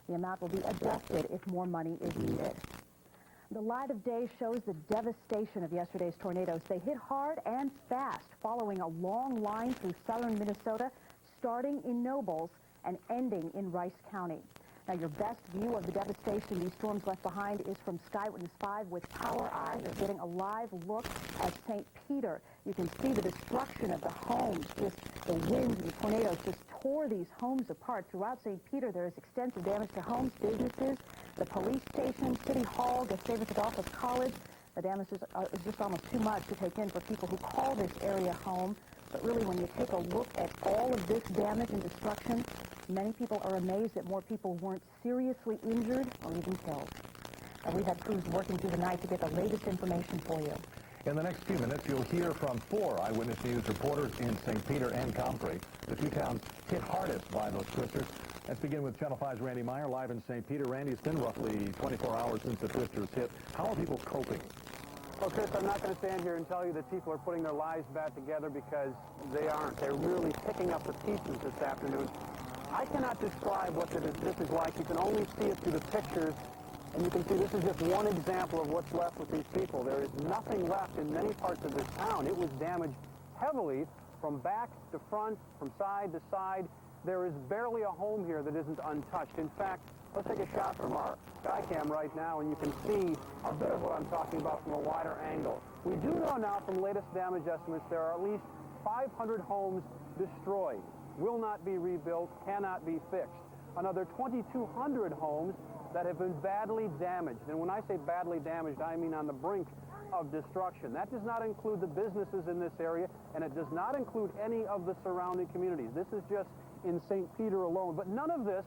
The amount will be adjusted if more money is needed. The light of day shows the devastation of yesterday's tornadoes. They hit hard and fast, following a long line through southern Minnesota, starting in Nobles and ending in Rice County. Now, your best view of the devastation these storms left behind is from Sky Witness 5 with Power Eye. You're getting a live look at St. Peter. You can see the destruction of the homes. Just the winds and the tornadoes just tore these homes apart. Throughout St. Peter, there is extensive damage to homes, businesses, the police station, City Hall, Gustavus Adolphus College. The damage is just almost too much to take in for people who call this area home. But really, when you take a look at all of this damage and destruction, many people are amazed that more people weren't seriously injured or even killed. And we've had crews working through the night to get the latest information for you. In the next few minutes, you'll hear from 4 Eyewitness News reporters in St. Peter and Comfrey, the two towns hit hardest by those twisters. Let's begin with Channel 5's Randy Meyer, live in St. Peter. Randy, it's been roughly 24 hours since the twisters hit. How are people coping? Well, Chris, I'm not going to stand here and tell you that people are putting their lives back together, because they aren't. They're really picking up the pieces this afternoon. I cannot describe what this is like. You can only see it through the pictures, and you can see this is just one example of what's left with these people. There is nothing left in many parts of this town. It was damaged heavily from back to front, from side to side. There is barely a home here that isn't untouched. In fact, let's take a shot from our Skycam right now, and you can see a bit of what I'm talking about from a wider angle. We do know now from latest damage estimates there are at least 500 homes destroyed, will not be rebuilt, cannot be fixed. Another 2,200 homes that have been badly damaged. And when I say badly damaged, I mean on the brink of destruction. That does not include the businesses in this area, and it does not include any of the surrounding communities. This is just in St. Peter alone. But none of this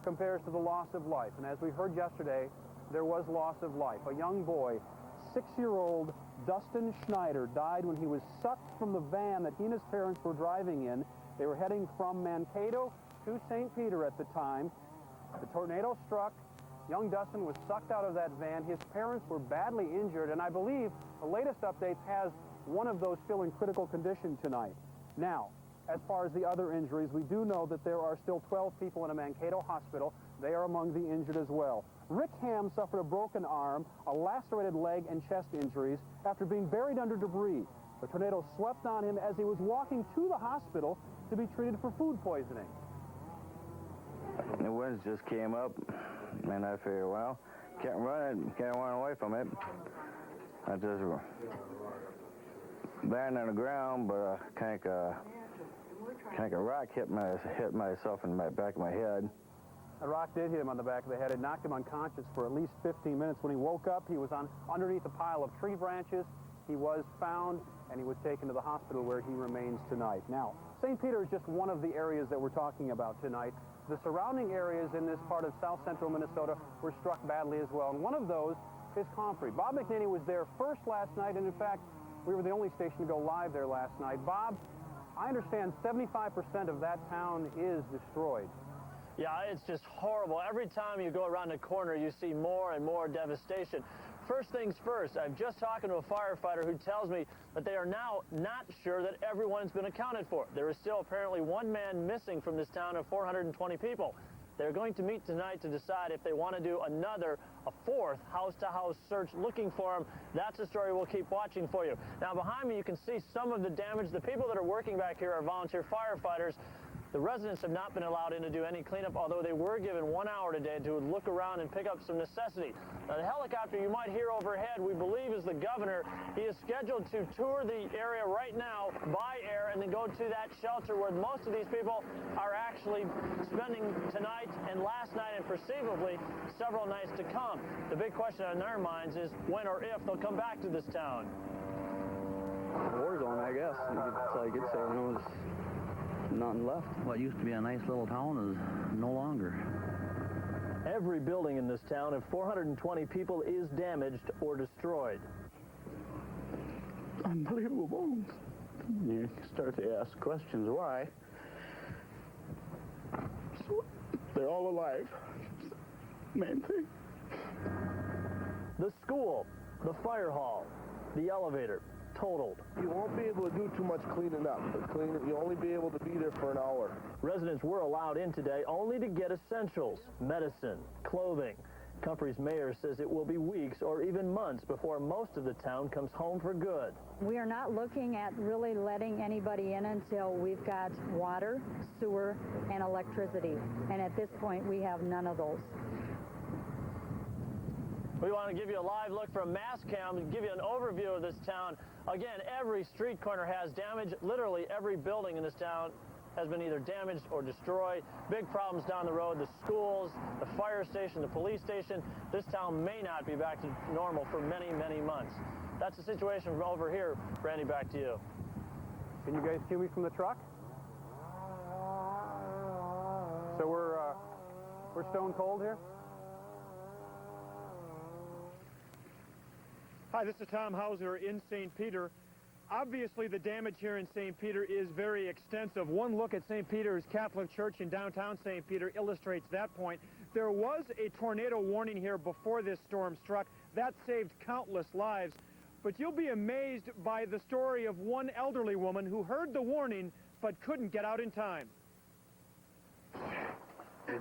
compares to the loss of life. And as we heard yesterday, there was loss of life. A young boy, 6-year-old Dustin Schneider, died when he was sucked from the van that he and his parents were driving in. They were heading from Mankato to St. Peter at the time. The tornado struck. Young Dustin was sucked out of that van. His parents were badly injured, and I believe the latest updates has one of those still in critical condition tonight. Now, as far as the other injuries, we do know that there are still 12 people in a Mankato hospital. They are among the injured as well. Rick Ham suffered a broken arm, a lacerated leg, and chest injuries after being buried under debris. The tornado swept on him as he was walking to the hospital to be treated for food poisoning. The winds just came up, and I figured, well, can't run away from it. I just landed on the ground, but a kind of rock hit myself in the back of my head. A rock did hit him on the back of the head. It knocked him unconscious for at least 15 minutes. When he woke up, he was underneath a pile of tree branches. He was found, and he was taken to the hospital where he remains tonight. Now, St. Peter is just one of the areas that we're talking about tonight. The surrounding areas in this part of south central Minnesota were struck badly as well, and one of those is Comfrey. Bob McNaney was there first last night, and in fact, we were the only station to go live there last night. Bob, I understand 75% of that town is destroyed. Yeah, it's just horrible. Every time you go around the corner, you see more and more devastation. First things first, I'm just talking to a firefighter who tells me that they are now not sure that everyone's been accounted for. There is still apparently one man missing from this town of 420 people. They're going to meet tonight to decide if they want to do a fourth house-to-house search looking for him. That's a story we'll keep watching for you. Now, behind me, you can see some of the damage. The people that are working back here are volunteer firefighters. The residents have not been allowed in to do any cleanup, although they were given 1 hour today to look around and pick up some necessity. Now, the helicopter you might hear overhead, we believe, is the governor. He is scheduled to tour the area right now by air and then go to that shelter where most of these people are actually spending tonight and last night and perceivably several nights to come. The big question on their minds is when or if they'll come back to this town. War zone, I guess. That's all you could say. There was nothing left. What used to be a nice little town is no longer. Every building in this town of 420 people is damaged or destroyed. Unbelievable. You start to ask questions. Why? So they're all alive. Main thing. The school, the fire hall, the elevator, totaled. You won't be able to do too much cleaning up. You'll only be able to be there for an hour. Residents were allowed in today only to get essentials, medicine, clothing. Comfrey's mayor says it will be weeks or even months before most of the town comes home for good. We are not looking at really letting anybody in until we've got water, sewer, and electricity. And at this point, we have none of those. We want to give you a live look from Mastcam and give you an overview of this town. Again, every street corner has damage. Literally every building in this town has been either damaged or destroyed. Big problems down the road, the schools, the fire station, the police station. This town may not be back to normal for many, many months. That's the situation from over here. Randy, back to you. Can you guys hear me from the truck? So we're stone cold here? Hi, this is Tom Hauser in St. Peter. Obviously, the damage here in St. Peter is very extensive. One look at St. Peter's Catholic Church in downtown St. Peter illustrates that point. There was a tornado warning here before this storm struck. That saved countless lives. But you'll be amazed by the story of one elderly woman who heard the warning but couldn't get out in time.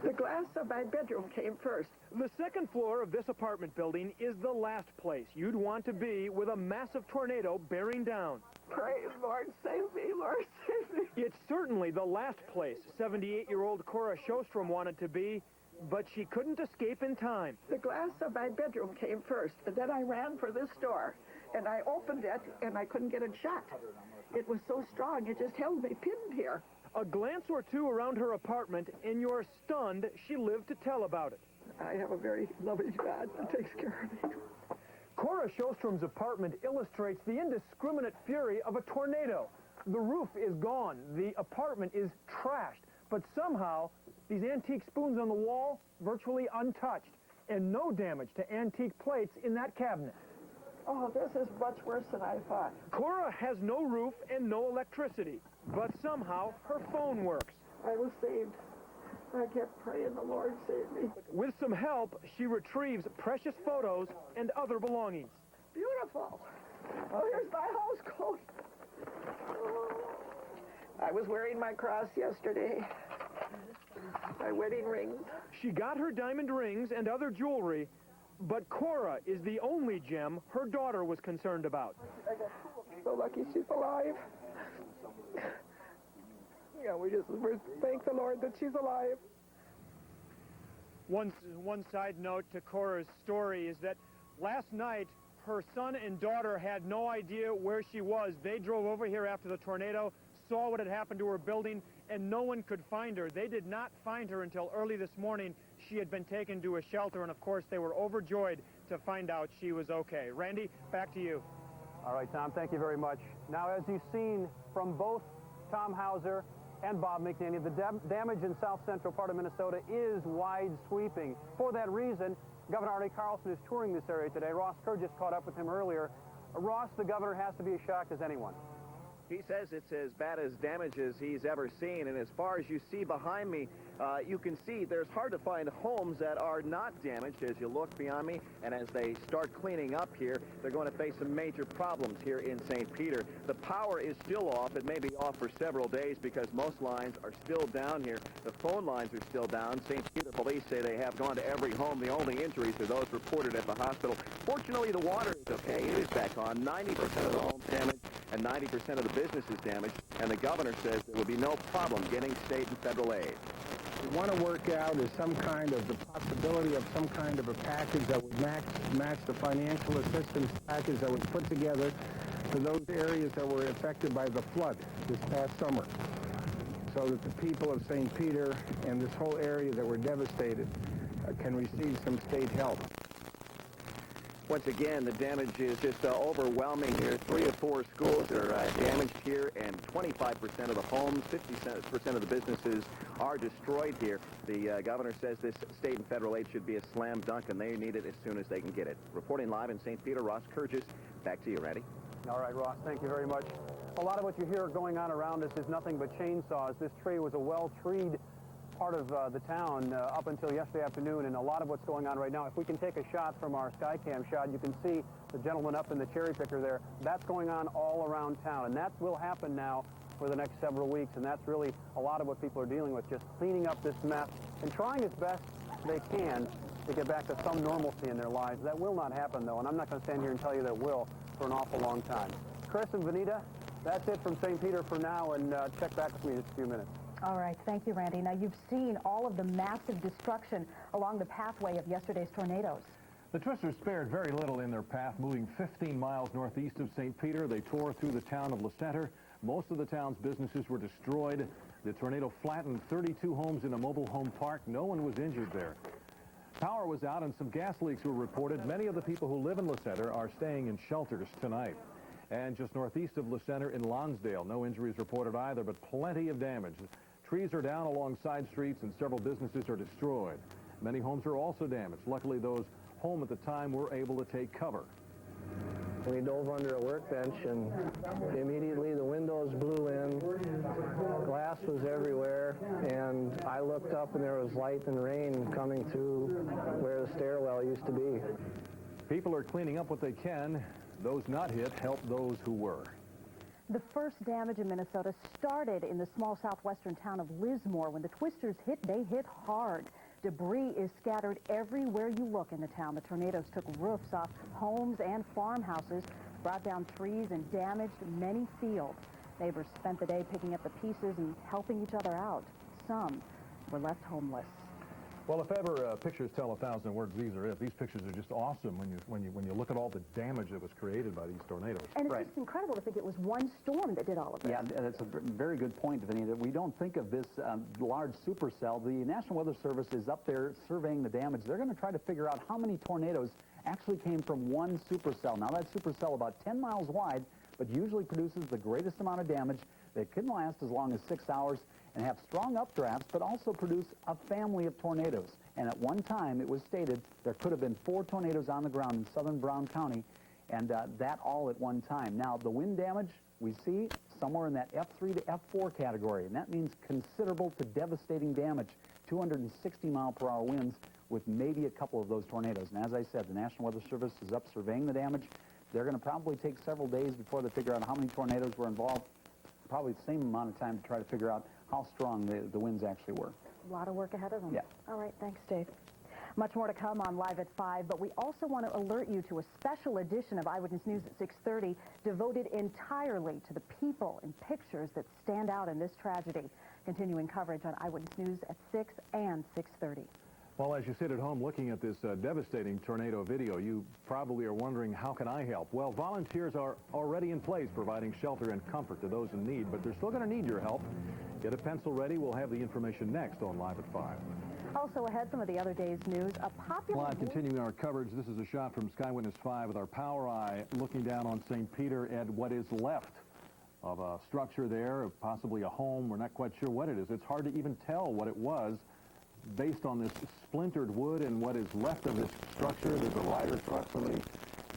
The glass of my bedroom came first. The second floor of this apartment building is the last place you'd want to be with a massive tornado bearing down. Praise Lord, save me, Lord, save me. It's certainly the last place 78-year-old Cora Shostrom wanted to be, but she couldn't escape in time. The glass of my bedroom came first, and then I ran for this door, and I opened it, and I couldn't get it shut. It was so strong, it just held me pinned here. A glance or two around her apartment, and you're stunned she lived to tell about it. I have a very loving God that takes care of me. Cora Shostrom's apartment illustrates the indiscriminate fury of a tornado. The roof is gone. The apartment is trashed. But somehow, these antique spoons on the wall, virtually untouched. And no damage to antique plates in that cabinet. Oh, this is much worse than I thought. Cora has no roof and no electricity. But somehow, her phone works. I was saved. I kept praying the Lord save me. With some help, she retrieves precious photos and other belongings. Beautiful. Oh, here's my house coat. Oh. I was wearing my cross yesterday. My wedding rings. She got her diamond rings and other jewelry, but Cora is the only gem her daughter was concerned about. So lucky she's alive. Yeah, we thank the Lord that she's alive. One side note to Cora's story is that last night her son and daughter had no idea where she was. They drove over here after the tornado, saw what had happened to her building, and no one could find her. They did not find her until early this morning. She had been taken to a shelter, and of course they were overjoyed to find out she was okay. Randy, back to you. All right, Tom, thank you very much. Now, as you've seen from both Tom Hauser and Bob McNaney, the damage in south central part of Minnesota is wide sweeping. For that reason, Governor Arnie Carlson is touring this area today. Ross Kerr just caught up with him earlier. Ross, the governor has to be as shocked as anyone. He says it's as bad as damage as he's ever seen, and as far as you see behind me, you can see there's hard to find homes that are not damaged as you look beyond me, and as they start cleaning up here, they're going to face some major problems here in St. Peter. The power is still off. It may be off for several days because most lines are still down here. The phone lines are still down. St. Peter police say they have gone to every home. The only injuries are those reported at the hospital. Fortunately, the water is okay. It is back on. 90% of the homes damaged and 90% of the business is damaged, and the governor says there will be no problem getting state and federal aid. We want to work out is some kind of the possibility of some kind of a package that would match the financial assistance package that was put together for those areas that were affected by the flood this past summer, so that the people of St. Peter and this whole area that were devastated can receive some state help. Once again, the damage is just overwhelming here. 3 or 4 schools are damaged here, and 25% of the homes, 50% of the businesses are destroyed here. The governor says this state and federal aid should be a slam dunk, and they need it as soon as they can get it. Reporting live in St. Peter, Ross Kergis. Back to you, Randy. All right, Ross, thank you very much. A lot of what you hear going on around us is nothing but chainsaws. This tree was a well-treed part of the town up until yesterday afternoon, and a lot of what's going on right now. If we can take a shot from our Skycam shot, you can see the gentleman up in the cherry picker there. That's going on all around town, and that will happen now for the next several weeks, and that's really a lot of what people are dealing with, just cleaning up this mess and trying as best they can to get back to some normalcy in their lives. That will not happen, though, and I'm not going to stand here and tell you that it will for an awful long time. Chris and Vanita, that's it from St. Peter for now, and check back with me in just a few minutes. All right, thank you, Randy. Now, you've seen all of the massive destruction along the pathway of yesterday's tornadoes. The twisters spared very little in their path, moving 15 miles northeast of St. Peter. They tore through the town of La Center. Most of the town's businesses were destroyed. The tornado flattened 32 homes in a mobile home park. No one was injured there. Power was out and some gas leaks were reported. Many of the people who live in La Center are staying in shelters tonight. And just northeast of La Center in Lonsdale, no injuries reported either, but plenty of damage. Trees are down along side streets and several businesses are destroyed. Many homes are also damaged. Luckily, those home at the time were able to take cover. We dove under a workbench, and immediately the windows blew in. Glass was everywhere, and I looked up, and there was light and rain coming through where the stairwell used to be. People are cleaning up what they can. Those not hit help those who were. The first damage in Minnesota started in the small southwestern town of Lismore. When the twisters hit, they hit hard. Debris is scattered everywhere you look in the town. The tornadoes took roofs off homes and farmhouses, brought down trees, and damaged many fields. Neighbors spent the day picking up the pieces and helping each other out. Some were left homeless. Well, if ever pictures tell 1,000 words, these are it. These pictures are just awesome when you look at all the damage that was created by these tornadoes. And it's just incredible to think it was one storm that did all of this. Yeah, that's a very good point, Vanita. We don't think of this large supercell. The National Weather Service is up there surveying the damage. They're going to try to figure out how many tornadoes actually came from one supercell. Now, that supercell about 10 miles wide, but usually produces the greatest amount of damage. They can last as long as 6 hours and have strong updrafts, but also produce a family of tornadoes. And at one time, it was stated there could have been 4 tornadoes on the ground in southern Brown County, and that all at one time. Now, the wind damage we see somewhere in that F3 to F4 category, and that means considerable to devastating damage, 260-mile-per-hour winds with maybe a couple of those tornadoes. And as I said, the National Weather Service is up surveying the damage. They're going to probably take several days before they figure out how many tornadoes were involved, probably the same amount of time to try to figure out how strong the winds actually were. A lot of work ahead of them. Yeah. All right, thanks, Dave. Much more to come on Live at 5, but we also want to alert you to a special edition of Eyewitness News at 6:30 devoted entirely to the people and pictures that stand out in this tragedy. Continuing coverage on Eyewitness News at 6 and 6:30. Well, as you sit at home looking at this devastating tornado video, you probably are wondering, how can I help? Well, volunteers are already in place providing shelter and comfort to those in need, but they're still going to need your help. Get a pencil ready. We'll have the information next on Live at 5. Also ahead, some of the other day's news. A popular... Live, continuing our coverage, this is a shot from Skywitness 5 with our power eye looking down on St. Peter at what is left of a structure there, possibly a home. We're not quite sure what it is. It's hard to even tell what it was based on this splintered wood and what is left of this structure. There's a rider truck. Somebody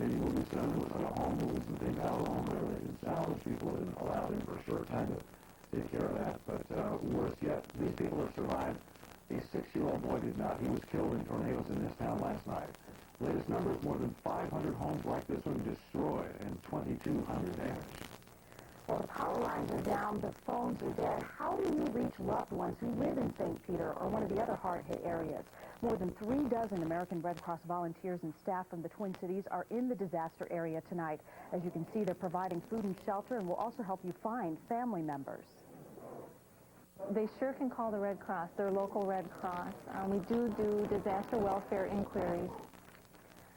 maybe will be said it was a home. It was a big out home where they can salvage people and allow them for a short time to take care of that. But worse yet, these people have survived. A 6-year-old boy did not. He was killed in tornadoes in this town last night. Latest numbers, more than 500 homes like this one destroyed and 2,200 damaged. Well, the power lines are down, the phones are dead. How do you reach loved ones who live in St. Peter or one of the other hard-hit areas? More than 36 American Red Cross volunteers and staff from the Twin Cities are in the disaster area tonight. As you can see, they're providing food and shelter and will also help you find family members. They sure can call the Red Cross, their local Red Cross. We do disaster welfare inquiries.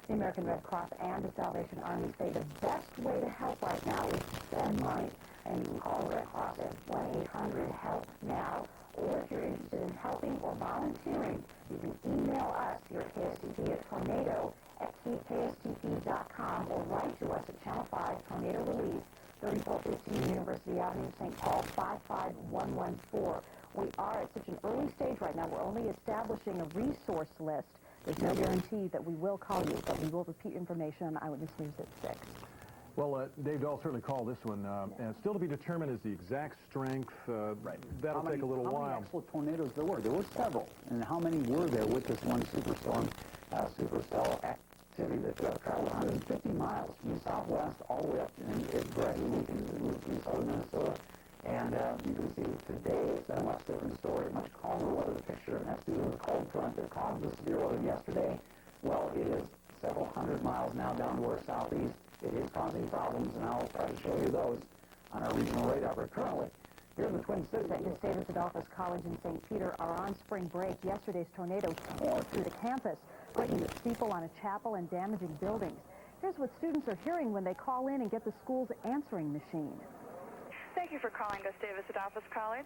The American Red Cross and the Salvation Army say the best way to help right now is to send money. And you can call the Red Cross at 1-800-HELP-NOW. Or if you're interested in helping or volunteering, you can email us here at KSTP at tornado at KSTP.com or write to us at Channel 5 Tornado Relief, 3415 University Avenue, St. Paul, 55114. We are at such an early stage right now. We're only establishing a resource list. There's no guarantee that we will call you, but we will repeat information on Eyewitness News at 6. Well, Dave Dahl certainly called this one. And still to be determined is the exact strength. That'll take a little while. How many actual tornadoes there were? There were several. And how many were there with this one superstorm? Supercell activity that traveled 150 miles from the southwest all the way up, and it gradually moved through southern Minnesota. And you can see today it's a much different story, much calmer weather picture, and that's due to the cold front that caused the severe weather yesterday. Well, it is several hundred miles now down to our southeast. It is causing problems, and I'll try to show you those on our regional radar. But currently, here in the Twin Cities, St. Gustavus Adolphus College in St. Peter are on spring break. Yesterday's tornado tore through the campus, breaking the steeple on a chapel and damaging buildings. Here's what students are hearing when they call in and get the school's answering machine. Thank you for calling Gustavus Adolphus College.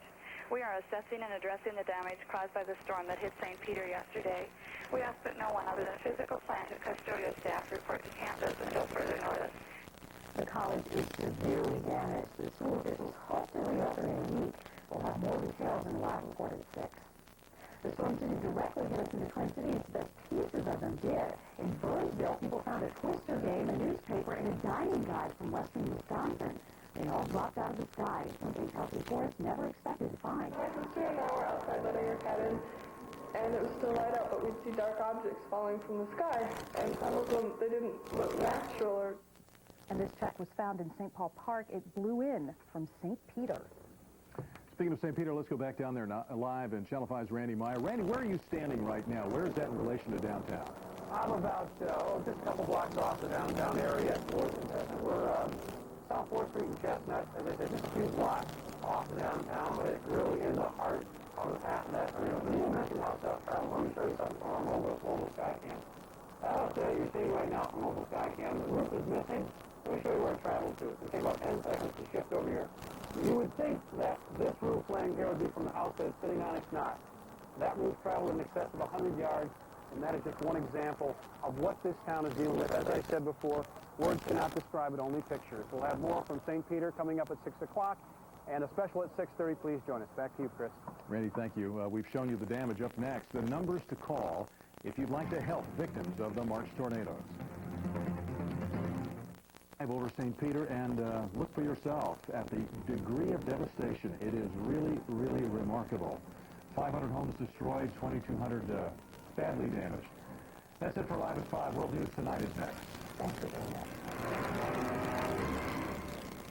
We are assessing and addressing the damage caused by the storm that hit St. Peter yesterday. We ask that no one other than physical plant and custodial staff report to campus until further notice. The college is severely damaged. The school officials hope to reopen in a week. We'll have more details in the live report at 6. The storm didn't directly hit us in the Twin Cities, but pieces of them did. In Burnsville, people found a Twister game, a newspaper, and a dining guide from western Wisconsin. They all dropped out of the sky, something health reports never expected to find. My sister and I were outside letting our cat in, and it was still light out, but we'd see dark objects falling from the sky, and some of them, they didn't look natural. And this check was found in St. Paul Park. It blew in from St. Peter. Speaking of St. Peter, let's go back down there live and Channel 5's Randy Meyer. Randy, where are you standing right now? Where is that in relation to downtown? I'm about just a couple blocks off the downtown area. We're South 4th Street and Chestnut, as I said, just a few blocks off the downtown, but it's really in the heart of the path of that tornado. But you mentioned how stuff travels. Let me show you something from our mobile Skycam. You're seeing right now from mobile Skycam, the roof is missing. Let me show you where it traveled to. It's going to take about 10 seconds to shift over here. You would think that this roof laying here would be from the house that it's sitting on. It's not. That roof traveled in excess of 100 yards, and that is just one example of what this town is dealing with. As I said before, words cannot describe it, only pictures. We'll have more from St. Peter coming up at 6 o'clock, and a special at 6:30. Please join us. Back to you, Chris. Randy, thank you. We've shown you the damage. Up next, the numbers to call if you'd like to help victims of the March tornadoes. Over St. Peter, and look for yourself at the degree of devastation. It is really, really remarkable. 500 homes destroyed, 2,200 badly damaged. That's it for Live at 5. World News Tonight is next. Thanks for doing that.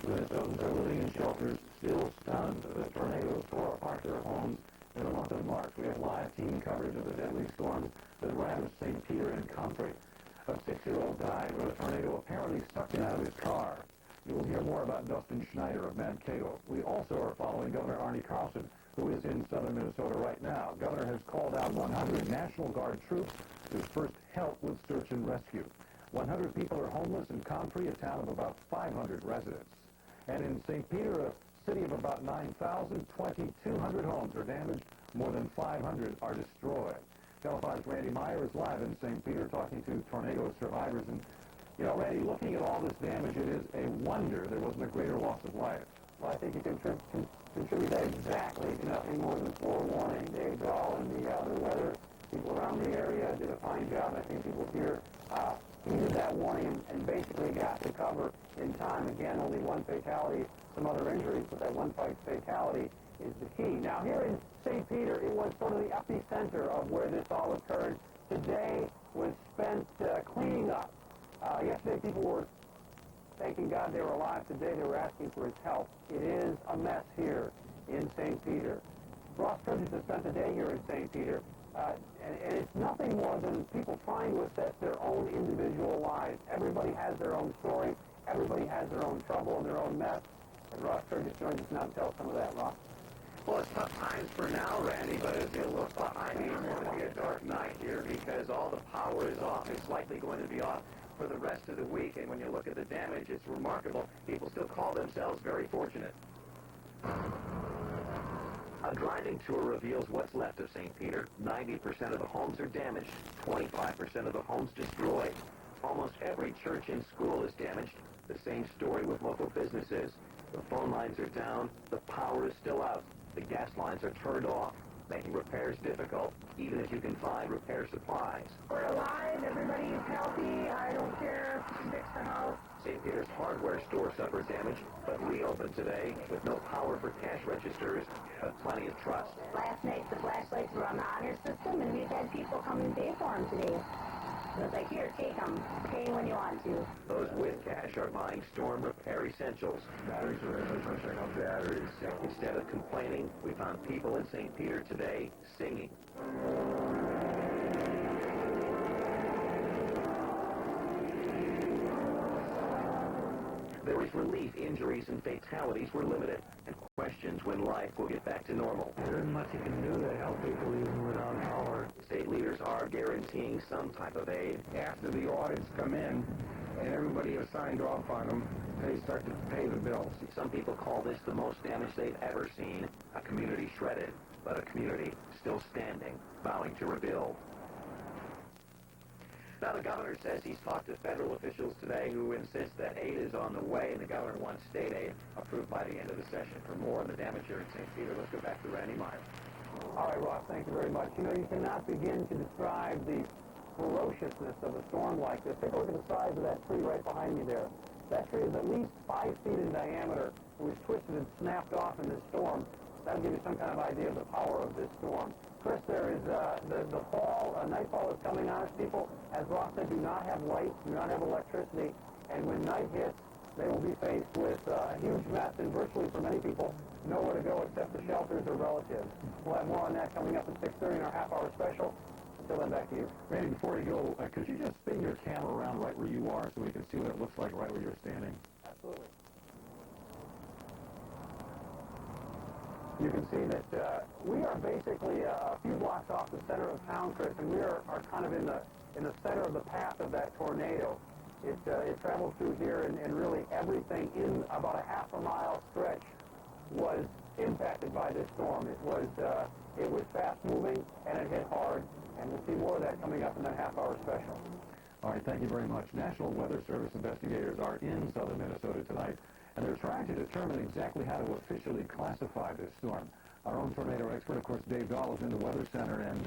Minnesotans are living in shelters, still stunned. The tornadoes tore apart their homes in the month of March. We have live team coverage of the deadly storms that ravaged St. Peter and Comfrey. A 6-year-old died when a tornado apparently sucked him out of his car. You will hear more about Dustin Schneider of Mankato. We also are following Governor Arnie Carlson, who is in southern Minnesota right now. Governor has called out 100 National Guard troops to first help with search and rescue. 100 people are homeless in Comfrey, a town of about 500 residents. And in St. Peter, a city of about 9,000, 2,200 homes are damaged. More than 500 are destroyed. Channel 5's Randy Meyer is live in St. Peter talking to tornado survivors. And, you know, Randy, looking at all this damage, it is a wonder there wasn't a greater loss of life. Well, I think you can contribute that exactly to nothing more than forewarning. Dave Dahl and the weather people around the area did a fine job. I think people here heeded that warning and basically got to cover in time. Again, only one fatality, some other injuries, but that one fatality is the key. Now, here in St. Peter, it was sort of the epicenter of where this all occurred. Today was spent cleaning up. Yesterday, people were thanking God they were alive. Today, they were asking for his help. It is a mess here in St. Peter. Ross Sturgis has spent the day here in St. Peter, and it's nothing more than people trying to assess their own individual lives. Everybody has their own story. Everybody has their own trouble and their own mess. And Ross Sturgis joins us now to tell some of that, Ross. Well, it's tough times for now, Randy, but as you look behind me, it's going to be a dark night here because all the power is off. It's likely going to be off for the rest of the week, and when you look at the damage, it's remarkable. People still call themselves very fortunate. A driving tour reveals what's left of St. Peter. 90% of the homes are damaged, 25% of the homes destroyed. Almost every church and school is damaged. The same story with local businesses. The phone lines are down, the power is still out. The gas lines are turned off. making repairs difficult, even if you can find repair supplies. We're alive, everybody is healthy, I don't care if you fix the house. St. Peter's hardware store suffered damage, but reopened today with no power for cash registers, but plenty of trust. Last night the flashlights were on the honor system, and we've had people come and pay for them today. So it's like, here, take them. Pay when you want to. Those with cash are buying storm repair essentials. Batteries are batteries. Instead of complaining, we found people in St. Peter today singing. There was relief. Injuries and fatalities were limited, and questions when life will get back to normal. There isn't much you can do to help people even without power. State leaders are guaranteeing some type of aid. After the audits come in and everybody has signed off on them, they start to pay the bills. Some people call this the most damage they've ever seen. A community shredded, but a community still standing, vowing to rebuild. Now, the governor says he's talked to federal officials today who insist that aid is on the way, and the governor wants state aid approved by the end of the session. For more on the damage here in St. Peter, let's go back to Randy Meyer. All right, Ross, thank you very much. You know, you cannot begin to describe the ferociousness of a storm like this. Take a look at the size of that tree right behind me there. That tree is at least 5 feet in diameter. It was twisted and snapped off in this storm. That'll give you some kind of idea of the power of this storm. Chris, there is the fall, nightfall is coming on us. People, as Ross said, do not have lights, do not have electricity, and when night hits, they will be faced with a huge mess, and virtually for many people, nowhere to go except the shelters or relatives. We'll have more on that coming up at 6:30 in our half-hour special. Until then, back to you. Randy, before you go, could you just spin your camera around right where you are so we can see what it looks like right where you're standing? Absolutely. You can see that we are basically a few blocks off the center of town, Chris, and we are kind of in the center of the path of that tornado. It traveled through here, and really everything in about a half-a-mile stretch was impacted by this storm. It was fast-moving, and it hit hard, and we'll see more of that coming up in that half-hour special. All right, thank you very much. National Weather Service investigators are in southern Minnesota tonight, and they're trying to determine exactly how to officially classify this storm. Our own tornado expert, of course, Dave Dahl, is in the Weather Center. And,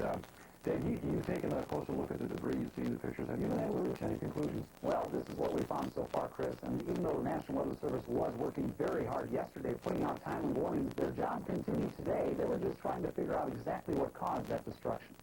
Dave, you've taken a closer look at the debris. You've seen the pictures. Have you been able to reach any conclusions? Well, this is what we found so far, Chris. And even though the National Weather Service was working very hard yesterday, putting out timely warnings, their job continues today. They were just trying to figure out exactly what caused that destruction.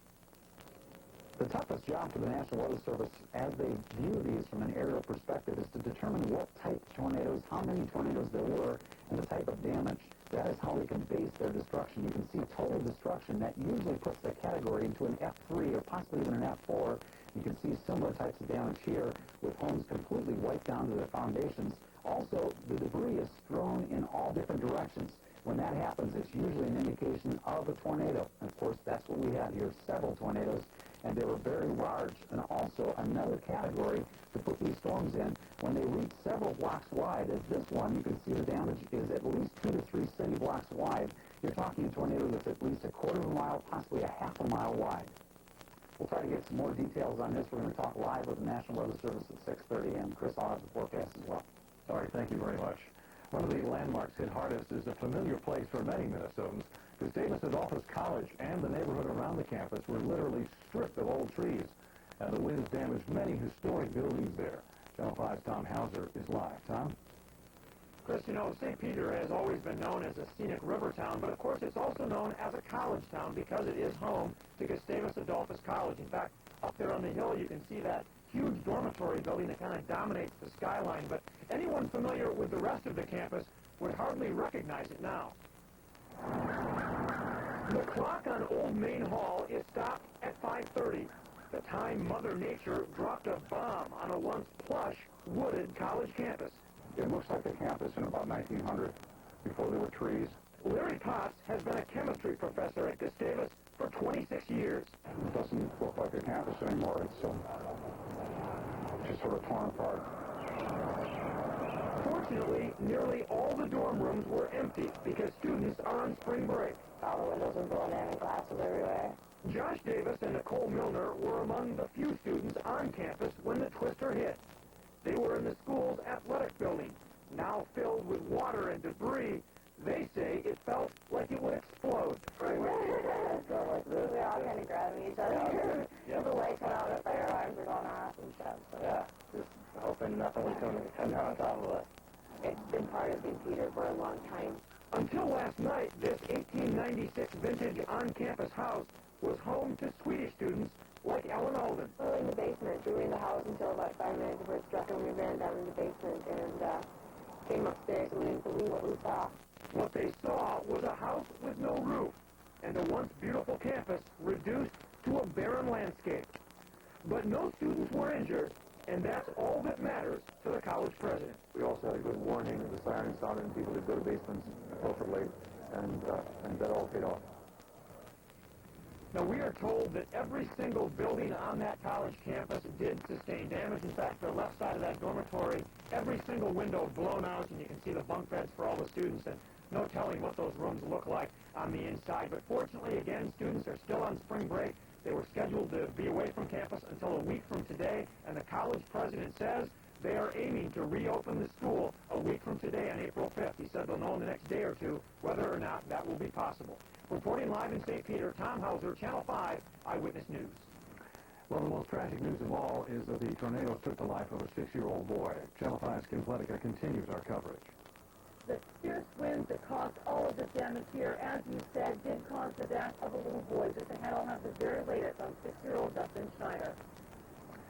The toughest job for the National Weather Service, as they view these from an aerial perspective, is to determine what type of tornadoes, how many tornadoes there were, and the type of damage. That is how they can base their destruction. You can see total destruction. That usually puts the category into an F3 or possibly even an F4. You can see similar types of damage here with homes completely wiped down to their foundations. Also, the debris is thrown in all different directions. When that happens, it's usually an indication of a tornado. And of course, that's what we had here, several tornadoes, and they were very large. And also another category to put these storms in, when they reach several blocks wide, as this one, you can see the damage is at least 2 to 3 city blocks wide. You're talking a tornado that's at least a quarter of a mile, possibly a half a mile wide. We'll try to get some more details on this. We're going to talk live with the National Weather Service at 6:30, and Chris, I'll have the forecast as well. All right, thank you very much. One of the landmarks hit hardest is a familiar place for many Minnesotans. Gustavus Adolphus College and the neighborhood around the campus were literally stripped of old trees, and the winds damaged many historic buildings there. Channel 5's Tom Hauser is live. Tom? Chris, you know, St. Peter has always been known as a scenic river town, but of course it's also known as a college town because it is home to Gustavus Adolphus College. In fact, up there on the hill you can see that huge dormitory building that kind of dominates the skyline, but anyone familiar with the rest of the campus would hardly recognize it now. The clock on Old Main Hall is stopped at 5:30, the time Mother Nature dropped a bomb on a once plush, wooded college campus. It looks like a campus in about 1900, before there were trees. Larry Potts has been a chemistry professor at Gustavus for 26 years. It doesn't look like a campus anymore. It's just sort of torn apart. Fortunately, nearly all the dorm rooms were empty because students are on spring break. All the windows are blown in and glasses everywhere. Josh Davis and Nicole Milner were among the few students on campus when the twister hit. They were in the school's athletic building, now filled with water and debris. They say it felt like it would explode. They all kind of grabbing each other. Yeah. The lights went out, the fire alarms were going off and stuff. So Yeah, just hoping nothing was going to come down on top of us. it's been part of St. Peter for a long time. Until last night, this 1896 vintage on-campus house was home to Swedish students like Ellen Alden. We were in the basement. We were in the house until about 5 minutes before it struck, and we ran down in the basement and came upstairs, and we didn't believe what we saw. What they saw was a house with no roof and a once beautiful campus reduced to a barren landscape. But no students were injured, and that's all that matters to the college president. We also had a good warning of the siren sounded and people did go to basements appropriately, and that all paid off. Now, we are told that every single building on that college campus did sustain damage. In fact, the left side of that dormitory, every single window blown out, and you can see the bunk beds for all the students, and no telling what those rooms look like on the inside. But fortunately, again, students are still on spring break. They were scheduled to be away from campus until a week from today, and the college president says they are aiming to reopen the school a week from today on April 5th. He said they'll know in the next day or two whether or not that will be possible. Reporting live in St. Peter, Tom Hauser, Channel 5 Eyewitness News. Well, the most tragic news of all is that the tornadoes took the life of a 6-year-old boy. Channel 5's Kim Pletica continues our coverage. The fierce winds that caused all of this damage here, as you said, did cause the death of a little boy. Just ahead, I'll have the very latest on 6-year-old Dustin Schneider.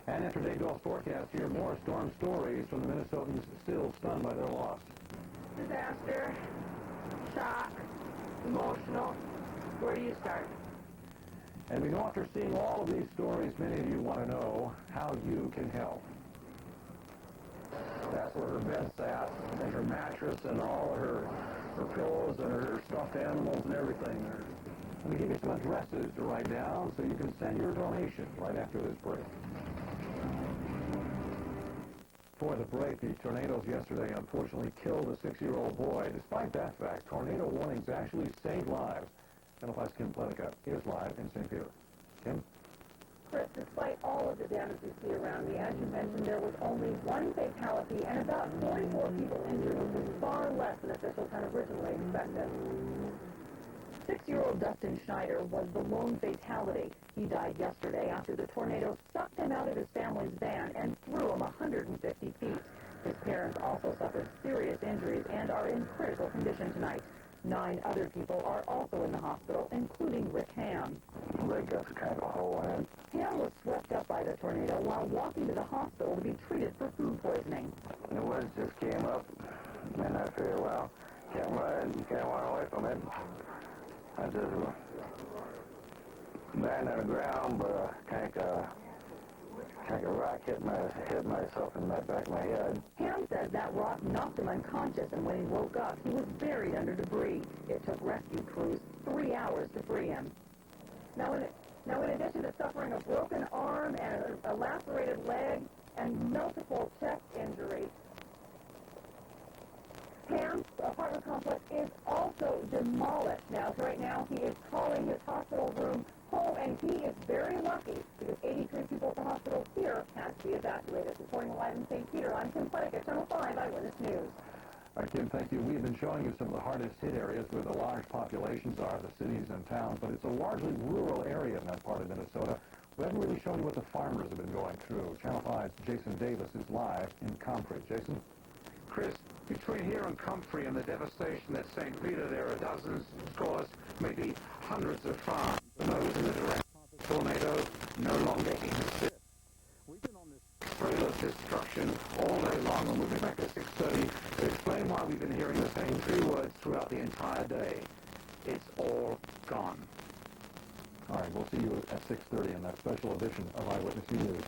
And after Dave Dahl's forecast, here more storm stories from the Minnesotans still stunned by their loss. Disaster, shock, emotional. Where do you start? And we know after seeing all of these stories, many of you want to know how you can help. That's where her bed sat, and her mattress, and all of her pillows, and her stuffed animals, and everything. Let me give you some addresses to write down so you can send your donation right after this break. Before the break, the tornadoes yesterday unfortunately killed a 6-year-old boy. Despite that fact, tornado warnings actually saved lives. Channel 5's Kim Pletica is live in St. Peter. Kim? Chris, despite all of the damage you see around me, as you mentioned, there was only one fatality and about 44 people injured, which is far less than officials had originally expected. 6-year-old Dustin Schneider was the lone fatality. He died yesterday after the tornado sucked him out of his family's van and threw him 150 feet. His parents also suffered serious injuries and are in critical condition tonight. 9 other people are also in the hospital, including Rick Ham. Rick got kind of a hole in it. Ham was swept up by the tornado while walking to the hospital to be treated for food poisoning. The words just came up, and I figured, well, can't run away from it. I just landed on the ground, but kind of rock hit myself in the back of my head. Ham says that rock knocked him unconscious, and when he woke up, he was buried under debris. It took rescue crews 3 hours to free him. Now, in addition to suffering a broken arm and a lacerated leg and multiple chest injuries, Ham's apartment complex is also demolished now. So right now, he is calling his hospital room home, and he is very lucky because 83 people at the hospital here had to be evacuated. Reporting live in St. Peter, I'm Kim Pletica, Channel 5 Eyewitness News. All right, Kim, thank you. We've been showing you some of the hardest hit areas where the large populations are, the cities and towns, but it's a largely rural area in that part of Minnesota. We haven't really shown you what the farmers have been going through. Channel 5's Jason Davis is live in Comfrey. Jason? Chris, between here and Comfrey and the devastation at St. Peter, there are dozens, scores, maybe hundreds of farms. And those in the direct path of tornadoes no longer exist. We've been on this trail of destruction all day long, and we'll be back at 6:30 to explain why we've been hearing the same 3 words throughout the entire day. It's all gone. All right, we'll see you at 6:30 in that special edition of Eyewitness News.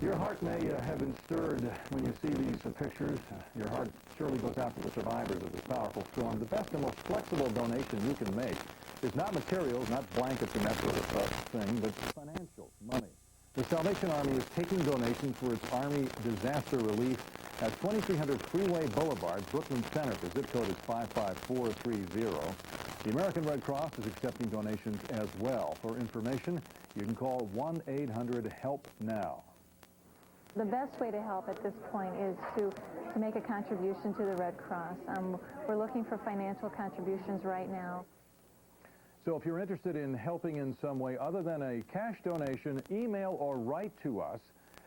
Your heart may have been stirred when you see these pictures. Your heart surely goes out to the survivors of this powerful storm. The best and most flexible donation you can make is not materials, not blankets and that sort of thing, but financial, money. The Salvation Army is taking donations for its Army disaster relief at 2300 Freeway Boulevard, Brooklyn Center. The zip code is 55430. The American Red Cross is accepting donations as well. For information, you can call 1-800-HELP-NOW. The best way to help at this point is to make a contribution to the Red Cross. We're looking for financial contributions right now. So if you're interested in helping in some way other than a cash donation, email or write to us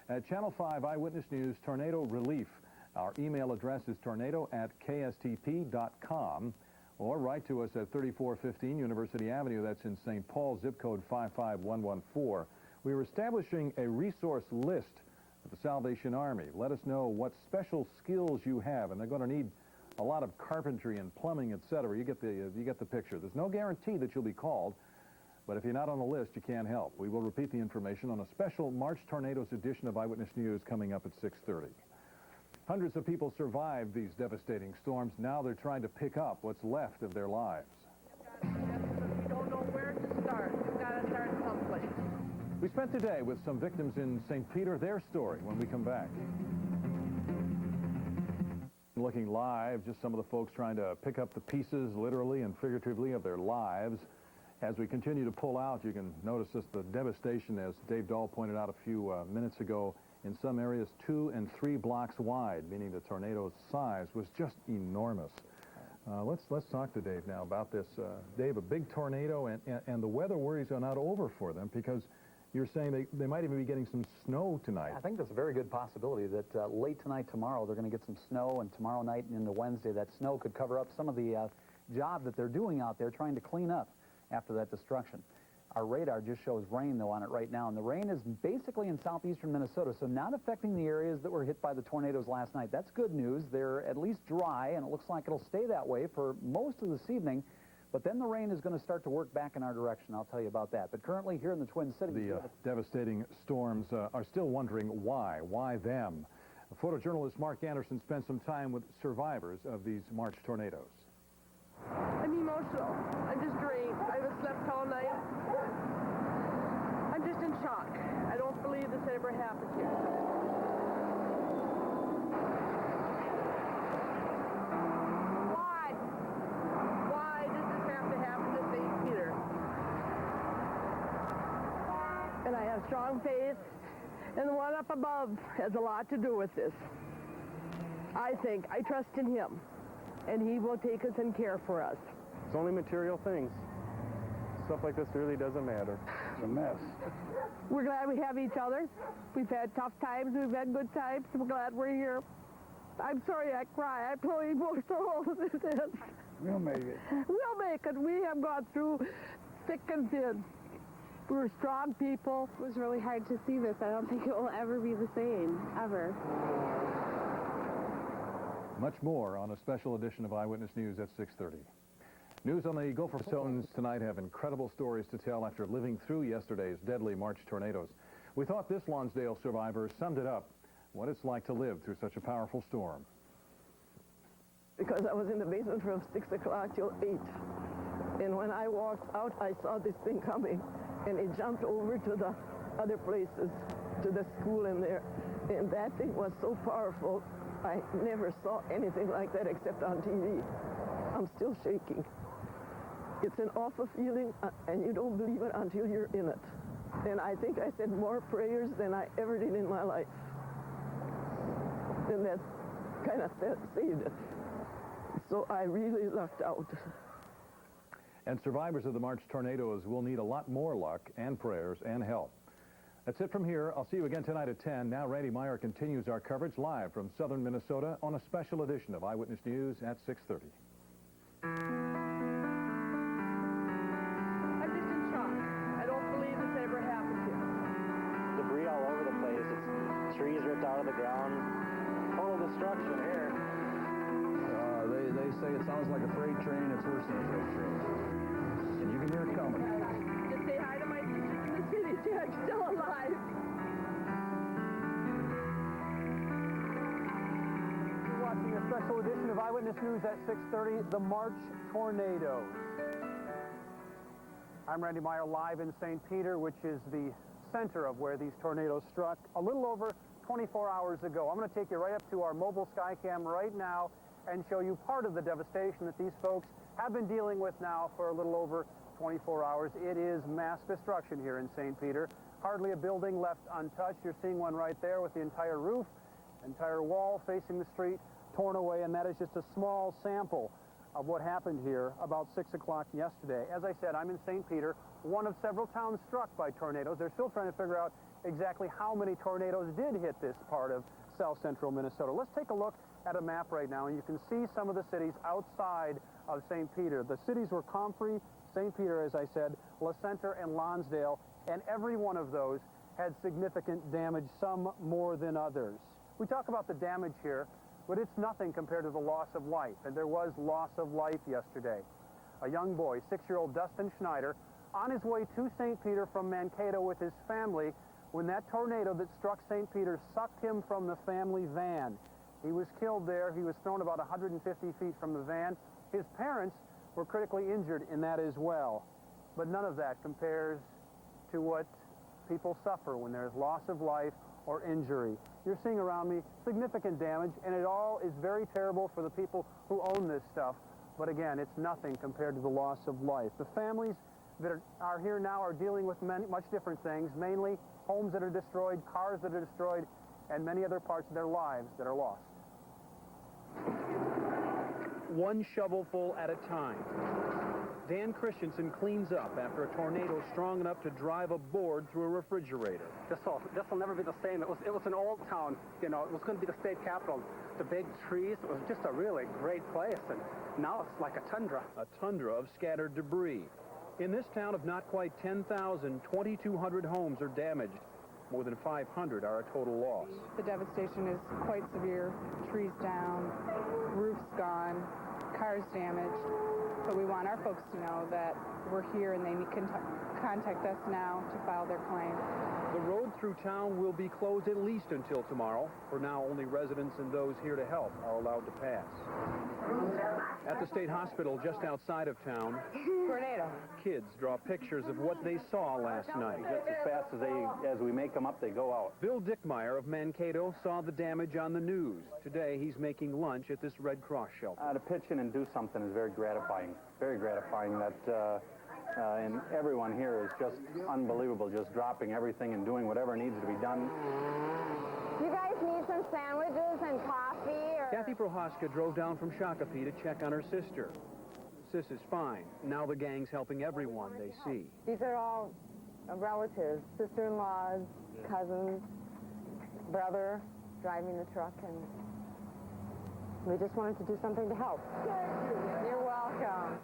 at Channel 5 Eyewitness News Tornado Relief. Our email address is tornado@kstp.com, or write to us at 3415 University Avenue. That's in St. Paul, zip code 55114. We are establishing a resource list of the Salvation Army. Let us know what special skills you have, and they're going to need a lot of carpentry and plumbing, etc. You get the picture. There's no guarantee that you'll be called, but if you're not on the list, you can't help. We will repeat the information on a special March Tornadoes edition of Eyewitness News coming up at 6:30. Hundreds of people survived these devastating storms. Now they're trying to pick up what's left of their lives. We don't know where to start. We've got to start someplace. We spent the day with some victims in St. Peter. Their story when we come back. Looking live, just some of the folks trying to pick up the pieces, literally and figuratively, of their lives. As we continue to pull out, you can notice just the devastation, as Dave Dahl pointed out a few minutes ago, in some areas 2 and 3 blocks wide, meaning the tornado's size was just enormous. Let's talk to Dave now about this. Dave, a big tornado, and the weather worries are not over for them, because you're saying they might even be getting some snow tonight. I think that's a very good possibility that late tonight, tomorrow, they're going to get some snow, and tomorrow night and into Wednesday, that snow could cover up some of the job that they're doing out there trying to clean up after that destruction. Our radar just shows rain, though, on it right now, and the rain is basically in southeastern Minnesota, so not affecting the areas that were hit by the tornadoes last night. That's good news. They're at least dry, and it looks like it'll stay that way for most of this evening. But then the rain is going to start to work back in our direction. I'll tell you about that. But currently here in the Twin Cities... The devastating storms are still wondering why. Why them? Photojournalist Mark Anderson spent some time with survivors of these March tornadoes. I'm emotional. I'm just drained. I haven't slept all night. I'm just in shock. I don't believe this ever happened here. Why does this have to happen to St. Peter? And I have strong faith, and the one up above has a lot to do with this. I trust in him, and he will take us and care for us. It's only material things. Stuff like this really doesn't matter. It's a mess. We're glad we have each other. We've had tough times. We've had good times. We're glad we're here. I'm sorry I cry. I'm so emotional. We'll make it. We'll make it. We have gone through thick and thin. We're strong people. It was really hard to see this. I don't think it will ever be the same, ever. Much more on a special edition of Eyewitness News at 6:30. News on the Gopher Stones tonight have incredible stories to tell after living through yesterday's deadly March tornadoes. We thought this Lonsdale survivor summed it up, what it's like to live through such a powerful storm. Because I was in the basement from 6 o'clock till 8. And when I walked out, I saw this thing coming. And it jumped over to the other places, to the school in there. And that thing was so powerful, I never saw anything like that except on TV. I'm still shaking. It's an awful feeling, and you don't believe it until you're in it. And I think I said more prayers than I ever did in my life. And that kind of saved it. So I really lucked out. And survivors of the March tornadoes will need a lot more luck and prayers and help. That's it from here. I'll see you again tonight at 10. Now Randy Meyer continues our coverage live from southern Minnesota on a special edition of Eyewitness News at 6:30. I'm just in shock. I don't believe this ever happened here. Debris all over the place. It's trees ripped out of the ground. Total destruction here. They say it sounds like a freight train. It's worse than a freight train. And you can hear it coming. Just say hi to my teachers in the city. I'm still alive. You're watching a special edition of Eyewitness News at 6:30, the March tornadoes. I'm Randy Meyer, live in St. Peter, which is the center of where these tornadoes struck a little over 24 hours ago. I'm going to take you right up to our mobile Skycam right now and show you part of the devastation that these folks have been dealing with now for a little over 24 hours. It is mass destruction here in St. Peter. Hardly a building left untouched. You're seeing one right there with the entire roof, entire wall facing the street torn away, and that is just a small sample of what happened here about 6 o'clock yesterday. As I said, I'm in St. Peter, one of several towns struck by tornadoes. They're still trying to figure out exactly how many tornadoes did hit this part of south central Minnesota. Let's take a look at a map right now, and you can see some of the cities outside of St. Peter. The cities were Comfrey, St. Peter, as I said, La Center, and Lonsdale, and every one of those had significant damage, some more than others. We talk about the damage here, but it's nothing compared to the loss of life, and there was loss of life yesterday. A young boy, 6-year-old Dustin Schneider, on his way to St. Peter from Mankato with his family when that tornado that struck St. Peter sucked him from the family van. He was killed there. He was thrown about 150 feet from the van. His parents were critically injured in that as well. But none of that compares to what people suffer when there's loss of life or injury. You're seeing around me significant damage, and it all is very terrible for the people who own this stuff. But again, it's nothing compared to the loss of life. The families that are here now are dealing with much different things, mainly homes that are destroyed, cars that are destroyed, and many other parts of their lives that are lost. One shovelful at a time. Dan Christensen cleans up after a tornado strong enough to drive a board through a refrigerator. This will never be the same. It was an old town, you know. It was going to be the state capital. The big trees. It was just a really great place, and now it's like a tundra. A tundra of scattered debris. In this town of not quite 10,000, 2,200 homes are damaged. More than 500 are a total loss. The devastation is quite severe. Trees down, roofs gone, cars damaged. But we want our folks to know that we're here and they can contact us now to file their claim. The road through town will be closed at least until tomorrow. For now, only residents and those here to help are allowed to pass. At the state hospital just outside of town, tornado. Kids draw pictures of what they saw last night. Just as fast as we make them up, they go out. Bill Dickmeyer of Mankato saw the damage on the news. Today, he's making lunch at this Red Cross shelter. To pitch in and do something is very gratifying. Very gratifying that and everyone here is just unbelievable, just dropping everything and doing whatever needs to be done. You guys need some sandwiches and coffee? Or... Kathy Prohaska drove down from Shakopee to check on her sister. Sis is fine. Now the gang's helping everyone they see. These are all relatives, sister-in-laws, cousins, brother driving the truck, and we just wanted to do something to help. You're welcome.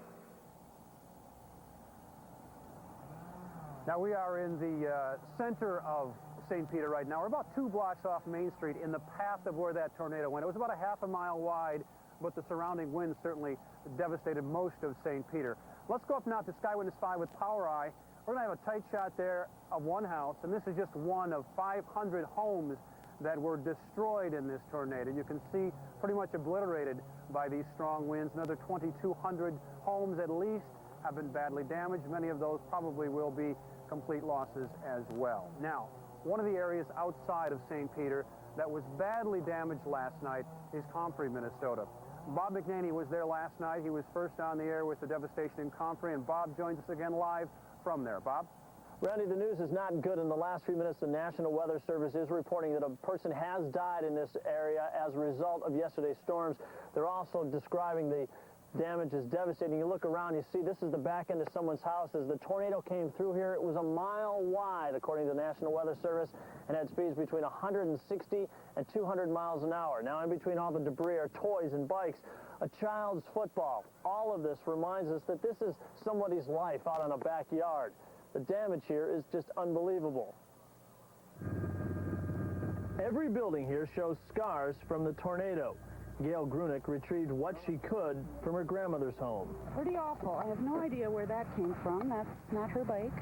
Now we are in the center of St. Peter right now. We're about 2 blocks off Main Street in the path of where that tornado went. It was about a half a mile wide, but the surrounding winds certainly devastated most of St. Peter. Let's go up now to Sky Witness 5 with Power Eye. We're going to have a tight shot there of one house, and this is just one of 500 homes that were destroyed in this tornado. You can see pretty much obliterated by these strong winds. Another 2,200 homes at least have been badly damaged. Many of those probably will be complete losses as well. Now, one of the areas outside of St. Peter that was badly damaged last night is Comfrey, Minnesota. Bob McNaney was there last night. He was first on the air with the devastation in Comfrey, and Bob joins us again live from there. Bob? Randy, the news is not good. In the last few minutes, the National Weather Service is reporting that a person has died in this area as a result of yesterday's storms. They're also describing the damage is devastating. You look around, you see this is the back end of someone's house. As the tornado came through here, it was a mile wide, according to the National Weather Service, and had speeds between 160 and 200 miles an hour. Now, in between all the debris are toys and bikes, a child's football. All of this reminds us that this is somebody's life out in a backyard. The damage here is just unbelievable. Every building here shows scars from the tornado. Gail Grunick retrieved what she could from her grandmother's home. Pretty awful. I have no idea where that came from. That's not her bike.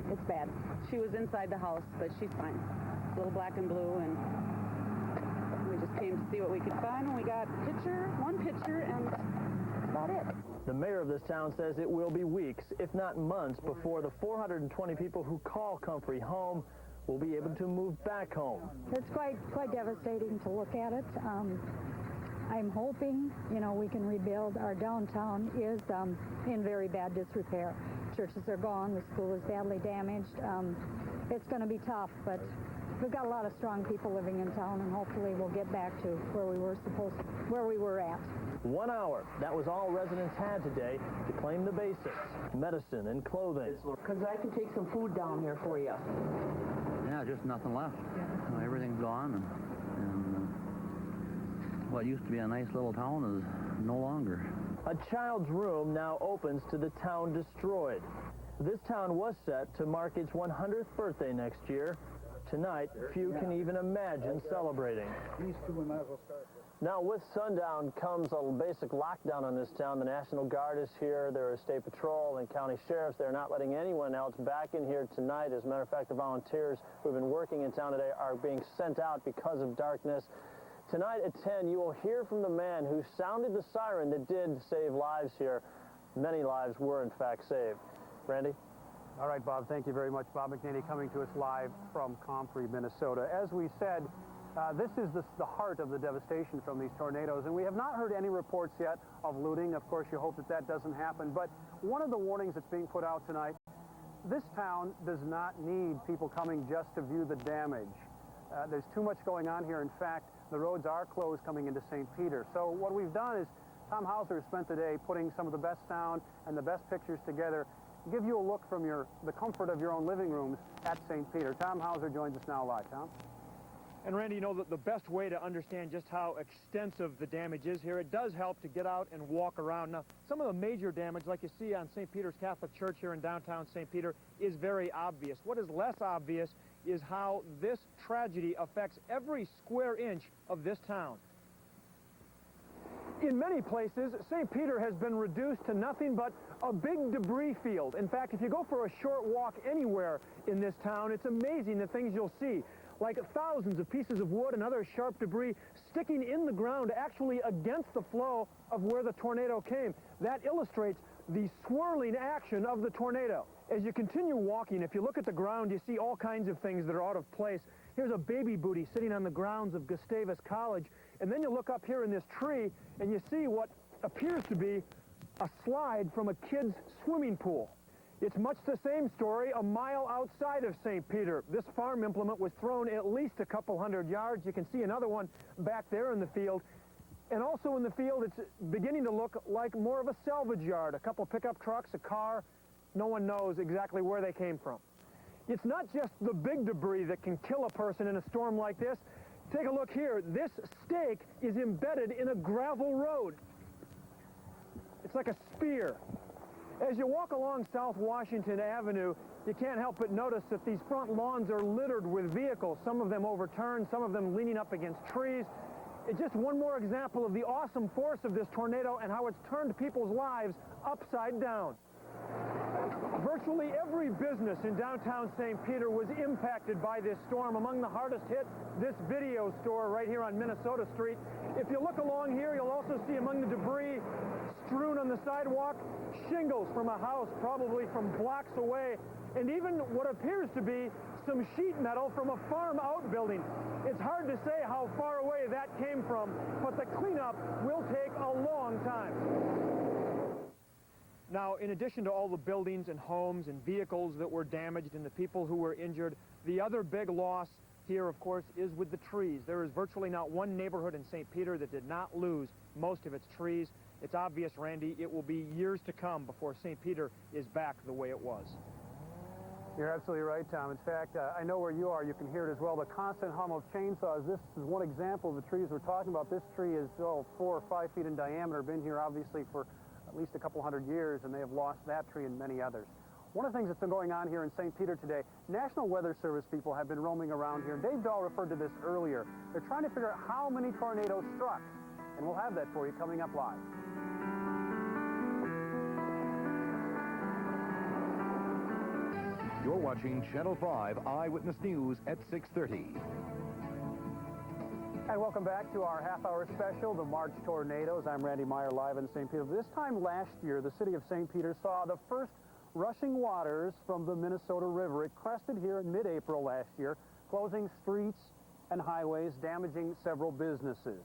It's bad. She was inside the house, but she's fine. It's a little black and blue, and we just came to see what we could find, and we got one picture, and that's about it. The mayor of this town says it will be weeks, if not months, before the 420 people who call Comfrey home will be able to move back home. It's quite devastating to look at it. I'm hoping, we can rebuild. Our downtown is in very bad disrepair. Churches are gone. The school is badly damaged. It's going to be tough, but we've got a lot of strong people living in town, and hopefully we'll get back to where we were at. 1 hour. That was all residents had today to claim the basics, medicine and clothing. Because I can take some food down here for you. Yeah, just nothing left. Everything's gone, and what used to be a nice little town is no longer. A child's room now opens to the town destroyed. This town was set to mark its 100th birthday next year. Tonight, few can even imagine celebrating. These two we might as well start with. Now, with sundown comes a basic lockdown on this town. The National Guard is here. There is State Patrol and county sheriffs. They're not letting anyone else back in here tonight. As a matter of fact, the volunteers who have been working in town today are being sent out because of darkness. Tonight at 10, you will hear from the man who sounded the siren that did save lives here. Many lives were, in fact, saved. Randy? All right, Bob, thank you very much. Bob McNaney coming to us live from Comfrey, Minnesota. As we said, this is the heart of the devastation from these tornadoes, and we have not heard any reports yet of looting. Of course, you hope that that doesn't happen, but one of the warnings that's being put out tonight, this town does not need people coming just to view the damage. There's too much going on here. In fact, the roads are closed coming into St. Peter. So what we've done is Tom Hauser has spent the day putting some of the best sound and the best pictures together, give you a look from the comfort of your own living rooms at St. Peter. Tom Hauser joins us now live. Tom? And Randy, the best way to understand just how extensive the damage is here, it does help to get out and walk around. Now, some of the major damage, like you see on St. Peter's Catholic Church here in downtown St. Peter, is very obvious. What is less obvious is how this tragedy affects every square inch of this town. In many places, St. Peter has been reduced to nothing but a big debris field. In fact, if you go for a short walk anywhere in this town, it's amazing the things you'll see, like thousands of pieces of wood and other sharp debris sticking in the ground actually against the flow of where the tornado came. That illustrates the swirling action of the tornado. As you continue walking, if you look at the ground, you see all kinds of things that are out of place. Here's a baby booty sitting on the grounds of Gustavus College, and then you look up here in this tree and you see what appears to be a slide from a kid's swimming pool. It's much the same story a mile outside of St. Peter. This farm implement was thrown at least a couple hundred yards. You can see another one back there in the field. And also in the field, it's beginning to look like more of a salvage yard. A couple pickup trucks, a car. No one knows exactly where they came from. It's not just the big debris that can kill a person in a storm like this. Take a look here. This stake is embedded in a gravel road. It's like a spear. As you walk along South Washington Avenue, you can't help but notice that these front lawns are littered with vehicles, some of them overturned, some of them leaning up against trees. It's just one more example of the awesome force of this tornado and how it's turned people's lives upside down. Virtually every business in downtown St. Peter was impacted by this storm. Among the hardest hit, this video store right here on Minnesota Street. If you look along here, you'll also see among the debris strewn on the sidewalk, shingles from a house probably from blocks away, and even what appears to be some sheet metal from a farm outbuilding. It's hard to say how far away that came from, but the cleanup will take a long time. Now, in addition to all the buildings and homes and vehicles that were damaged and the people who were injured, the other big loss here, of course, is with the trees. There is virtually not one neighborhood in St. Peter that did not lose most of its trees. It's obvious, Randy, it will be years to come before St. Peter is back the way it was. You're absolutely right, Tom. In fact, I know where you are. You can hear it as well. The constant hum of chainsaws. This is one example of the trees we're talking about. This tree is 4 or 5 feet in diameter. Been here, obviously, for at least a couple hundred years, and they have lost that tree and many others. One of the things that's been going on here in St. Peter today, National Weather Service people have been roaming around here. Dave Dahl referred to this earlier. They're trying to figure out how many tornadoes struck, and we'll have that for you coming up live. You're watching Channel 5 Eyewitness News at 6:30. And welcome back to our half-hour special, the March Tornadoes. I'm Randy Meyer, live in St. Peter. This time last year, the city of St. Peter saw the first rushing waters from the Minnesota River. It crested here in mid-April last year, closing streets and highways, damaging several businesses.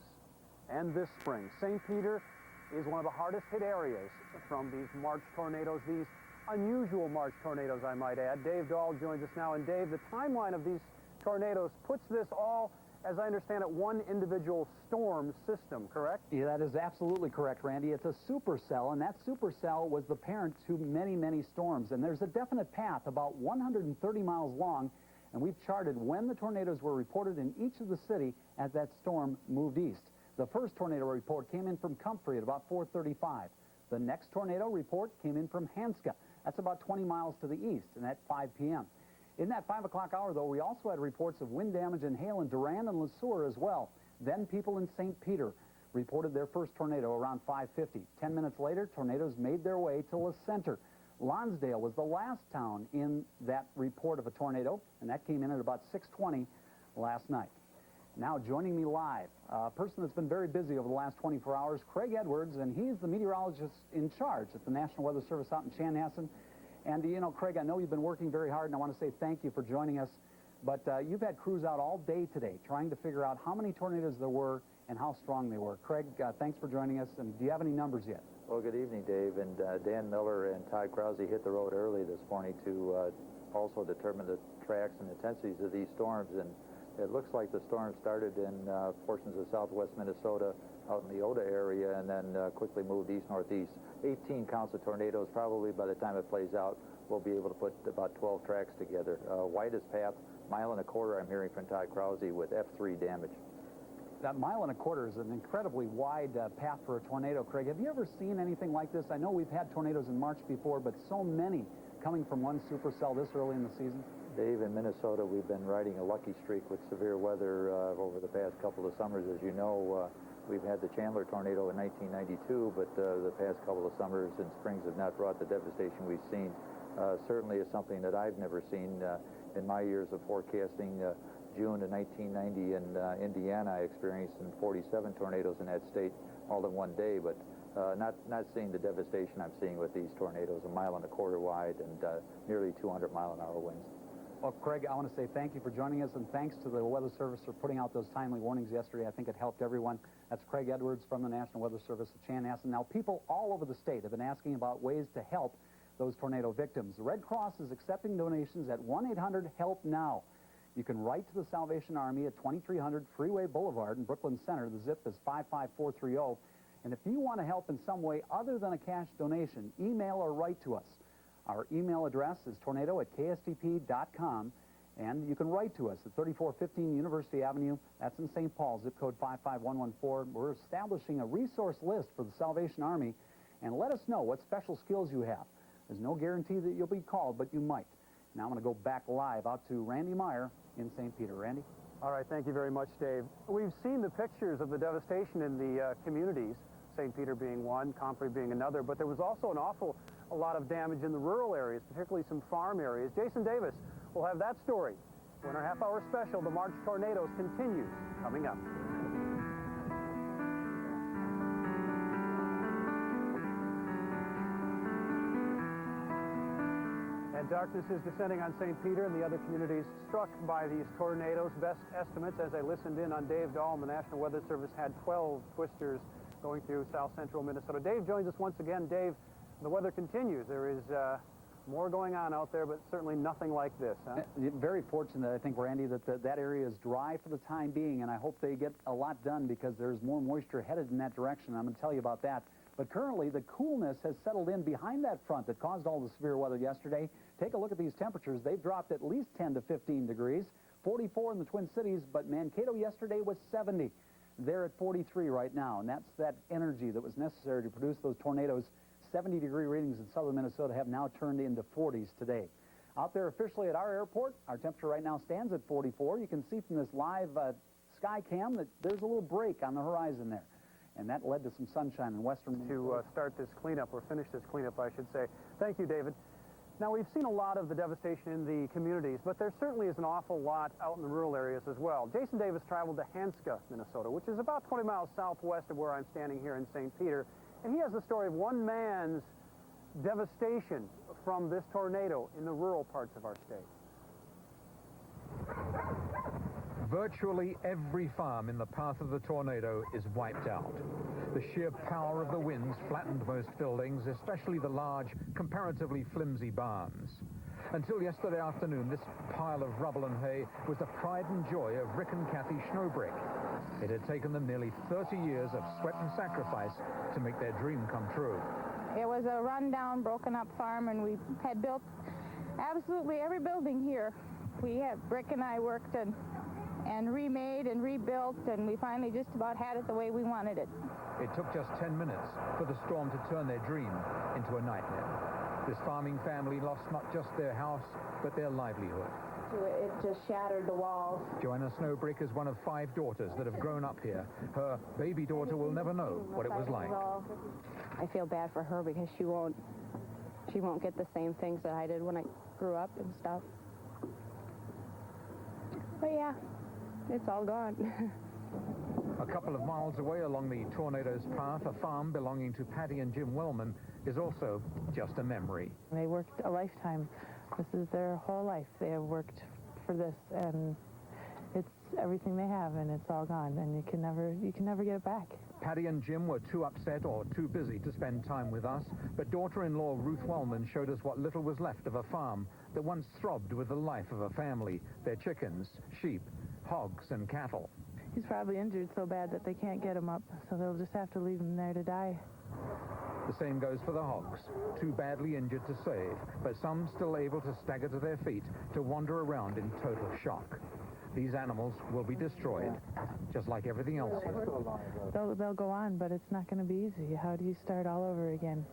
and this spring. St. Peter is one of the hardest hit areas from these March tornadoes, these unusual March tornadoes, I might add. Dave Dahl joins us now. And Dave, the timeline of these tornadoes puts this all, as I understand it, one individual storm system, correct? Yeah, that is absolutely correct, Randy. It's a supercell, and that supercell was the parent to many, many storms. And there's a definite path about 130 miles long, and we've charted when the tornadoes were reported in each of the city as that storm moved east. The first tornado report came in from Comfrey at about 4:35. The next tornado report came in from Hanska. That's about 20 miles to the east, and at 5 p.m. In that 5 o'clock hour, though, we also had reports of wind damage and hail in Durand and LeSueur as well. Then people in St. Peter reported their first tornado around 5:50. 10 minutes later, tornadoes made their way to Le Center. Lonsdale was the last town in that report of a tornado, and that came in at about 6:20 last night. Now joining me live, a person that's been very busy over the last 24 hours, Craig Edwards, and he's the meteorologist in charge at the National Weather Service out in Chanhassen. And, you know, Craig, I know you've been working very hard, and I want to say thank you for joining us. But you've had crews out all day today trying to figure out how many tornadoes there were and how strong they were. Craig, thanks for joining us. And do you have any numbers yet? Well, good evening, Dave. And Dan Miller and Todd Krause hit the road early this morning to also determine the tracks and intensities of these storms. And it looks like the storm started in portions of southwest Minnesota out in the Oda area and then quickly moved east-northeast. 18 counts of tornadoes. Probably by the time it plays out, we'll be able to put about 12 tracks together. Widest path, 1.25 miles, I'm hearing from Todd Krause, with F3 damage. That 1.25 miles is an incredibly wide path for a tornado, Craig. Have you ever seen anything like this? I know we've had tornadoes in March before, but so many coming from one supercell this early in the season. Dave, in Minnesota, we've been riding a lucky streak with severe weather over the past couple of summers. As you know, we've had the Chandler tornado in 1992, but the past couple of summers and springs have not brought the devastation we've seen. Certainly is something that I've never seen in my years of forecasting. June of 1990 in Indiana, I experienced 47 tornadoes in that state all in one day, but not seeing the devastation I'm seeing with these tornadoes, 1.25 miles wide and nearly 200-mile-an-hour winds. Well, Craig, I want to say thank you for joining us, and thanks to the Weather Service for putting out those timely warnings yesterday. I think it helped everyone. That's Craig Edwards from the National Weather Service at Chanhassen. Now, people all over the state have been asking about ways to help those tornado victims. The Red Cross is accepting donations at 1-800-HELP-NOW. You can write to the Salvation Army at 2300 Freeway Boulevard in Brooklyn Center. The zip is 55430. And if you want to help in some way other than a cash donation, email or write to us. Our email address is tornado@kstp.com, and you can write to us at 3415 University Avenue. That's in St. Paul, zip code 55114. We're establishing a resource list for the Salvation Army, and let us know what special skills you have. There's no guarantee that you'll be called, but you might. Now I'm going to go back live out to Randy Meyer in St. Peter. Randy? All right, thank you very much, Dave. We've seen the pictures of the devastation in the communities, St. Peter being one, Comfrey being another, but there was also a lot of damage in the rural areas, particularly some farm areas. Jason Davis will have that story when our half-hour special, The March Tornadoes, continues coming up. And darkness is descending on St. Peter and the other communities struck by these tornadoes. Best estimates, as I listened in on Dave Dahl, the National Weather Service had 12 twisters going through south central Minnesota. Dave joins us once again. Dave, the weather continues. There is more going on out there, but certainly nothing like this, huh? Very fortunate, I think, Randy, that that area is dry for the time being, and I hope they get a lot done because there's more moisture headed in that direction. I'm going to tell you about that. But currently, the coolness has settled in behind that front that caused all the severe weather yesterday. Take a look at these temperatures. They've dropped at least 10 to 15 degrees, 44 in the Twin Cities, but Mankato yesterday was 70. They're at 43 right now, and that's that energy that was necessary to produce those tornadoes. 70-degree readings in southern Minnesota have now turned into 40s today. Out there officially at our airport, our temperature right now stands at 44. You can see from this live sky cam that there's a little break on the horizon there. And that led to some sunshine in western Minnesota. To start this cleanup, or finish this cleanup, I should say. Thank you, David. Now, we've seen a lot of the devastation in the communities, but there certainly is an awful lot out in the rural areas as well. Jason Davis traveled to Hanska, Minnesota, which is about 20 miles southwest of where I'm standing here in St. Peter, and he has the story of one man's devastation from this tornado in the rural parts of our state. Virtually every farm in the path of the tornado is wiped out. The sheer power of the winds flattened most buildings, especially the large, comparatively flimsy barns. Until yesterday afternoon, this pile of rubble and hay was the pride and joy of Rick and Kathy Schnobreck. It had taken them nearly 30 years of sweat and sacrifice to make their dream come true. It was a rundown, broken-up farm, and we had built absolutely every building here. Rick and I worked and remade and rebuilt, and we finally just about had it the way we wanted it. It took just 10 minutes for the storm to turn their dream into a nightmare. This farming family lost not just their house, but their livelihood. It just shattered the walls. Joanna Schnobreck is one of 5 daughters that have grown up here. Her baby daughter will never know what it was like. I feel bad for her because she won't get the same things that I did when I grew up and stuff. But yeah, it's all gone. A couple of miles away along the tornado's path, a farm belonging to Patty and Jim Wellman is also just a memory. They worked a lifetime. This is their whole life. They have worked for this, and it's everything they have, and it's all gone, and you can never get it back. Patty and Jim were too upset or too busy to spend time with us, but daughter-in-law Ruth Wellman showed us what little was left of a farm that once throbbed with the life of a family, their chickens, sheep, hogs, and cattle. He's probably injured so bad that they can't get him up, so they'll just have to leave him there to die. The same goes for the hogs, too badly injured to save, but some still able to stagger to their feet to wander around in total shock. These animals will be destroyed, just like everything else here. They'll go on, but it's not going to be easy. How do you start all over again?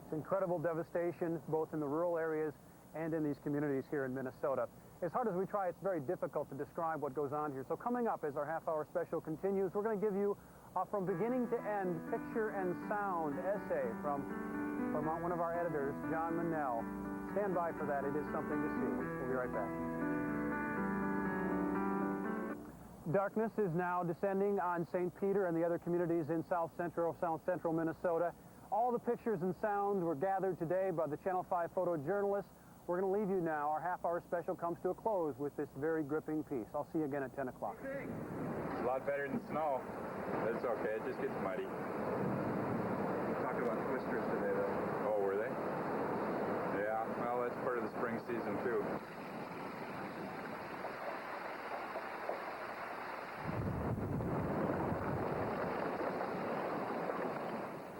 It's incredible devastation, both in the rural areas and in these communities here in Minnesota. As hard as we try, it's very difficult to describe what goes on here. So coming up, as our half-hour special continues, we're going to give you from beginning to end, picture and sound essay from one of our editors, John Manell. Stand by for that. It is something to see. We'll be right back. Darkness is now descending on St. Peter and the other communities in south central Minnesota. All the pictures and sounds were gathered today by the Channel 5 photojournalists. We're going to leave you now. Our half-hour special comes to a close with this very gripping piece. I'll see you again at 10 o'clock. It's a lot better than snow. That's okay. It just gets muddy. Talking about twisters today, though. Oh, were they? Yeah. Well, that's part of the spring season, too.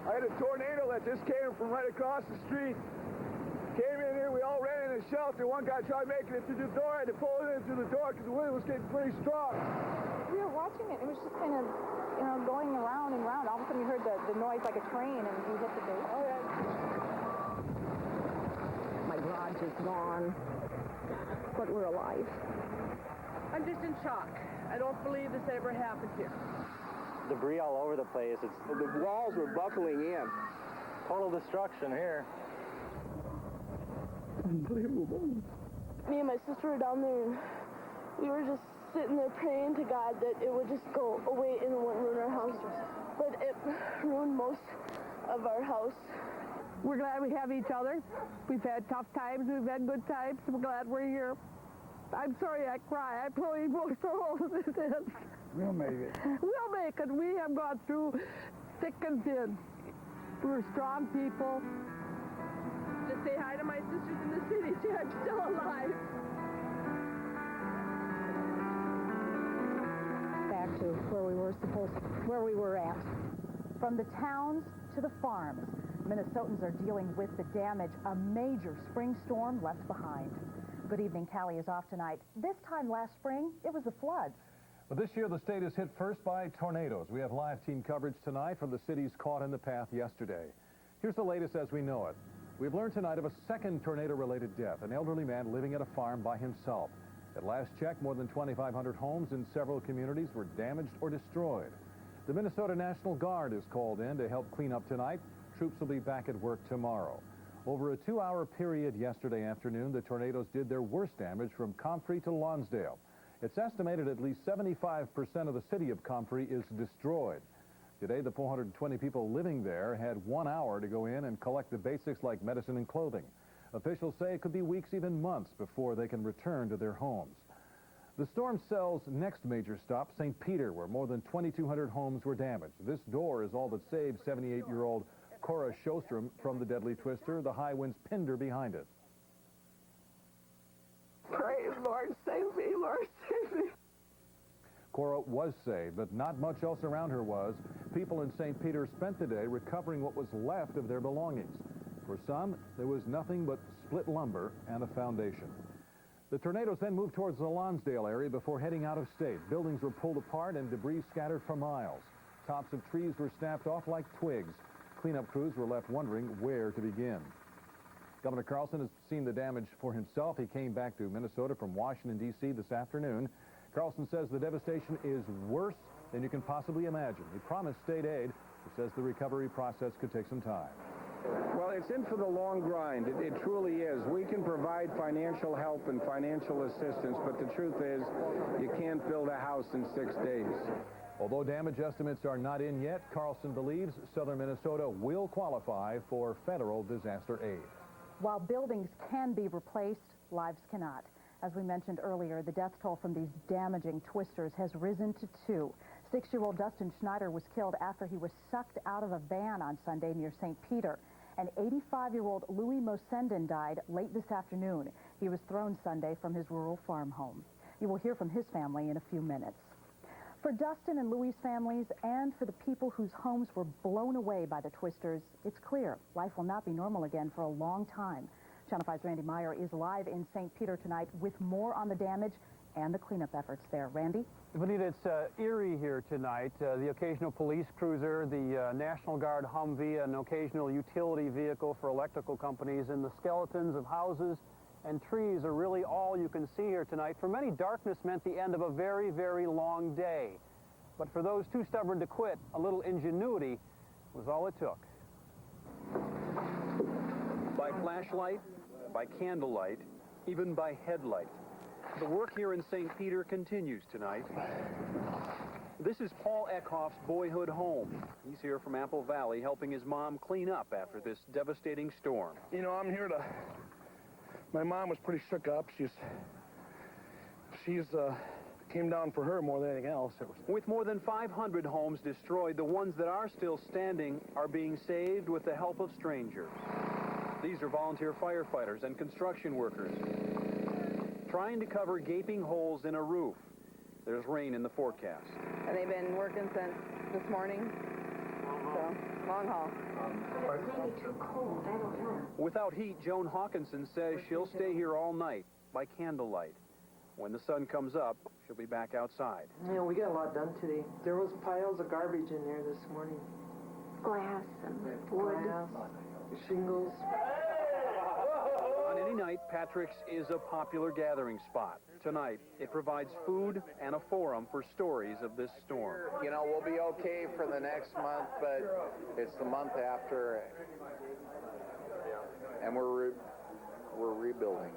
I had a tornado that just came from right across the street. Came in here, we all ran in a shelter. One guy tried making it through the door. I had to pull it in through the door because the wind was getting pretty strong. We were watching it. It was just kind of, going around and around. All of a sudden you heard the noise like a train, and you hit the base. Oh, yeah. My garage is gone, but we're alive. I'm just in shock. I don't believe this ever happened here. Debris all over the place. The walls were buckling in. Total destruction here. Unbelievable. Me and my sister were down there, and we were just sitting there praying to God that it would just go away and it wouldn't ruin our house. But it ruined most of our house. We're glad we have each other. We've had tough times, we've had good times. We're glad we're here. I'm sorry I cry. I'm so emotional as it is. We'll make it. We'll make it. We have gone through thick and thin. We're strong people. Just say hi to my sisters in the city. See, I'm still alive. Back to where we were at. From the towns to the farms, Minnesotans are dealing with the damage a major spring storm left behind. Good evening. Callie is off tonight. This time last spring, it was the floods. But this year, the state is hit first by tornadoes. We have live team coverage tonight from the cities caught in the path yesterday. Here's the latest as we know it. We've learned tonight of a second tornado-related death, an elderly man living at a farm by himself. At last check, more than 2,500 homes in several communities were damaged or destroyed. The Minnesota National Guard is called in to help clean up tonight. Troops will be back at work tomorrow. Over a 2-hour period yesterday afternoon, the tornadoes did their worst damage from Comfrey to Lonsdale. It's estimated at least 75% of the city of Comfrey is destroyed. Today, the 420 people living there had 1 hour to go in and collect the basics like medicine and clothing. Officials say it could be weeks, even months, before they can return to their homes. The storm cell's next major stop, St. Peter, where more than 2,200 homes were damaged. This door is all that saved 78-year-old Cora Sjostrom from the deadly twister. The high winds pinned her behind it. Pray, Lord, save me, Lord, save me. Cora was saved, but not much else around her was. People in St. Peter spent the day recovering what was left of their belongings. For some, there was nothing but split lumber and a foundation. The tornadoes then moved towards the Lonsdale area before heading out of state. Buildings were pulled apart and debris scattered for miles. Tops of trees were snapped off like twigs. Cleanup crews were left wondering where to begin. Governor Carlson has seen the damage for himself. He came back to Minnesota from Washington, D.C. this afternoon. Carlson says the devastation is worse than you can possibly imagine. He promised state aid. He says the recovery process could take some time. Well, it's in for the long grind. It truly is. We can provide financial help and financial assistance, but the truth is you can't build a house in 6 days. Although damage estimates are not in yet, Carlson believes southern Minnesota will qualify for federal disaster aid. While buildings can be replaced, lives cannot. As we mentioned earlier, the death toll from these damaging twisters has risen to 2. 6-year-old Dustin Schneider was killed after he was sucked out of a van on Sunday near St. Peter. And 85-year-old Louis Mosenden died late this afternoon. He was thrown Sunday from his rural farm home. You will hear from his family in a few minutes. For Dustin and Louis' families and for the people whose homes were blown away by the twisters, it's clear life will not be normal again for a long time. Channel 5's Randy Meyer is live in St. Peter tonight with more on the damage and the cleanup efforts there. Randy? Vanita, it's eerie here tonight. The occasional police cruiser, the National Guard Humvee, an occasional utility vehicle for electrical companies, and the skeletons of houses and trees are really all you can see here tonight. For many, darkness meant the end of a very, very long day. But for those too stubborn to quit, a little ingenuity was all it took. By flashlight, by candlelight, even by headlight, the work here in St. Peter continues tonight. This is Paul Eckhoff's boyhood home. He's here from Apple Valley helping his mom clean up after this devastating storm. You know, I'm here to... My mom was pretty shook up. She's came down for her more than anything else. With more than 500 homes destroyed, the ones that are still standing are being saved with the help of strangers. These are volunteer firefighters and construction workers trying to cover gaping holes in a roof. There's rain in the forecast. And they've been working since this morning. So, long haul. Maybe too cold, I don't know. Without heat, Joan Hawkinson says she'll stay here all night by candlelight. When the sun comes up, she'll be back outside. Yeah, we got a lot done today. There was piles of garbage in there this morning. Glass and wood. Glass, shingles. On any night, Patrick's is a popular gathering spot. Tonight, it provides food and a forum for stories of this storm. You know, we'll be okay for the next month, but it's the month after, and we're rebuilding.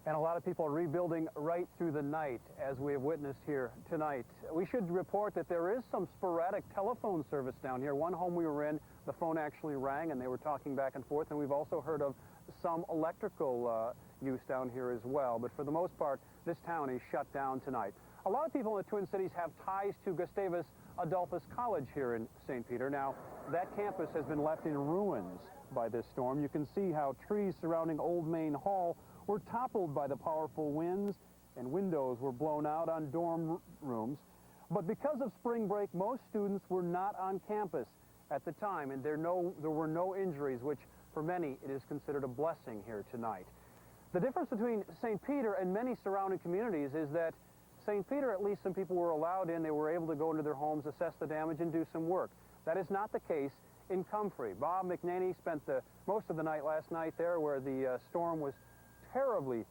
And a lot of people are rebuilding right through the night, as we have witnessed here tonight. We should report that there is some sporadic telephone service down here. One home we were in, the phone actually rang, and they were talking back and forth, and we've also heard of some electrical use down here as well. But for the most part, this town is shut down tonight. A lot of people in the Twin Cities have ties to Gustavus Adolphus College here in St. Peter. Now, that campus has been left in ruins by this storm. You can see how trees surrounding Old Main Hall were toppled by the powerful winds, and windows were blown out on dorm rooms. But because of spring break, most students were not on campus at the time, and there were no injuries, which for many it is considered a blessing here tonight. The difference between St. Peter and many surrounding communities is that St. Peter, at least some people were allowed in. They were able to go into their homes, assess the damage, and do some work. That is not the case in Comfrey. Bob McNaney spent most of the night last night there, where the storm was terribly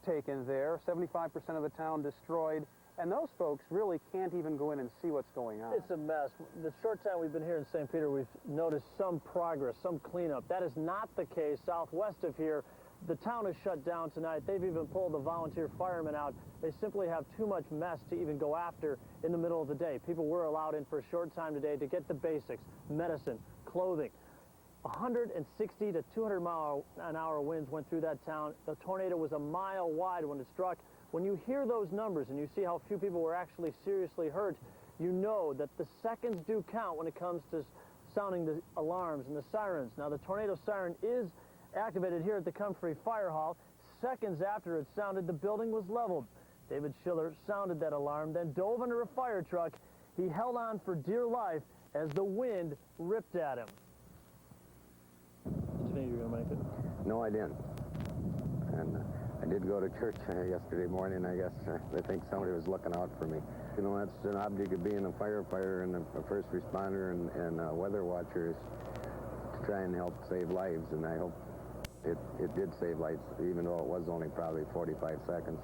taken there. 75% of the town destroyed, and those folks really can't even go in and see what's going on. It's a mess. The short time we've been here in St. Peter, we've noticed some progress, some cleanup. That is not the case southwest of here. The town is shut down tonight. They've even pulled the volunteer firemen out. They simply have too much mess to even go after in the middle of the day. People were allowed in for a short time today to get the basics: medicine, clothing. 160 to 200 mile an hour winds went through that town. The tornado was a mile wide when it struck. When you hear those numbers and you see how few people were actually seriously hurt, you know that the seconds do count when it comes to sounding the alarms and the sirens. Now, the tornado siren is activated here at the Comfrey Fire Hall. Seconds after it sounded, the building was leveled. David Schiller sounded that alarm, then dove under a fire truck. He held on for dear life as the wind ripped at him. Did you think you were going to make it? No, I didn't. And I did go to church yesterday morning. I guess I think somebody was looking out for me. You know, that's an object of being a firefighter and a first responder and a weather watcher, is to try and help save lives. And I hope it did save lives, even though it was only probably 45 seconds.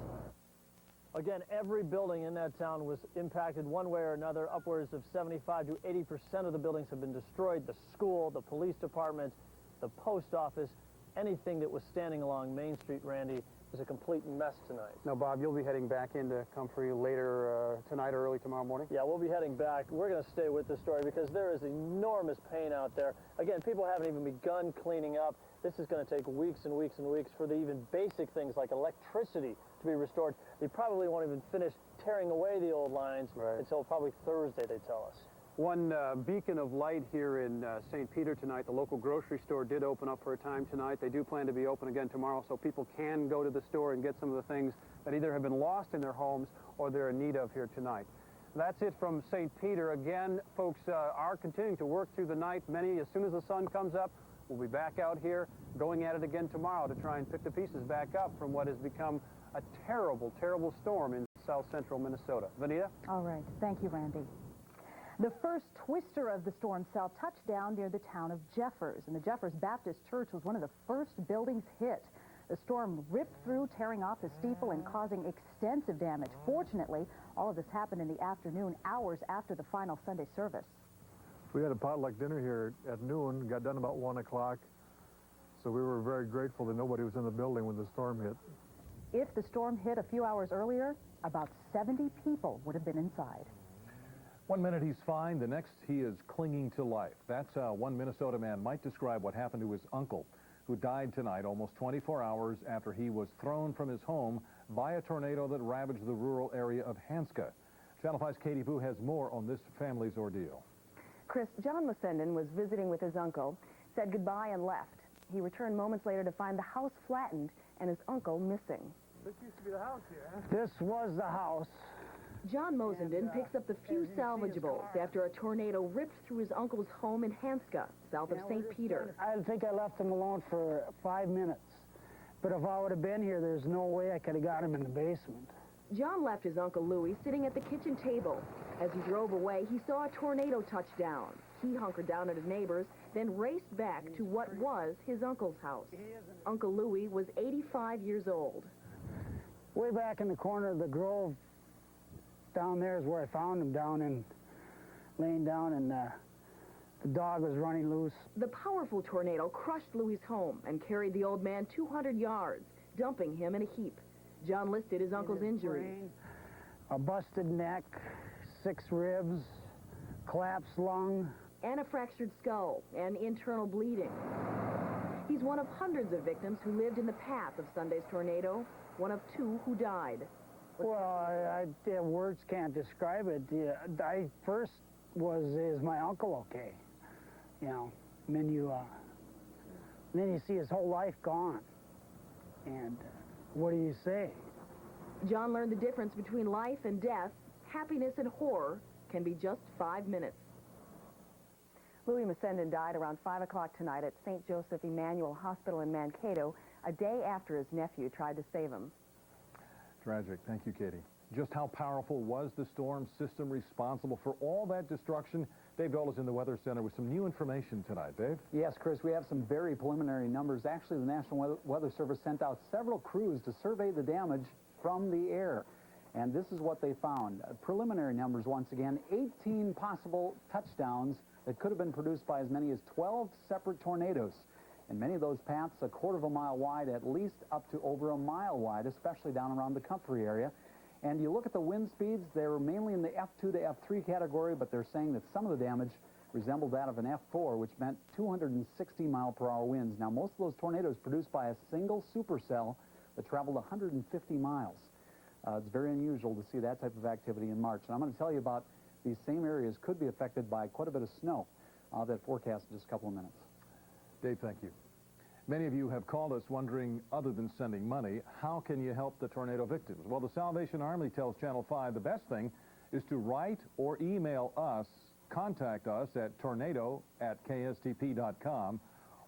Again, every building in that town was impacted one way or another. Upwards of 75 to 80% of the buildings have been destroyed. The school, the police department, the post office, anything that was standing along Main Street, Randy, was a complete mess tonight. Now, Bob, you'll be heading back into Comfrey later tonight or early tomorrow morning? Yeah, we'll be heading back. We're going to stay with this story because there is enormous pain out there. Again, people haven't even begun cleaning up. This is going to take weeks and weeks and weeks for the even basic things like electricity to be restored. They probably won't even finish tearing away the old lines until probably Thursday, they tell us. One beacon of light here in St. Peter tonight. The local grocery store did open up for a time tonight. They do plan to be open again tomorrow, so people can go to the store and get some of the things that either have been lost in their homes or they're in need of here tonight. That's it from St. Peter. Again, folks are continuing to work through the night. Many, as soon as the sun comes up, we'll be back out here going at it again tomorrow to try and pick the pieces back up from what has become a terrible, terrible storm in south central Minnesota. Vanita? All right. Thank you, Randy. The first twister of the storm cell touched down near the town of Jeffers, and the Jeffers Baptist Church was one of the first buildings hit. The storm ripped through, tearing off the steeple and causing extensive damage. Fortunately, all of this happened in the afternoon, hours after the final Sunday service. We had a potluck dinner here at noon, got done about 1 o'clock, so we were very grateful that nobody was in the building when the storm hit. If the storm hit a few hours earlier, about 70 people would have been inside. 1 minute he's fine, the next he is clinging to life. That's how one Minnesota man might describe what happened to his uncle, who died tonight almost 24 hours after he was thrown from his home by a tornado that ravaged the rural area of Hanska. Channel 5's Katie Boo has more on this family's ordeal. Chris, John Messenden was visiting with his uncle, said goodbye and left. He returned moments later to find the house flattened and his uncle missing. This used to be the house here, huh? This was the house. John Mosenden picks up the few salvageables after a tornado ripped through his uncle's home in Hanska, south of St. Peter. I think I left him alone for 5 minutes. But if I would have been here, there's no way I could have got him in the basement. John left his Uncle Louis sitting at the kitchen table. As he drove away, he saw a tornado touch down. He hunkered down at his neighbor's, then raced back to what was his uncle's house. Uncle Louis was 85 years old. Way back in the corner of the grove, down there is where I found him, laying down, and the dog was running loose. The powerful tornado crushed Louis' home and carried the old man 200 yards, dumping him in a heap. John listed his uncle's injuries. A busted neck, 6 ribs, collapsed lung. And a fractured skull and internal bleeding. He's one of hundreds of victims who lived in the path of Sunday's tornado, one of 2 who died. Well, words can't describe it. I first is my uncle okay? You know, and then you see his whole life gone. And what do you say? John learned the difference between life and death, happiness and horror, can be just 5 minutes. Louis Messenden died around 5 o'clock tonight at St. Joseph Emmanuel Hospital in Mankato, a day after his nephew tried to save him. Tragic. Thank you, Katie. Just how powerful was the storm system responsible for all that destruction? Dave Dole is in the Weather Center with some new information tonight. Dave? Yes, Chris, we have some very preliminary numbers. Actually, the National Weather Service sent out several crews to survey the damage from the air. And this is what they found. Preliminary numbers, once again, 18 possible touchdowns that could have been produced by as many as 12 separate tornadoes. And many of those paths, a quarter of a mile wide, at least up to over a mile wide, especially down around the Comfrey area. And you look at the wind speeds, they're mainly in the F2 to F3 category, but they're saying that some of the damage resembled that of an F4, which meant 260-mile-per-hour winds. Now, most of those tornadoes produced by a single supercell that traveled 150 miles. It's very unusual to see that type of activity in March. And I'm going to tell you about these same areas could be affected by quite a bit of snow. That forecast in just a couple of minutes. Dave, thank you. Many of you have called us wondering, other than sending money, how can you help the tornado victims? Well, the Salvation Army tells Channel 5 the best thing is to write or email us, contact us at tornado@kstp.com,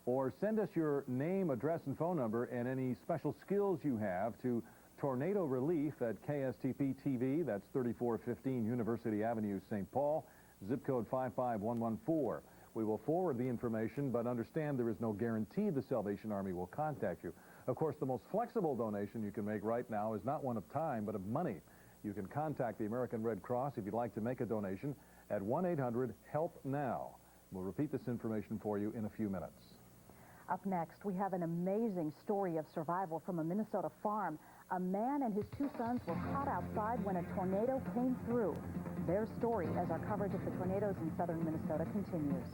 or send us your name, address, and phone number and any special skills you have to Tornado Relief at KSTP TV. That's 3415 University Avenue, St. Paul, zip code 55114. We will forward the information, but understand there is no guarantee the Salvation Army will contact you. Of course, the most flexible donation you can make right now is not one of time, but of money. You can contact the American Red Cross if you'd like to make a donation at 1-800-HELP-NOW. We'll repeat this information for you in a few minutes. Up next, we have an amazing story of survival from a Minnesota farm. A man and his two sons were caught outside when a tornado came through. Their story as our coverage of the tornadoes in southern Minnesota continues.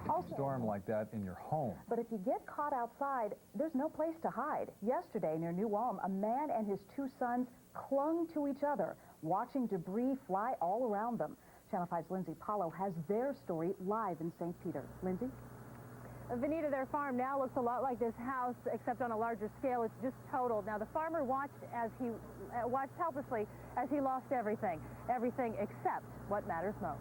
Also, Storm like that in your home. but if you get caught outside, there's no place to hide. Yesterday near New Ulm, a man and his two sons clung to each other, watching debris fly all around them. Channel 5's Lindsay Paulo has their story live in St. Peter. Lindsay? Vanita, their farm now looks a lot like this house, except on a larger scale. It's just totaled. Now, the farmer watched helplessly as he lost everything except what matters most.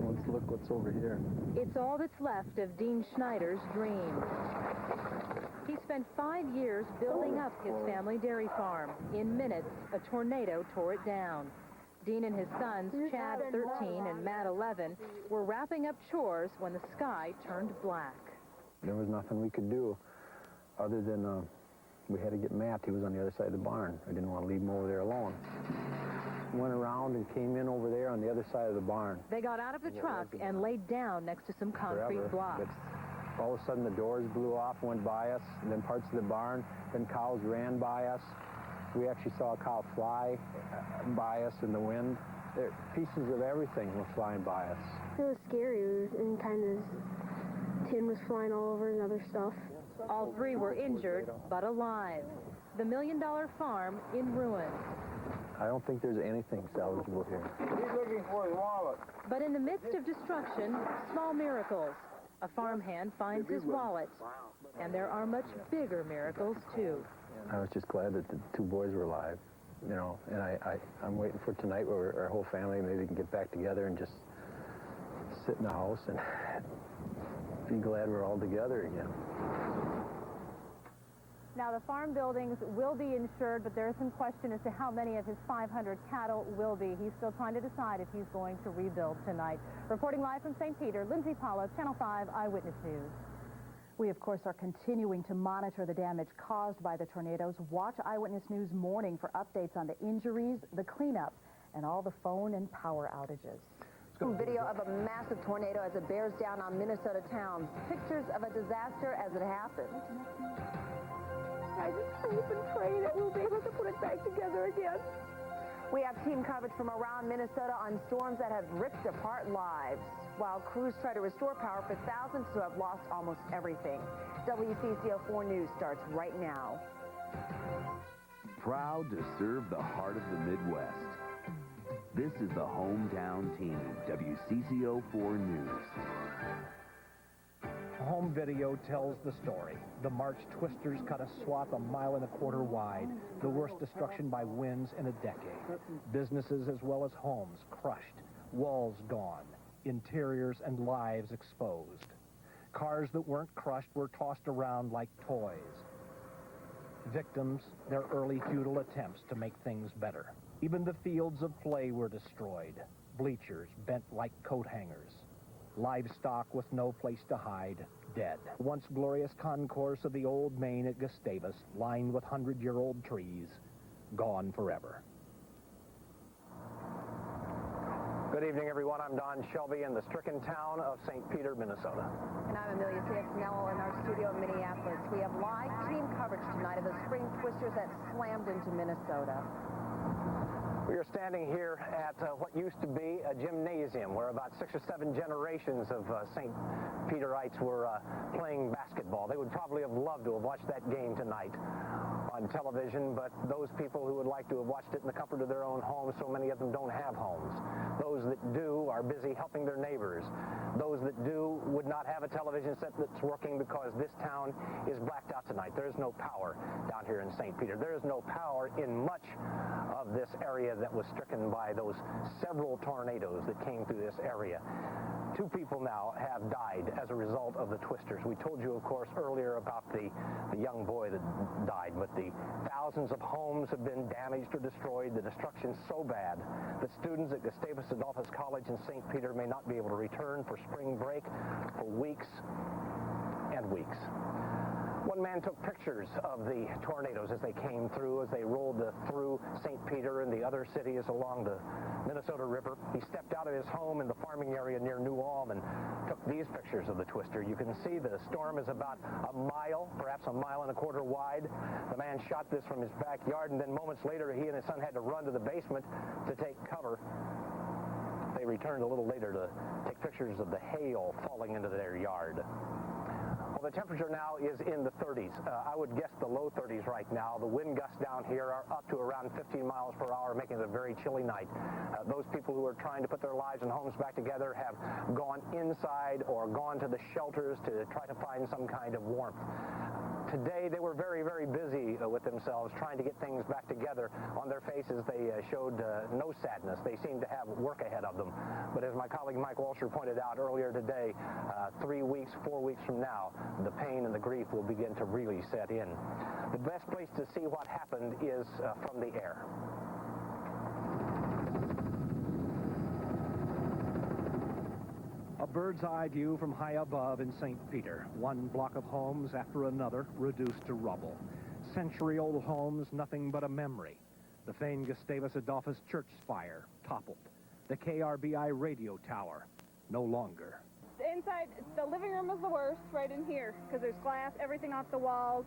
Let's look what's over here. It's all that's left of Dean Schneider's dream. He spent 5 years building up his family dairy farm. In minutes, a tornado tore it down. Dean and his sons, Chad, 13, and Matt, 11, were wrapping up chores when the sky turned black. There was nothing we could do other than we had to get Matt. He was on the other side of the barn. I didn't want to leave him over there alone. Went around and came in over there on the other side of the barn. They got out of the truck and laid down next to some concrete blocks. But all of a sudden the doors blew off, went by us, and then parts of the barn, then cows ran by us. We actually saw a cow fly by us in the wind. Pieces of everything were flying by us. It was scary, and kind of tin was flying all over and other stuff. All three were injured, but alive. The $1 million farm in ruins. I don't think there's anything salvageable here. He's looking for his wallet. But in the midst of destruction, small miracles. A farmhand finds his wallet. And there are much bigger miracles, too. I was just glad that the two boys were alive, you know, and I'm waiting for tonight where our whole family maybe can get back together and just sit in the house and be glad we're all together again. Now, the farm buildings will be insured, but there is some question as to how many of his 500 cattle will be. He's still trying to decide if he's going to rebuild tonight. Reporting live from St. Peter, Lindsay Paulo, Channel 5 Eyewitness News. We, of course, are continuing to monitor the damage caused by the tornadoes. Watch Eyewitness News Morning for updates on the injuries, the cleanup, and all the phone and power outages. Video of a massive tornado as it bears down on Minnesota towns. Pictures of a disaster as it happened. I just hope and pray that we'll be able to put it back together again. We have team coverage from around Minnesota on storms that have ripped apart lives, while crews try to restore power for thousands who have lost almost everything. WCCO 4 News starts right now. Proud to serve the heart of the Midwest. This is the hometown team, WCCO 4 News. Home video tells the story. The March twisters cut a swath 1.25 miles wide, the worst destruction by winds in a decade. Businesses as well as homes crushed, walls gone, interiors and lives exposed. Cars that weren't crushed were tossed around like toys. Victims, their early futile attempts to make things better. Even the fields of play were destroyed, bleachers bent like coat hangers. Livestock with no place to hide, dead. Once glorious concourse of the old Main at Gustavus, lined with 100-year-old trees, gone forever. Good evening, everyone. I'm Don Shelby in the stricken town of St. Peter, Minnesota. And I'm Amelia Ciancinello in our studio in Minneapolis. We have live team coverage tonight of the spring twisters that slammed into Minnesota. We are standing here at what used to be a gymnasium where about 6 or 7 generations of St. Peterites were playing basketball. They would probably have loved to have watched that game tonight on television, but those people who would like to have watched it in the comfort of their own homes, so many of them don't have homes. Those that do are busy helping their neighbors. Those that do would not have a television set that's working because this town is blacked out tonight. There is no power down here in St. Peter. There is no power in much of this area that was stricken by those several tornadoes that came through this area. 2 people now have died as a result of the twisters. We told you, of course, earlier about the young boy that died, but the thousands of homes have been damaged or destroyed. The destruction's so bad that students at Gustavus Adolphus College in St. Peter may not be able to return for spring break for weeks and weeks. One man took pictures of the tornadoes as they came through, as they rolled through St. Peter and the other cities along the Minnesota River. He stepped out of his home in the farming area near New Ulm and took these pictures of the twister. You can see the storm is about a mile, perhaps a mile and a quarter wide. The man shot this from his backyard, and then moments later he and his son had to run to the basement to take cover. They returned a little later to take pictures of the hail falling into their yard. Well, the temperature now is in the 30s. I would guess the low 30s right now. The wind gusts down here are up to around 15 miles per hour, making it a very chilly night. Those people who are trying to put their lives and homes back together have gone inside or gone to the shelters to try to find some kind of warmth. Today, they were very, very busy with themselves, trying to get things back together. On their faces, they showed no sadness. They seemed to have work ahead of them. But as my colleague Mike Walsher pointed out earlier today, 3 weeks, 4 weeks from now, the pain and the grief will begin to really set in. The best place to see what happened is from the air. A bird's-eye view from high above in St. Peter. One block of homes after another reduced to rubble. Century-old homes, nothing but a memory. The famed Gustavus Adolphus church spire toppled. The KRBI radio tower, no longer. Inside, the living room is the worst, right in here, because there's glass, everything off the walls,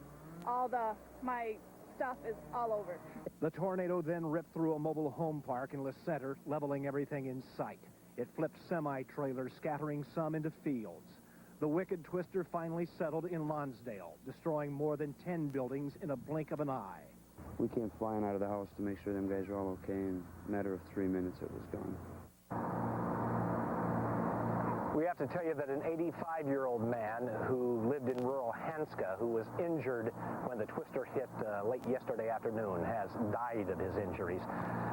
my stuff is all over. The tornado then ripped through a mobile home park in Le Center, leveling everything in sight. It flipped semi-trailers, scattering some into fields. The wicked twister finally settled in Lonsdale, destroying more than 10 buildings in a blink of an eye. We came flying out of the house to make sure them guys were all okay. In a matter of 3 minutes, it was gone. We have to tell you that an 85-year-old man who lived in rural Hanska, who was injured when the twister hit late yesterday afternoon, has died of his injuries.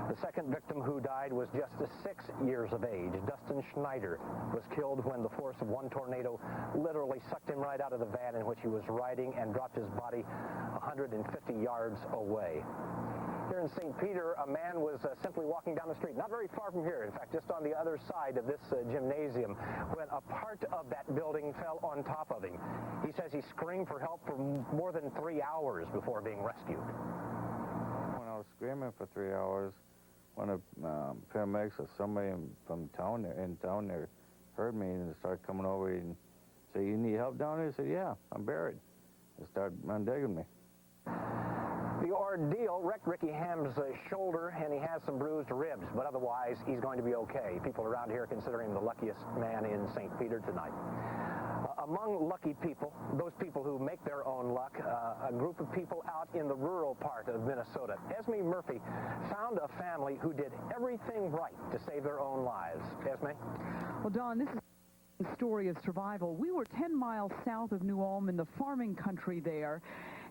The second victim who died was just 6 years of age. Dustin Schneider was killed when the force of one tornado literally sucked him right out of the van in which he was riding and dropped his body 150 yards away. Here in St. Peter, a man was simply walking down the street, not very far from here, in fact, just on the other side of this gymnasium, when a part of that building fell on top of him. He says he screamed for help for more than 3 hours before being rescued. When I was screaming for 3 hours, one of paramedics or somebody from town there heard me and started coming over and said, "You need help down there?" I said, "Yeah, I'm buried." They started undigging me. The ordeal wrecked Ricky Ham's shoulder, and he has some bruised ribs, but otherwise he's going to be okay. People around here consider him the luckiest man in St. Peter tonight. Among lucky people, those people who make their own luck, a group of people out in the rural part of Minnesota. Esme Murphy found a family who did everything right to save their own lives. Esme? Well, Don, this is a story of survival. We were 10 miles south of New Ulm in the farming country there.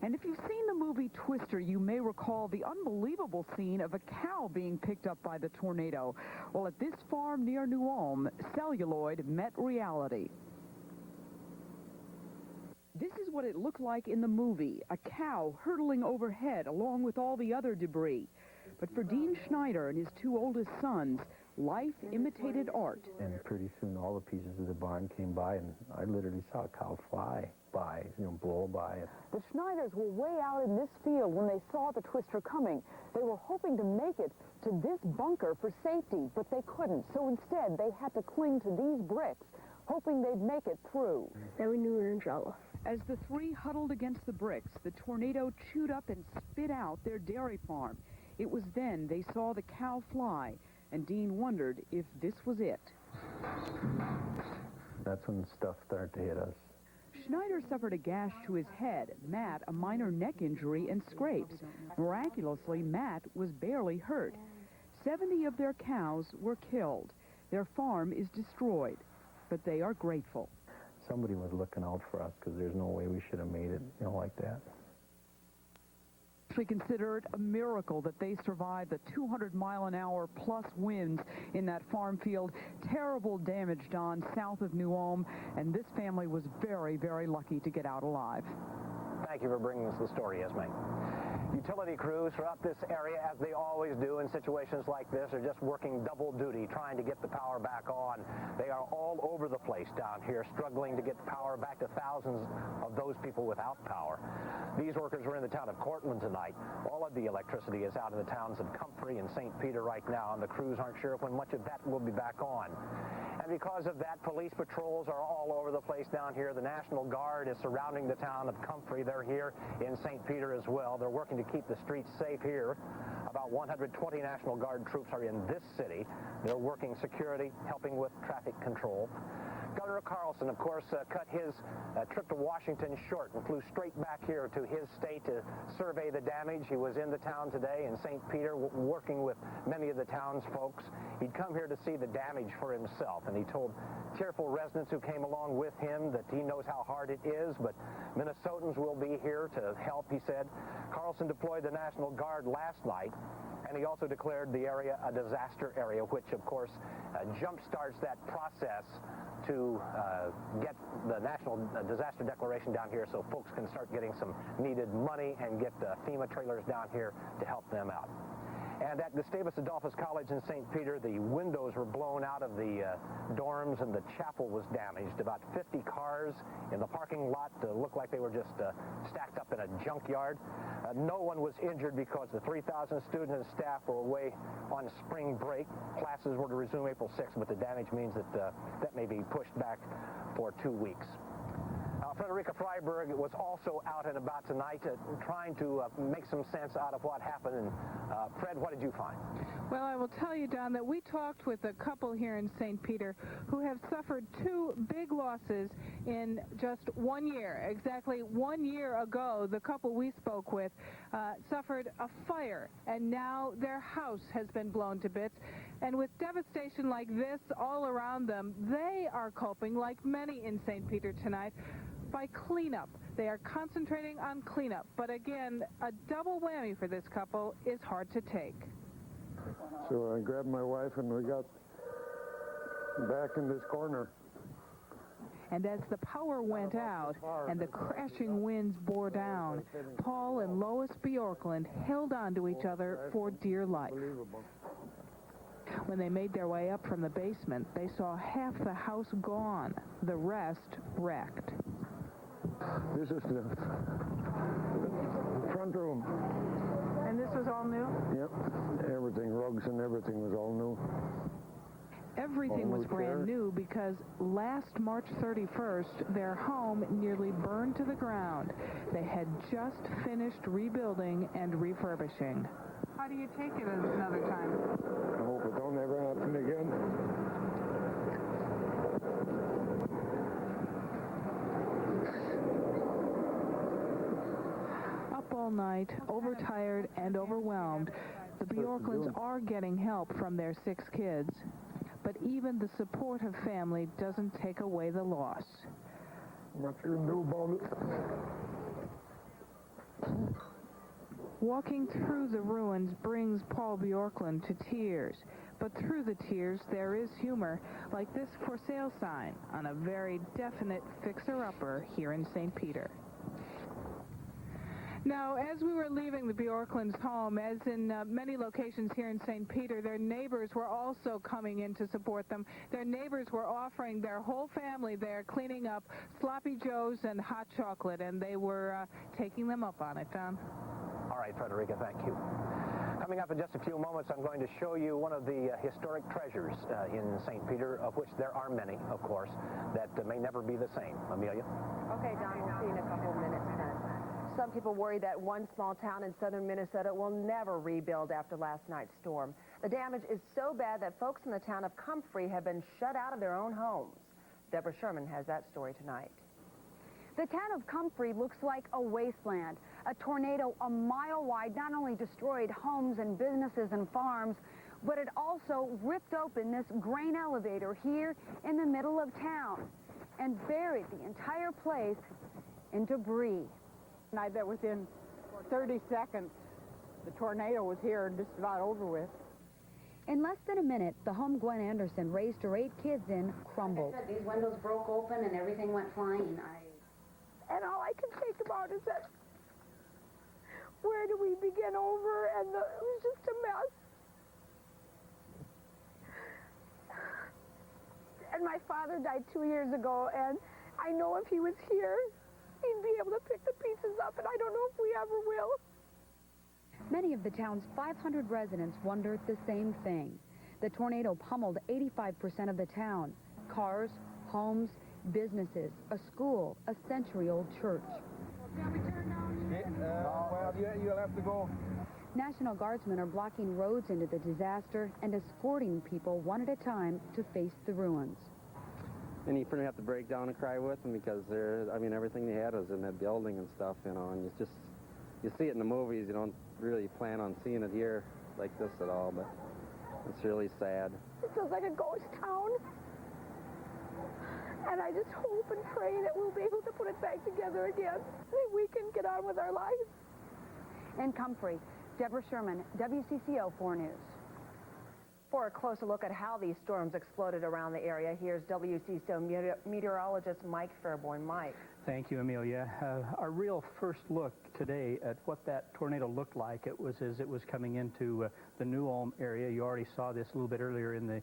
And if you've seen the movie Twister, you may recall the unbelievable scene of a cow being picked up by the tornado. Well, at this farm near New Ulm, celluloid met reality. This is what it looked like in the movie, a cow hurtling overhead along with all the other debris. But for Dean Schneider and his 2 oldest sons, life imitated art. And pretty soon all the pieces of the barn came by, and I literally saw a cow fly by, blow by. The Schneiders were way out in this field when they saw the twister coming. They were hoping to make it to this bunker for safety, but they couldn't. So instead, they had to cling to these bricks, hoping they'd make it through. Then we knew we were in trouble. As the 3 huddled against the bricks, the tornado chewed up and spit out their dairy farm. It was then they saw the cow fly, and Dean wondered if this was it. That's when stuff started to hit us. Schneider suffered a gash to his head, Matt a minor neck injury and scrapes. Miraculously, Matt was barely hurt. 70 of their cows were killed. Their farm is destroyed, but they are grateful. Somebody was looking out for us because there's no way we should have made it, like that. We consider it a miracle that they survived the 200-mile-an-hour plus winds in that farm field. Terrible damage done south of New Ulm, and this family was very, very lucky to get out alive. Thank you for bringing us the story, Esme. Utility crews throughout this area, as they always do in situations like this, are just working double duty, trying to get the power back on. They are all over the place down here, struggling to get power back to thousands of those people without power. These workers were in the town of Cortland tonight. All of the electricity is out in the towns of Comfrey and St. Peter right now, and the crews aren't sure when much of that will be back on. And because of that, police patrols are all over the place down here. The National Guard is surrounding the town of Comfrey. They're here in St. Peter as well. They're working to keep the streets safe here. About 120 National Guard troops are in this city. They're working security, helping with traffic control. Governor Carlson, of course, cut his trip to Washington short and flew straight back here to his state to survey the damage. He was in the town today in St. Peter working with many of the town's folks. He'd come here to see the damage for himself, and he told tearful residents who came along with him that he knows how hard it is, but Minnesotans will be here to help, he said. Carlson deployed the National Guard last night, and he also declared the area a disaster area, which, of course, jump-starts that process to get the National Disaster Declaration down here so folks can start getting some needed money and get FEMA trailers down here to help them out. And at Gustavus Adolphus College in St. Peter, the windows were blown out of the dorms and the chapel was damaged. About 50 cars in the parking lot looked like they were just stacked up in a junkyard. No one was injured because the 3,000 students and staff were away on spring break. Classes were to resume April 6th, but the damage means that that may be pushed back for 2 weeks. Frederica Freiberg was also out and about tonight trying to make some sense out of what happened. And Fred, what did you find? Well, I will tell you, Don, that we talked with a couple here in St. Peter who have suffered 2 big losses in just 1 year. Exactly 1 year ago, the couple we spoke with suffered a fire, and now their house has been blown to bits. And with devastation like this all around them, they are coping, like many in St. Peter tonight, by cleanup. They are concentrating on cleanup. But again, a double whammy for this couple is hard to take. So I grabbed my wife and we got back in this corner. And as the power went out and the crashing winds bore down, Paul and Lois Bjorklund held on to each other for dear life. When they made their way up from the basement, they saw half the house gone, the rest wrecked. This is the front room. And this was all new? Yep. Everything, rugs and everything was all new. Everything was brand new because last March 31st, their home nearly burned to the ground. They had just finished rebuilding and refurbishing. How do you take it another time? I hope it don't ever happen again. Up all night, overtired and overwhelmed, the Bjorklunds are getting help from their 6 kids. But even the support of family doesn't take away the loss. What you can do about it? Walking through the ruins brings Paul Bjorklund to tears. But through the tears, there is humor, like this for sale sign on a very definite fixer-upper here in St. Peter. Now, as we were leaving the Bjorklunds' home, as in many locations here in St. Peter, their neighbors were also coming in to support them. Their neighbors were offering their whole family there, cleaning up sloppy joes and hot chocolate, and they were taking them up on it, Don. All right, Frederica, thank you. Coming up in just a few moments, I'm going to show you one of the historic treasures in St. Peter, of which there are many, of course, that may never be the same. Amelia? Okay, Don, we'll see you in a couple of minutes then. Some people worry that one small town in southern Minnesota will never rebuild after last night's storm. The damage is so bad that folks in the town of Comfrey have been shut out of their own homes. Deborah Sherman has that story tonight. The town of Comfrey looks like a wasteland. A tornado a mile wide not only destroyed homes and businesses and farms, but it also ripped open this grain elevator here in the middle of town and buried the entire place in debris. And I bet within 30 seconds, the tornado was here and just about over with. In less than a minute, the home Gwen Anderson raised her 8 kids in crumbled. Like I said, these windows broke open and everything went flying. And all I can think about is that where do we begin over? And it was just a mess. And my father died 2 years ago, and I know if he was here, he'd be able to pick the pieces up, and I don't know if we ever will. Many of the town's 500 residents wondered the same thing. The tornado pummeled 85% of the town. Cars, homes, businesses, a school, a century-old church. Well, you'll have to go. National Guardsmen are blocking roads into the disaster and escorting people one at a time to face the ruins. And you pretty have to break down and cry with them because everything they had was in that building and stuff, you know, and you see it in the movies. You don't really plan on seeing it here like this at all, but it's really sad. It feels like a ghost town. And I just hope and pray that we'll be able to put it back together again, that we can get on with our lives. In Comfrey, Deborah Sherman, WCCO 4 News. For a closer look at how these storms exploded around the area, here's WCCO meteorologist Mike Fairborn. Mike. Thank you, Amelia. Our real first look today at what that tornado looked like, it was as it was coming into the New Ulm area. You already saw this a little bit earlier in the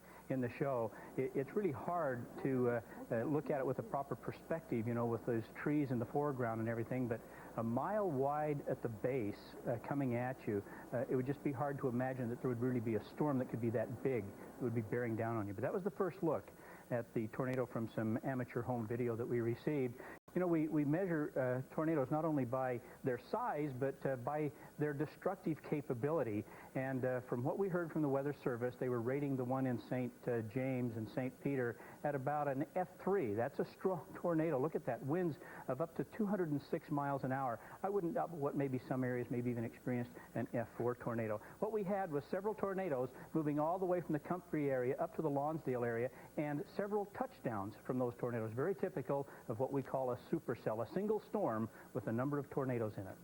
show. It's really hard to look at it with a proper perspective, you know, with those trees in the foreground and everything, but a mile wide at the base coming at you, it would just be hard to imagine that there would really be a storm that could be that big that would be bearing down on you. But that was the first look at the tornado from some amateur home video that we received. You know, we measure tornadoes not only by their size, but by their destructive capability. And from what we heard from the Weather Service, they were rating the one in St. James and St. Peter at about an F3. That's a strong tornado. Look at that, winds of up to 206 miles an hour. I wouldn't doubt what maybe some areas maybe even experienced an F4 tornado. What we had was several tornadoes moving all the way from the Comfrey area up to the Lonsdale area, and several touchdowns from those tornadoes. Very typical of what we call a supercell, a single storm with a number of tornadoes in it.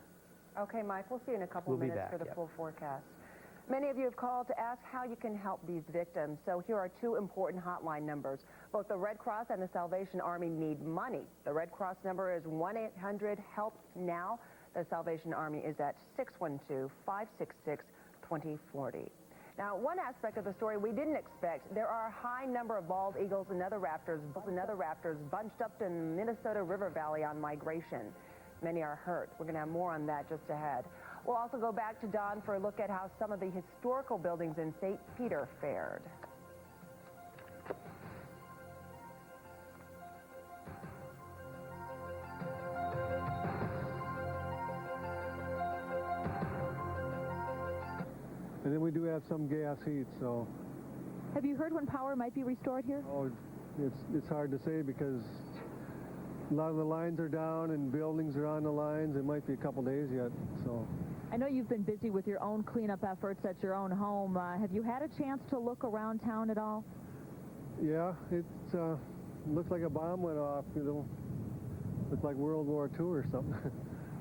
Okay, Mike, we'll see you in a couple of minutes for the full forecast. Many of you have called to ask how you can help these victims. So here are 2 important hotline numbers. Both the Red Cross and the Salvation Army need money. The Red Cross number is 1-800-HELP-NOW. The Salvation Army is at 612-566-2040. Now, one aspect of the story we didn't expect, there are a high number of bald eagles and other raptors bunched up in Minnesota River Valley on migration. Many are hurt. We're going to have more on that just ahead. We'll also go back to Don for a look at how some of the historical buildings in St. Peter fared. And then we do have some gas heat, so... Have you heard when power might be restored here? Oh, it's hard to say because a lot of the lines are down and buildings are on the lines. It might be a couple days yet, so... I know you've been busy with your own cleanup efforts at your own home. Have you had a chance to look around town at all? Yeah, it looks like a bomb went off, you know. Looked like World War II or something.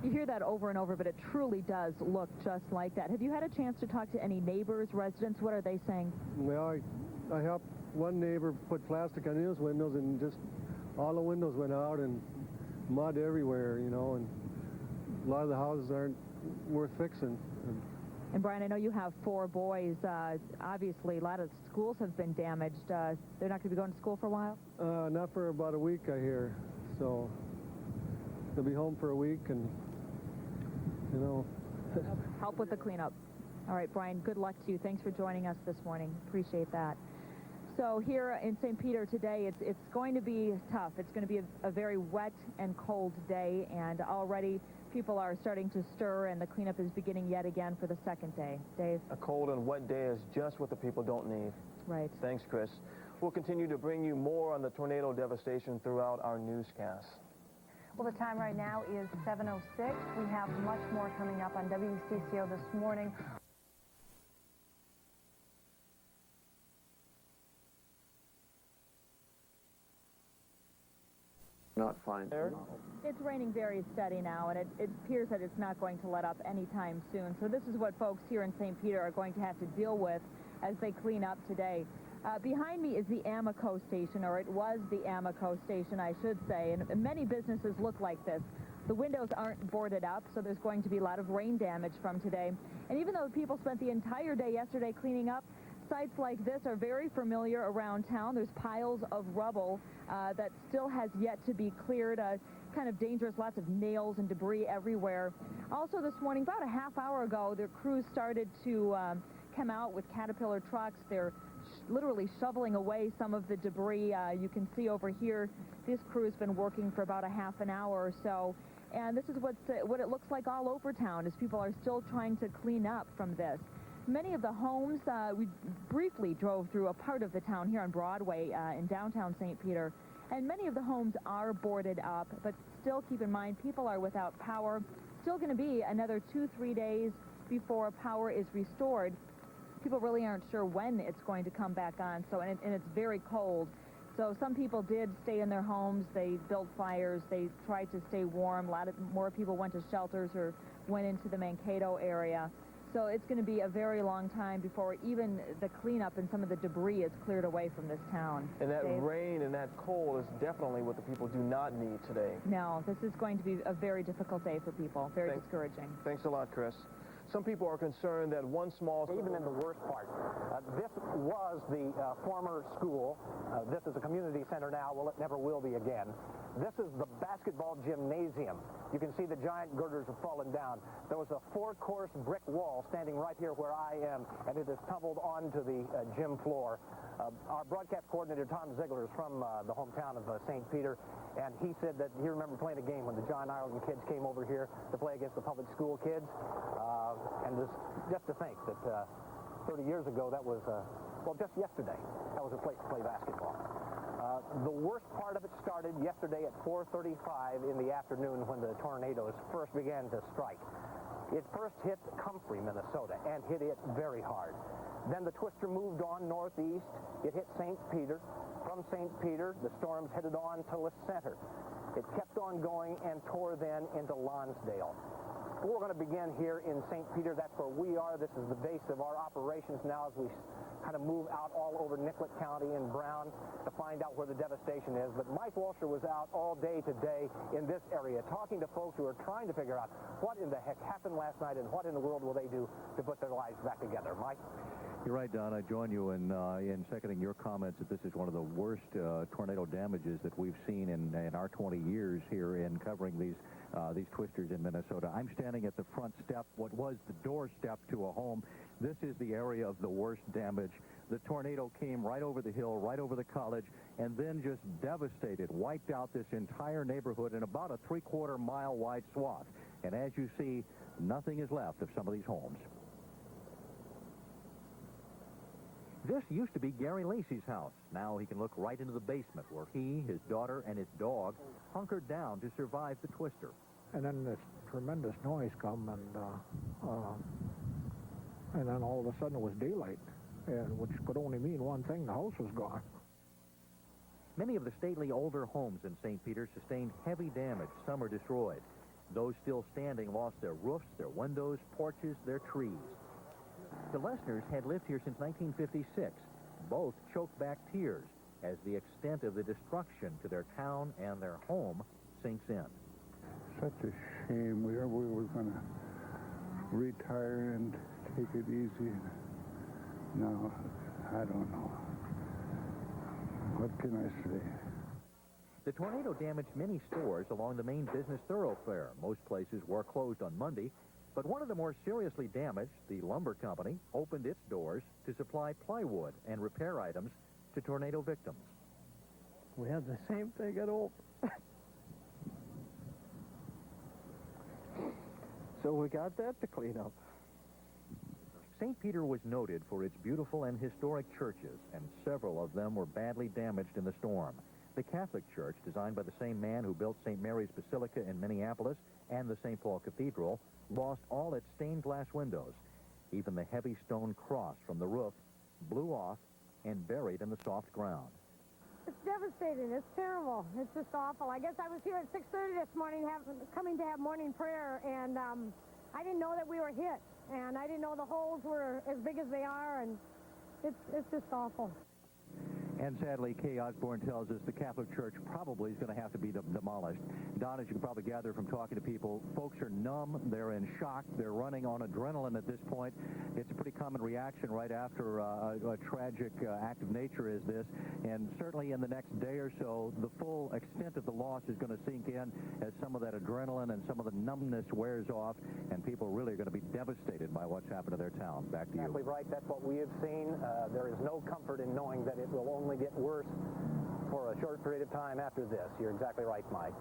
You hear that over and over, but it truly does look just like that. Have you had a chance to talk to any neighbors, residents? What are they saying? Well, I helped one neighbor put plastic on his windows, and just all the windows went out and mud everywhere, you know, and a lot of the houses aren't worth fixing. And Brian, I know you have 4 boys. Obviously, a lot of schools have been damaged. They're not going to be going to school for a while? Not for about a week, I hear. So they'll be home for a week and, you know. Help with the cleanup. All right, Brian, good luck to you. Thanks for joining us this morning. Appreciate that. So here in St. Peter today, it's going to be tough. It's going to be a very wet and cold day, and already people are starting to stir, and the cleanup is beginning yet again for the second day. Dave? A cold and wet day is just what the people don't need. Right. Thanks, Chris. We'll continue to bring you more on the tornado devastation throughout our newscasts. Well, the time right now is 7:06. We have much more coming up on WCCO this morning. Not fine. It's raining very steady now, and it appears that it's not going to let up anytime soon. So this is what folks here in St. Peter are going to have to deal with as they clean up today. Behind me is the Amoco station, or it was the Amoco station, I should say, and many businesses look like this. The windows aren't boarded up, so there's going to be a lot of rain damage from today. And even though people spent the entire day yesterday cleaning up, sites like this are very familiar around town. There's piles of rubble that still has yet to be cleared. Kind of dangerous, lots of nails and debris everywhere. Also this morning, about a half hour ago, the crews started to come out with Caterpillar trucks. They're literally shoveling away some of the debris. You can see over here, this crew has been working for about a half an hour or so. And this is what it looks like all over town, as people are still trying to clean up from this. Many of the homes, we briefly drove through a part of the town here on Broadway in downtown St. Peter, and many of the homes are boarded up, but still keep in mind people are without power. Still going to be another 2-3 days before power is restored. People really aren't sure when it's going to come back on, so and it's very cold. So some people did stay in their homes. They built fires. They tried to stay warm. A lot more people went to shelters or went into the Mankato area. So it's going to be a very long time before even the cleanup and some of the debris is cleared away from this town. And that Dave? rain and that cold is definitely what the people do not need today. No, this is going to be a very difficult day for people. Very discouraging. Thanks a lot, Chris. Some people are concerned that one small... Even in the worst part. This was the former school. This is a community center now. Well, it never will be again. This is the basketball gymnasium. You can see the giant girders have fallen down. There was a 4-course brick wall standing right here where I am, and it has tumbled onto the gym floor. Our broadcast coordinator, Tom Ziegler, is from the hometown of St. Peter, and he said that he remembered playing a game when the John Ireland kids came over here to play against the public school kids. And just to think that 30 years ago, that was, well, just yesterday, that was a place to play basketball. The worst part of it started yesterday at 4:35 in the afternoon when the tornadoes first began to strike. It first hit Comfrey, Minnesota, and hit it very hard. Then the twister moved on northeast. It hit St. Peter. From St. Peter, the storms headed on to La Center. It kept on going and tore then into Lonsdale. We're going to begin here in St. Peter. That's where we are. This is the base of our operations now as we kind of move out all over Nicollet County and Brown to find out where the devastation is. But Mike Walsher was out all day today in this area talking to folks who are trying to figure out what in the heck happened last night and what in the world will they do to put their lives back together. Mike? You're right, Don. I join you in seconding your comments that this is one of the worst tornado damages that we've seen in our 20 years here in covering these twisters in Minnesota. I'm standing at the front step, what was the doorstep to a home. This is the area of the worst damage. The tornado came right over the hill, right over the college, and then just devastated, wiped out this entire neighborhood in about a 3/4 mile wide swath. And as you see, nothing is left of some of these homes. This used to be Gary Lacey's house. Now he can look right into the basement where he, his daughter, and his dog hunkered down to survive the twister. And then this tremendous noise come, and then all of a sudden it was daylight, which could only mean one thing: the house was gone. Many of the stately older homes in St. Peter sustained heavy damage. Some are destroyed. Those still standing lost their roofs, their windows, porches, their trees. The Lesners had lived here since 1956. Both choked back tears as the extent of the destruction to their town and their home sinks in. Such a shame. We were going to retire and take it easy. No, I don't know. What can I say? The tornado damaged many stores along the main business thoroughfare. Most places were closed on Monday. But one of the more seriously damaged, the lumber company, opened its doors to supply plywood and repair items to to tornado victims. We had the same thing at home. So we got that to clean up. St. Peter was noted for its beautiful and historic churches, and several of them were badly damaged in the storm. The Catholic Church, designed by the same man who built St. Mary's Basilica in Minneapolis and the St. Paul Cathedral, lost all its stained glass windows. Even the heavy stone cross from the roof blew off and buried in the soft ground. It's devastating. It's terrible. It's just awful. I guess I was here at 6:30 this morning coming to have morning prayer, and I didn't know that we were hit, and I didn't know the holes were as big as they are, and it's just awful. And sadly, Kay Osborne tells us the Catholic Church probably is going to have to be demolished. Don, as you can probably gather from talking to people, folks are numb, they're in shock, they're running on adrenaline at this point. It's a pretty common reaction right after a tragic act of nature is this, and certainly in the next day or so, the full extent of the loss is going to sink in as some of that adrenaline and some of the numbness wears off, and people really are going to be devastated by what's happened to their town. Back to you. Exactly right. That's what we have seen. There is no comfort in knowing that it will only get worse for a short period of time after this. You're exactly right, Mike.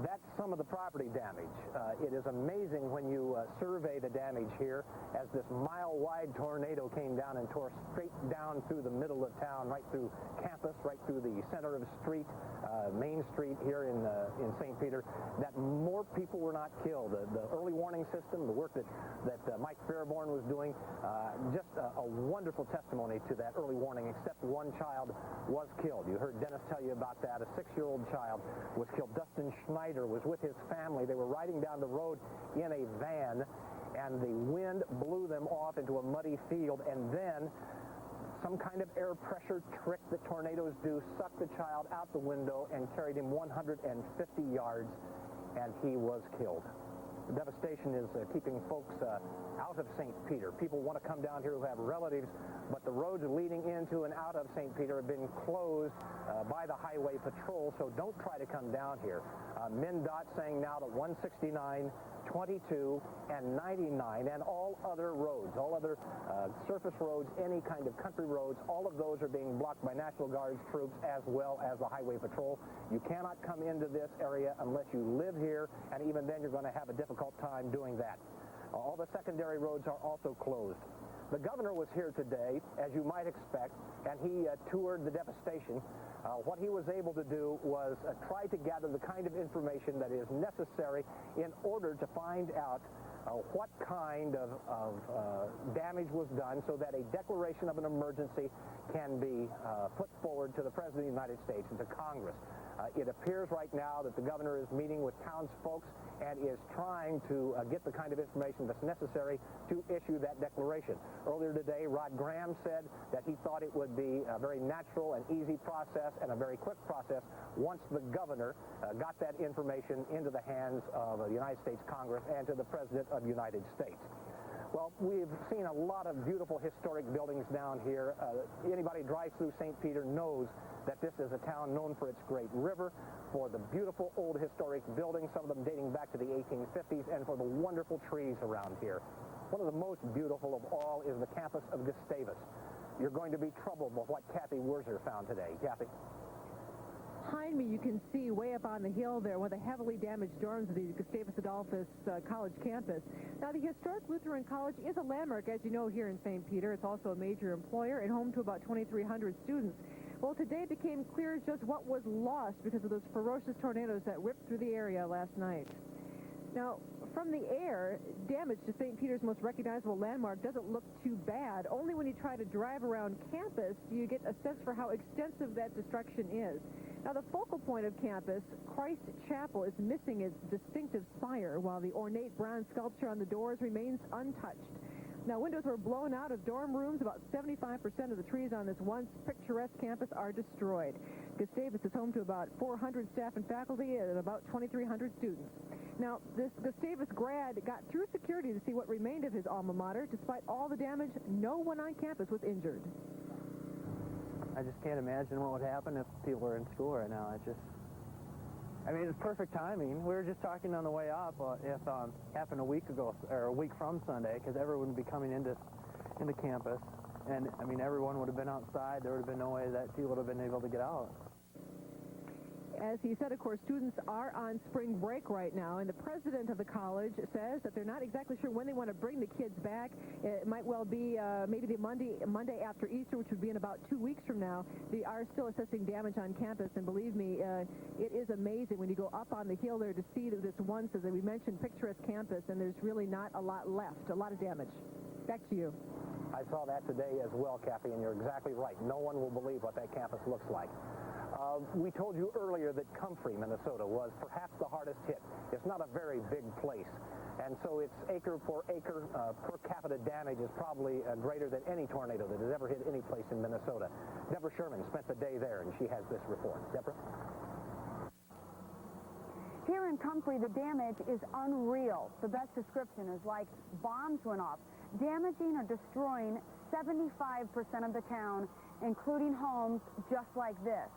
That's some of the property damage. It is amazing when you survey the damage here as this mile-wide tornado came down and tore straight down through the middle of town, right through campus, right through the center of the street, Main Street here in St. Peter, that more people were not killed. The early warning system, the work that Mike Fairborn was doing, just a wonderful testimony to that early warning, except one child was killed. You heard Dennis tell you about that. A 6-year-old child was killed. Dustin Schneider was with his family. They were riding down the road in a van, and the wind blew them off into a muddy field, and then some kind of air pressure trick that tornadoes do sucked the child out the window and carried him 150 yards, and he was killed. The devastation is keeping folks out of St. Peter. People want to come down here who have relatives, but the roads leading into and out of St. Peter have been closed by the Highway Patrol, so don't try to come down here. MnDOT saying now that 169, 22, and 99, and all other roads, all other surface roads, any kind of country roads, all of those are being blocked by National Guard troops as well as the Highway Patrol. You cannot come into this area unless you live here, and even then you're going to have a difficult time doing that. All the secondary roads are also closed. The governor was here today, as you might expect, and he toured the devastation. What he was able to do was try to gather the kind of information that is necessary in order to find out what kind of damage was done so that a declaration of an emergency can be put forward to the President of the United States and to Congress. It appears right now that the governor is meeting with townsfolk and is trying to get the kind of information that's necessary to issue that declaration. Earlier today, Rod Graham said that he thought it would be a very natural and easy process and a very quick process once the governor got that information into the hands of the United States Congress and to the President of the United States. Well, we've seen a lot of beautiful historic buildings down here. Anybody who drives through St. Peter knows that this is a town known for its great river, for the beautiful old historic buildings, some of them dating back to the 1850s, and for the wonderful trees around here. One of the most beautiful of all is the campus of Gustavus. You're going to be troubled by what Kathy Wurzer found today. Kathy? Behind me, you can see way up on the hill there one of the heavily damaged dorms of the Gustavus Adolphus College campus. Now, the historic Lutheran College is a landmark, as you know, here in St. Peter. It's also a major employer and home to about 2,300 students. Well, today became clear just what was lost because of those ferocious tornadoes that whipped through the area last night. Now, from the air, damage to St. Peter's most recognizable landmark doesn't look too bad. Only when you try to drive around campus do you get a sense for how extensive that destruction is. Now, the focal point of campus, Christ Chapel, is missing its distinctive spire, while the ornate bronze sculpture on the doors remains untouched. Now, windows were blown out of dorm rooms. About 75% of the trees on this once picturesque campus are destroyed. Gustavus is home to about 400 staff and faculty and about 2,300 students. Now, this Gustavus grad got through security to see what remained of his alma mater. Despite all the damage, no one on campus was injured. I just can't imagine what would happen if people were in school right now. I mean, it's perfect timing. We were just talking on the way up if happened a week ago, or a week from Sunday, because everyone would be coming into campus. And, I mean, everyone would have been outside. There would have been no way that people would have been able to get out. As he said, of course, students are on spring break right now, and the president of the college says that they're not exactly sure when they want to bring the kids back. It might well be maybe the Monday after Easter, which would be in about 2 weeks from now. They are still assessing damage on campus, and believe me, it is amazing when you go up on the hill there to see this once, as we mentioned, picturesque campus, and there's really not a lot left, a lot of damage. Back to you. I saw that today as well, Kathy, and you're exactly right. No one will believe what that campus looks like. We told you earlier that Comfrey, Minnesota, was perhaps the hardest hit. It's not a very big place, and so its acre for acre per capita damage is probably greater than any tornado that has ever hit any place in Minnesota. Deborah Sherman spent the day there, and she has this report. Deborah? Here in Comfrey, the damage is unreal. The best description is like bombs went off, damaging or destroying 75% of the town, including homes just like this.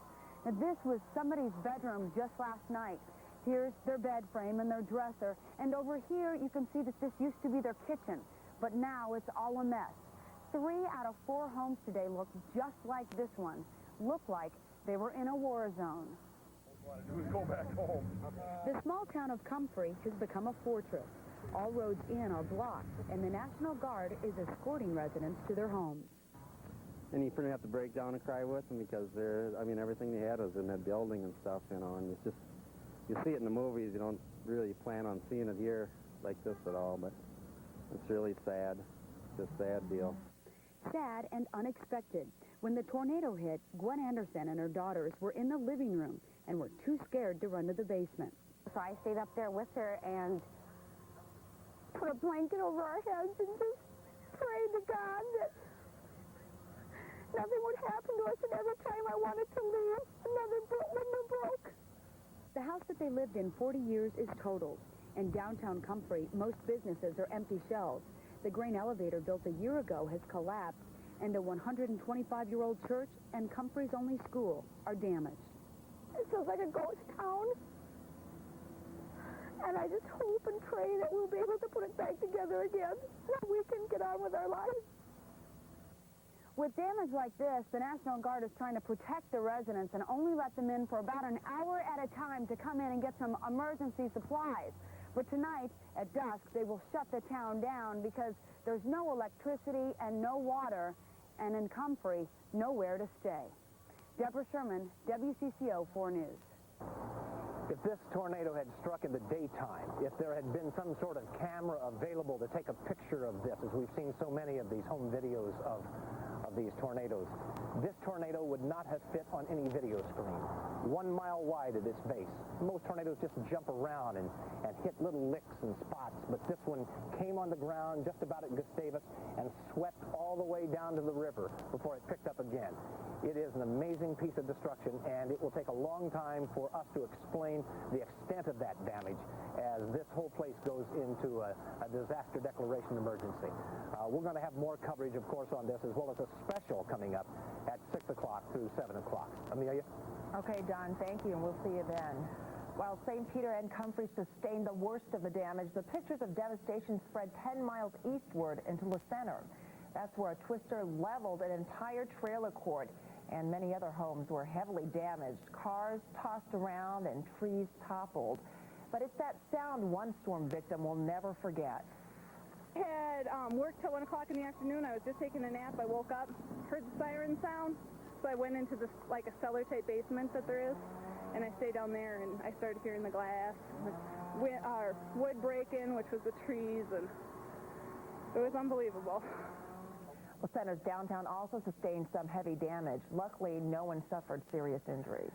Now, this was somebody's bedroom just last night. Here's their bed frame and their dresser, and over here you can see that this used to be their kitchen, but now it's all a mess. 3 out of 4 homes today look just like this one. Look like they were in a war zone. Go back home. The small town of Comfrey has become a fortress. All roads in are blocked, and the National Guard is escorting residents to their homes. And you pretty much have to break down and cry with them because everything they had was in that building and stuff, and it's just, you see it in the movies, you don't really plan on seeing it here like this at all, but it's really sad. It's a sad deal. Sad and unexpected. When the tornado hit, Gwen Anderson and her daughters were in the living room and were too scared to run to the basement. So I stayed up there with her and put a blanket over our heads and just prayed to God that nothing would happen to us, and every time I wanted to leave, another window broke. The house that they lived in 40 years is totaled. In downtown Comfrey, most businesses are empty shells. The grain elevator built a year ago has collapsed, and a 125-year-old church and Comfrey's only school are damaged. It feels like a ghost town. And I just hope and pray that we'll be able to put it back together again, so we can get on with our lives. With damage like this, the National Guard is trying to protect the residents and only let them in for about an hour at a time to come in and get some emergency supplies. But tonight, at dusk, they will shut the town down because there's no electricity and no water, and in Comfrey, nowhere to stay. Deborah Sherman, WCCO 4 News. If this tornado had struck in the daytime, if there had been some sort of camera available to take a picture of this, as we've seen so many of these home videos of these tornadoes, this tornado would not have fit on any video screen. 1 mile wide at its base. Most tornadoes just jump around and hit little licks and spots, but this one came on the ground just about at Gustavus and swept all the way down to the river before it picked up again. It is an amazing piece of destruction, and it will take a long time for us to explain the extent of that damage as this whole place goes into a disaster declaration emergency. We're going to have more coverage, of course, on this, as well as a special coming up at 6 o'clock through 7 o'clock. Amelia? Okay, Don, thank you, and we'll see you then. While St. Peter and Comfrey sustained the worst of the damage, the pictures of devastation spread 10 miles eastward into La Center. That's where a twister leveled an entire trailer court, and many other homes were heavily damaged. Cars tossed around and trees toppled. But it's that sound one storm victim will never forget. I had worked till 1 o'clock in the afternoon. I was just taking a nap. I woke up, heard the siren sound, so I went into this, like a cellar-type basement that there is, and I stayed down there, and I started hearing the glass, wood breaking, which was the trees, and it was unbelievable. La Center's downtown also sustained some heavy damage. Luckily, no one suffered serious injuries.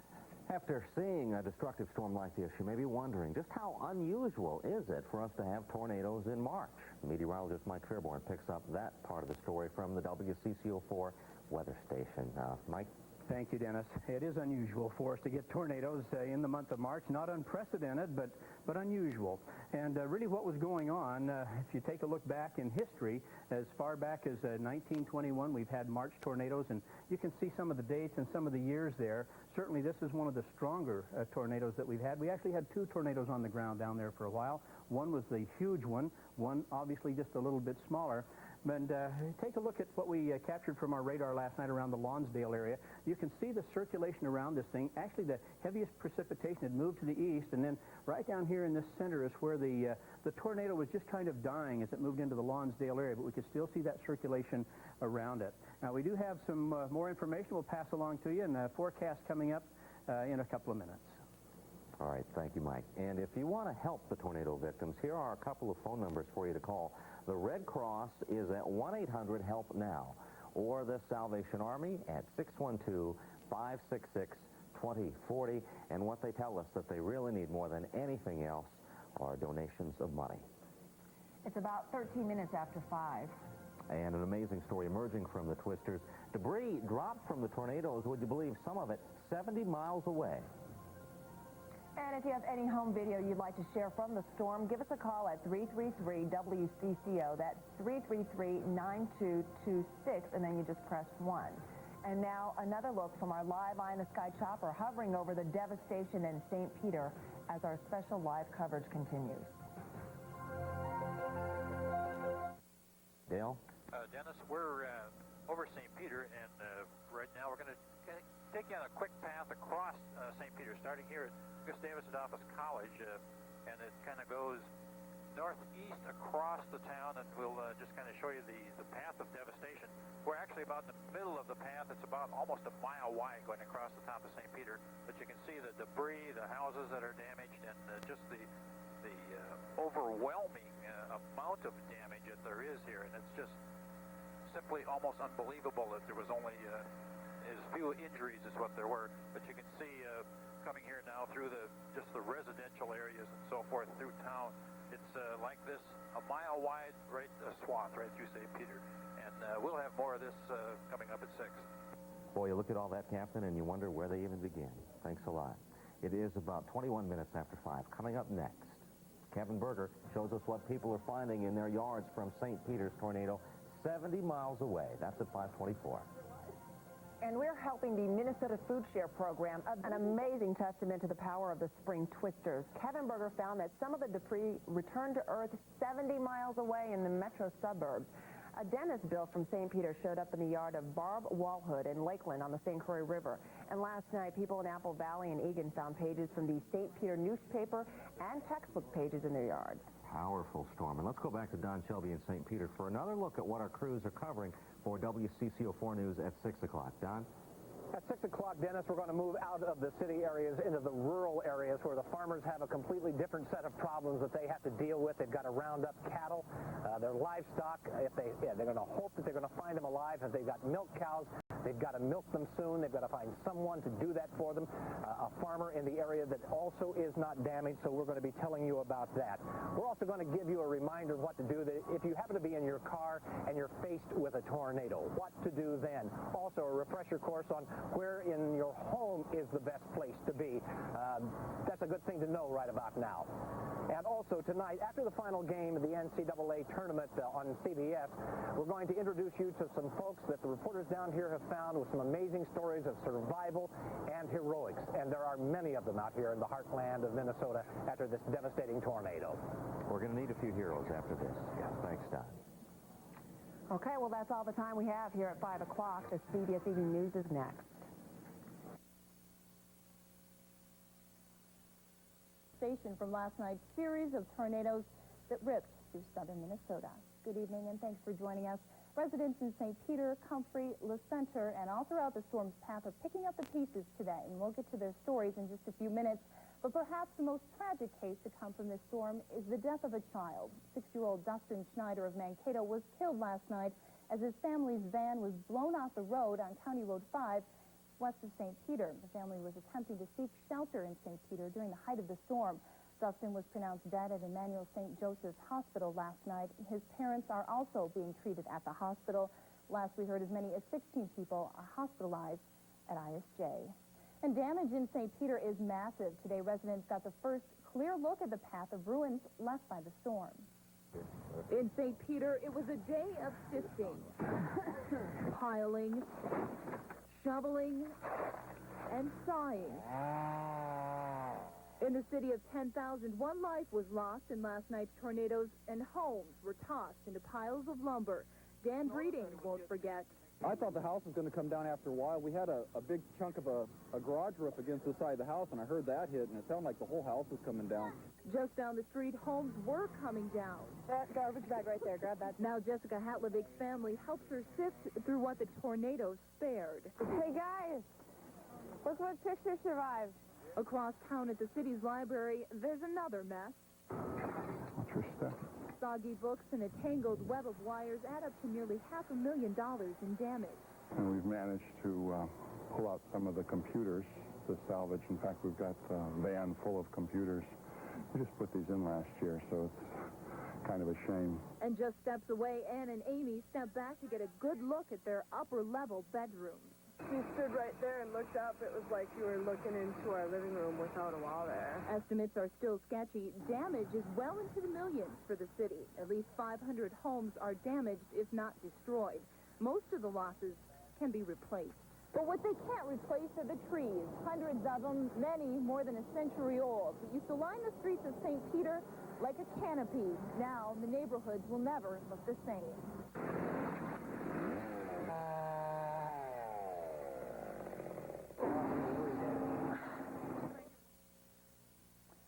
After seeing a destructive storm like this, you may be wondering just how unusual is it for us to have tornadoes in March? Meteorologist Mike Fairborn picks up that part of the story from the WCCO4 weather station. Mike? Thank you, Dennis. It is unusual for us to get tornadoes in the month of March. Not unprecedented, but unusual. And really what was going on, if you take a look back in history, as far back as 1921, we've had March tornadoes, and you can see some of the dates and some of the years there. Certainly this is one of the stronger tornadoes that we've had. We actually had 2 tornadoes on the ground down there for a while. One was the huge one obviously just a little bit smaller. And take a look at what we captured from our radar last night around the Lonsdale area. You can see the circulation around this thing. Actually, the heaviest precipitation had moved to the east, and then right down here in this center is where the tornado was just kind of dying as it moved into the Lonsdale area, but we could still see that circulation around it. Now, we do have some more information we'll pass along to you, and a forecast coming up in a couple of minutes. All right, thank you, Mike. And if you want to help the tornado victims, here are a couple of phone numbers for you to call. The Red Cross is at 1-800-HELP-NOW, or the Salvation Army at 612-566-2040. And what they tell us that they really need more than anything else are donations of money. It's about 13 minutes after 5. And an amazing story emerging from the twisters. Debris dropped from the tornadoes, would you believe, some of it 70 miles away. And if you have any home video you'd like to share from the storm, give us a call at 333-WCCO. That's 333-9226, and then you just press 1. And now another look from our live Eye in the Sky chopper hovering over the devastation in St. Peter as our special live coverage continues. Dale? Dennis, we're over St. Peter, and right now we're going to take you on a quick path across St. Peter, starting here at Gustavus Adolphus College, and it kind of goes northeast across the town, and we'll just kind of show you the path of devastation. We're actually about in the middle of the path. It's about almost a mile wide going across the top of St. Peter, but you can see the debris, the houses that are damaged, and just the overwhelming amount of damage that there is here, and it's just simply almost unbelievable that there was only as few injuries as what there were. But you can see coming here now through just the residential areas and so forth through town, it's like this, a mile wide swath right through St. Peter. And we'll have more of this coming up at 6. Boy, you look at all that, Captain, and you wonder where they even begin. Thanks a lot. It is about 21 minutes after 5. Coming up next, Kevin Berger shows us what people are finding in their yards from St. Peter's tornado 70 miles away. That's at 5:24. And we're helping the Minnesota Food Share Program, an amazing testament to the power of the spring twisters. Kevin Berger found that some of the debris returned to Earth 70 miles away in the metro suburbs. A dentist bill from St. Peter showed up in the yard of Barb Walhood in Lakeland on the St. Croix River. And last night, people in Apple Valley and Eagan found pages from the St. Peter newspaper and textbook pages in their yards. Powerful storm. And let's go back to Don Shelby in St. Peter for another look at what our crews are covering for WCCO 4 News at 6 o'clock. Don? At 6 o'clock, Dennis, we're going to move out of the city areas into the rural areas where the farmers have a completely different set of problems that they have to deal with. They've got to round up cattle, their livestock. They're going to hope that they're going to find them alive. If they've got milk cows, they've got to milk them soon. They've got to find someone to do that for them. A farmer in the area that also is not damaged, so we're going to be telling you about that. We're also going to give you a reminder of what to do. That if you happen to be in your car and you're faced with a tornado, what to do then. Also, a refresher course on where in your home is the best place to be. That's a good thing to know right about now. And also tonight, after the final game of the NCAA tournament on CBS, we're going to introduce you to some folks that the reporters down here have found with some amazing stories of survival and heroics. And there are many of them out here in the heartland of Minnesota after this devastating tornado. We're going to need a few heroes after this. Yeah. Thanks, Don. Okay, well, that's all the time we have here at 5 o'clock. The CBS Evening News is next. From last night's series of tornadoes that ripped through southern Minnesota. Good evening, and thanks for joining us. Residents in St. Peter, Comfrey, Le Center, and all throughout the storm's path are picking up the pieces today, and we'll get to their stories in just a few minutes. But perhaps the most tragic case to come from this storm is the death of a child. 6-year-old Dustin Schneider of Mankato was killed last night as his family's van was blown off the road on County Road 5 west of St. Peter. The family was attempting to seek shelter in St. Peter during the height of the storm. Dustin was pronounced dead at Emmanuel St. Joseph's Hospital last night. His parents are also being treated at the hospital. Last we heard, as many as 16 people are hospitalized at ISJ. And damage in St. Peter is massive. Today, residents got the first clear look at the path of ruins left by the storm. In St. Peter, it was a day of sifting, piling, shoveling, and sighing. In the city of 10,000, one life was lost in last night's tornadoes, and homes were tossed into piles of lumber. Dan Breeding won't forget. I thought the house was going to come down after a while. We had a big chunk of a garage roof against the side of the house, and I heard that hit, and it sounded like the whole house was coming down. Just down the street, homes were coming down. That garbage bag right there, grab that. Now Jessica Hatlevig's family helps her sift through what the tornado spared. Hey guys, look what picture survived. Across town at the city's library, there's another mess. What's your stuff? Soggy books and a tangled web of wires add up to nearly $500,000 in damage. And we've managed to pull out some of the computers to salvage. In fact, we've got a van full of computers. We just put these in last year, so it's kind of a shame. And just steps away, Ann and Amy step back to get a good look at their upper-level bedrooms. We stood right there and looked up. It was like you were looking into our living room without a wall there. Estimates are still sketchy. Damage is well into the millions for the city. At least 500 homes are damaged, if not destroyed. Most of the losses can be replaced. But what they can't replace are the trees. Hundreds of them, many more than a century old, that used to line the streets of St. Peter like a canopy. Now, the neighborhoods will never look the same.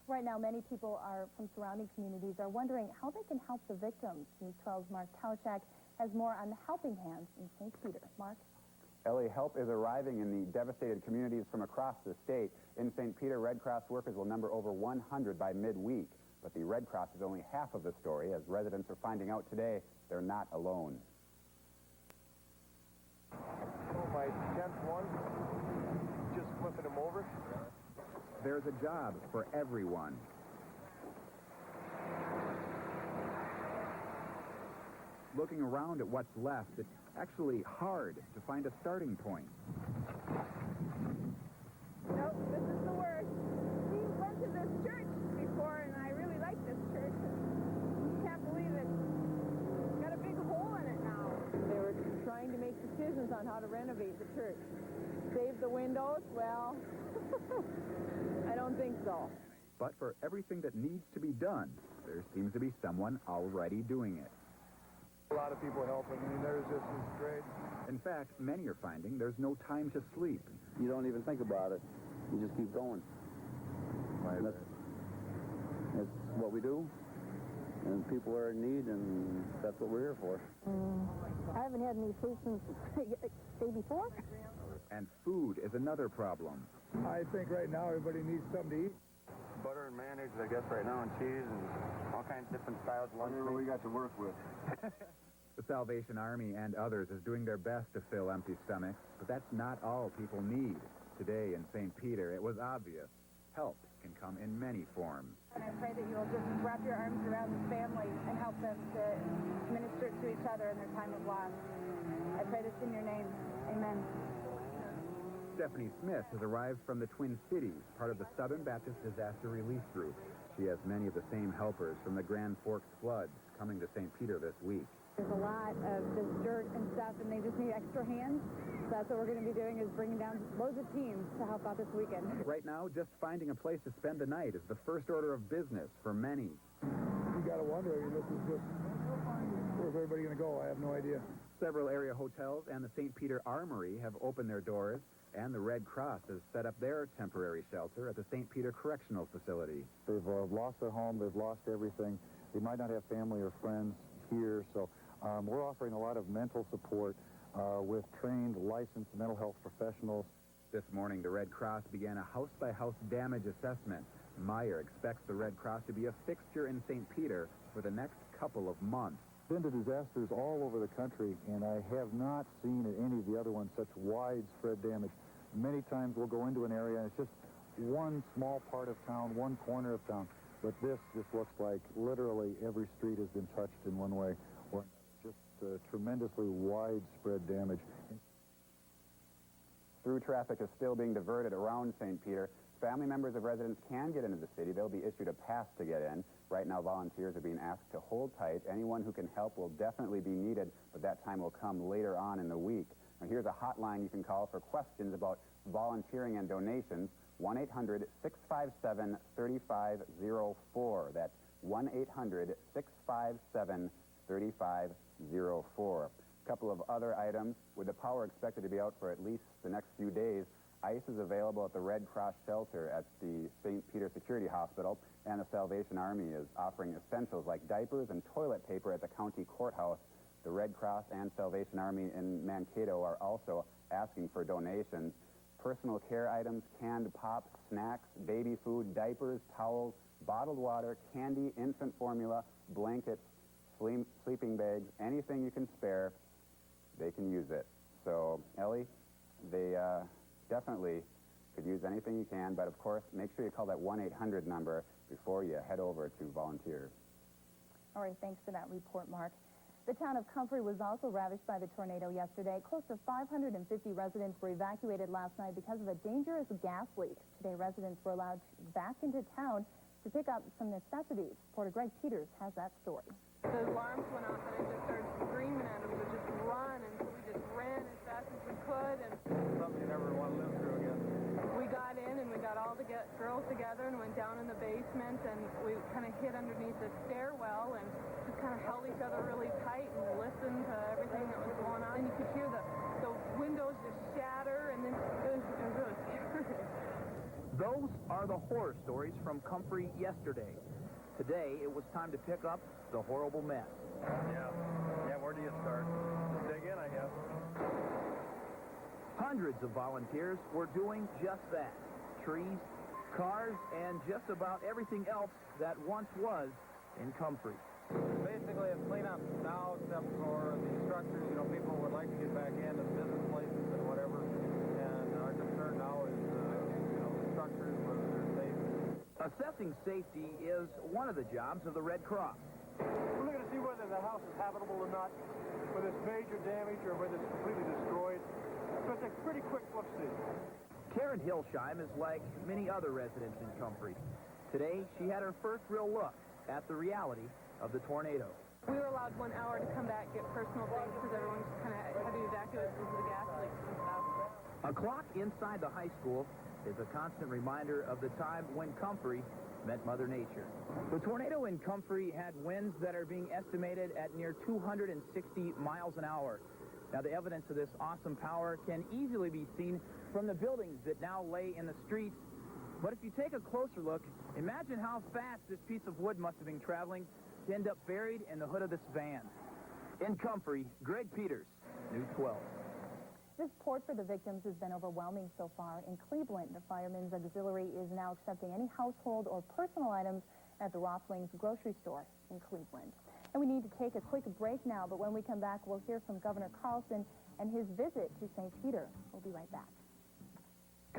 Right now, many people from surrounding communities are wondering how they can help the victims. News 12's Mark Tauschak has more on the helping hands in St. Peter. Mark? Ellie, help is arriving in the devastated communities from across the state. In St. Peter, Red Cross workers will number over 100 by midweek. But the Red Cross is only half of the story, as residents are finding out today they're not alone. Oh, my 10th one. Just flipping them over. There's a job for everyone. Looking around at what's left, it's actually hard to find a starting point. Nope, this is the worst. We went to this church before, and I really like this church. Can't believe it. It's got a big hole in it now. They were trying to make decisions on how to renovate the church. Save the windows? Well, I don't think so. But for everything that needs to be done, there seems to be someone already doing it. A lot of people helping. I mean, theirs just is great. In fact, many are finding there's no time to sleep. You don't even think about it. You just keep going. That's what we do. And people are in need, and that's what we're here for. I haven't had any sleep since the day before. And food is another problem. I think right now everybody needs something to eat. Butter and mayonnaise, I guess, right now, and cheese, and all kinds of different styles of lunch. What we got to work with. The Salvation Army and others is doing their best to fill empty stomachs, but that's not all people need. Today in St. Peter, it was obvious. Help can come in many forms. And I pray that you'll just wrap your arms around this family and help them to minister to each other in their time of loss. I pray this in your name. Amen. Stephanie Smith has arrived from the Twin Cities, part of the Southern Baptist Disaster Relief Group. She has many of the same helpers from the Grand Forks floods coming to St. Peter this week. There's a lot of this dirt and stuff, and they just need extra hands. So that's what we're going to be doing, is bringing down loads of teams to help out this weekend. Right now, just finding a place to spend the night is the first order of business for many. You got to wonder, I mean, this is just, where's everybody going to go? I have no idea. Several area hotels and the St. Peter Armory have opened their doors, and the Red Cross has set up their temporary shelter at the St. Peter Correctional Facility. They've lost their home, they've lost everything. They might not have family or friends here, so we're offering a lot of mental support with trained, licensed mental health professionals. This morning, the Red Cross began a house-by-house damage assessment. Meyer expects the Red Cross to be a fixture in St. Peter for the next couple of months. Been to disasters all over the country, and I have not seen at any of the other ones such widespread damage. Many times we'll go into an area and it's just one small part of town, one corner of town, but this just looks like literally every street has been touched in one way or just tremendously widespread damage. Through traffic is still being diverted around St. Peter. Family members of residents can get into the city. They'll be issued a pass to get in. Right now, volunteers are being asked to hold tight. Anyone who can help will definitely be needed, but that time will come later on in the week. Now, here's a hotline you can call for questions about volunteering and donations. 1-800-657-3504. That's 1-800-657-3504. A couple of other items. With the power expected to be out for at least the next few days, ice is available at the Red Cross shelter at the St. Peter Security Hospital, and the Salvation Army is offering essentials like diapers and toilet paper at the county courthouse. The Red Cross and Salvation Army in Mankato are also asking for donations. Personal care items, canned pops, snacks, baby food, diapers, towels, bottled water, candy, infant formula, blankets, sleeping bags, anything you can spare, they can use it. So, Ellie, they definitely could use anything you can, but of course, make sure you call that 1-800 number before you head over to volunteer. All right, thanks for that report, Mark. The town of Comfrey was also ravaged by the tornado yesterday. Close to 550 residents were evacuated last night because of a dangerous gas leak. Today, residents were allowed back into town to pick up some necessities. Reporter Greg Peters has that story. The alarms went off and I just started screaming at them to just run, and so we just ran as fast as we could. And something you never want to live through again. We got in and we got all the girls together and went down in the basement, and we kind of hid underneath the stairwell and just kind of held each other really tight and listened to everything that was going on. And you could hear the windows just shatter, and then it was really scary. Those are the horror stories from Comfrey yesterday. Today, it was time to pick up the horrible mess. Yeah, where do you start? Just dig in, I guess. Hundreds of volunteers were doing just that. Trees, cars, and just about everything else that once was in Comfrey. Basically, it's cleanup now, except for the structures. You know, people would like to get back into the business places and whatever. And our concern now is, the structures, whether they're safe. Assessing safety is one of the jobs of the Red Cross. We're looking to see whether the house is habitable or not, whether it's major damage or whether it's completely destroyed. So it's a pretty quick look-see. Karen Hilsheim is like many other residents in Comfrey. Today, she had her first real look at the reality of the tornado. We were allowed 1 hour to come back, get personal things, because everyone just kind of had to evacuate because of the gas leaks and stuff. A clock inside the high school is a constant reminder of the time when Comfrey met Mother Nature. The tornado in Comfrey had winds that are being estimated at near 260 miles an hour. Now, the evidence of this awesome power can easily be seen from the buildings that now lay in the streets. But if you take a closer look, imagine how fast this piece of wood must have been traveling to end up buried in the hood of this van. In Comfrey, Greg Peters, News 12. The support for the victims has been overwhelming so far. In Cleveland, the Firemen's Auxiliary is now accepting any household or personal items at the Rothwings grocery store in Cleveland. And we need to take a quick break now, but when we come back, we'll hear from Governor Carlson and his visit to St. Peter. We'll be right back.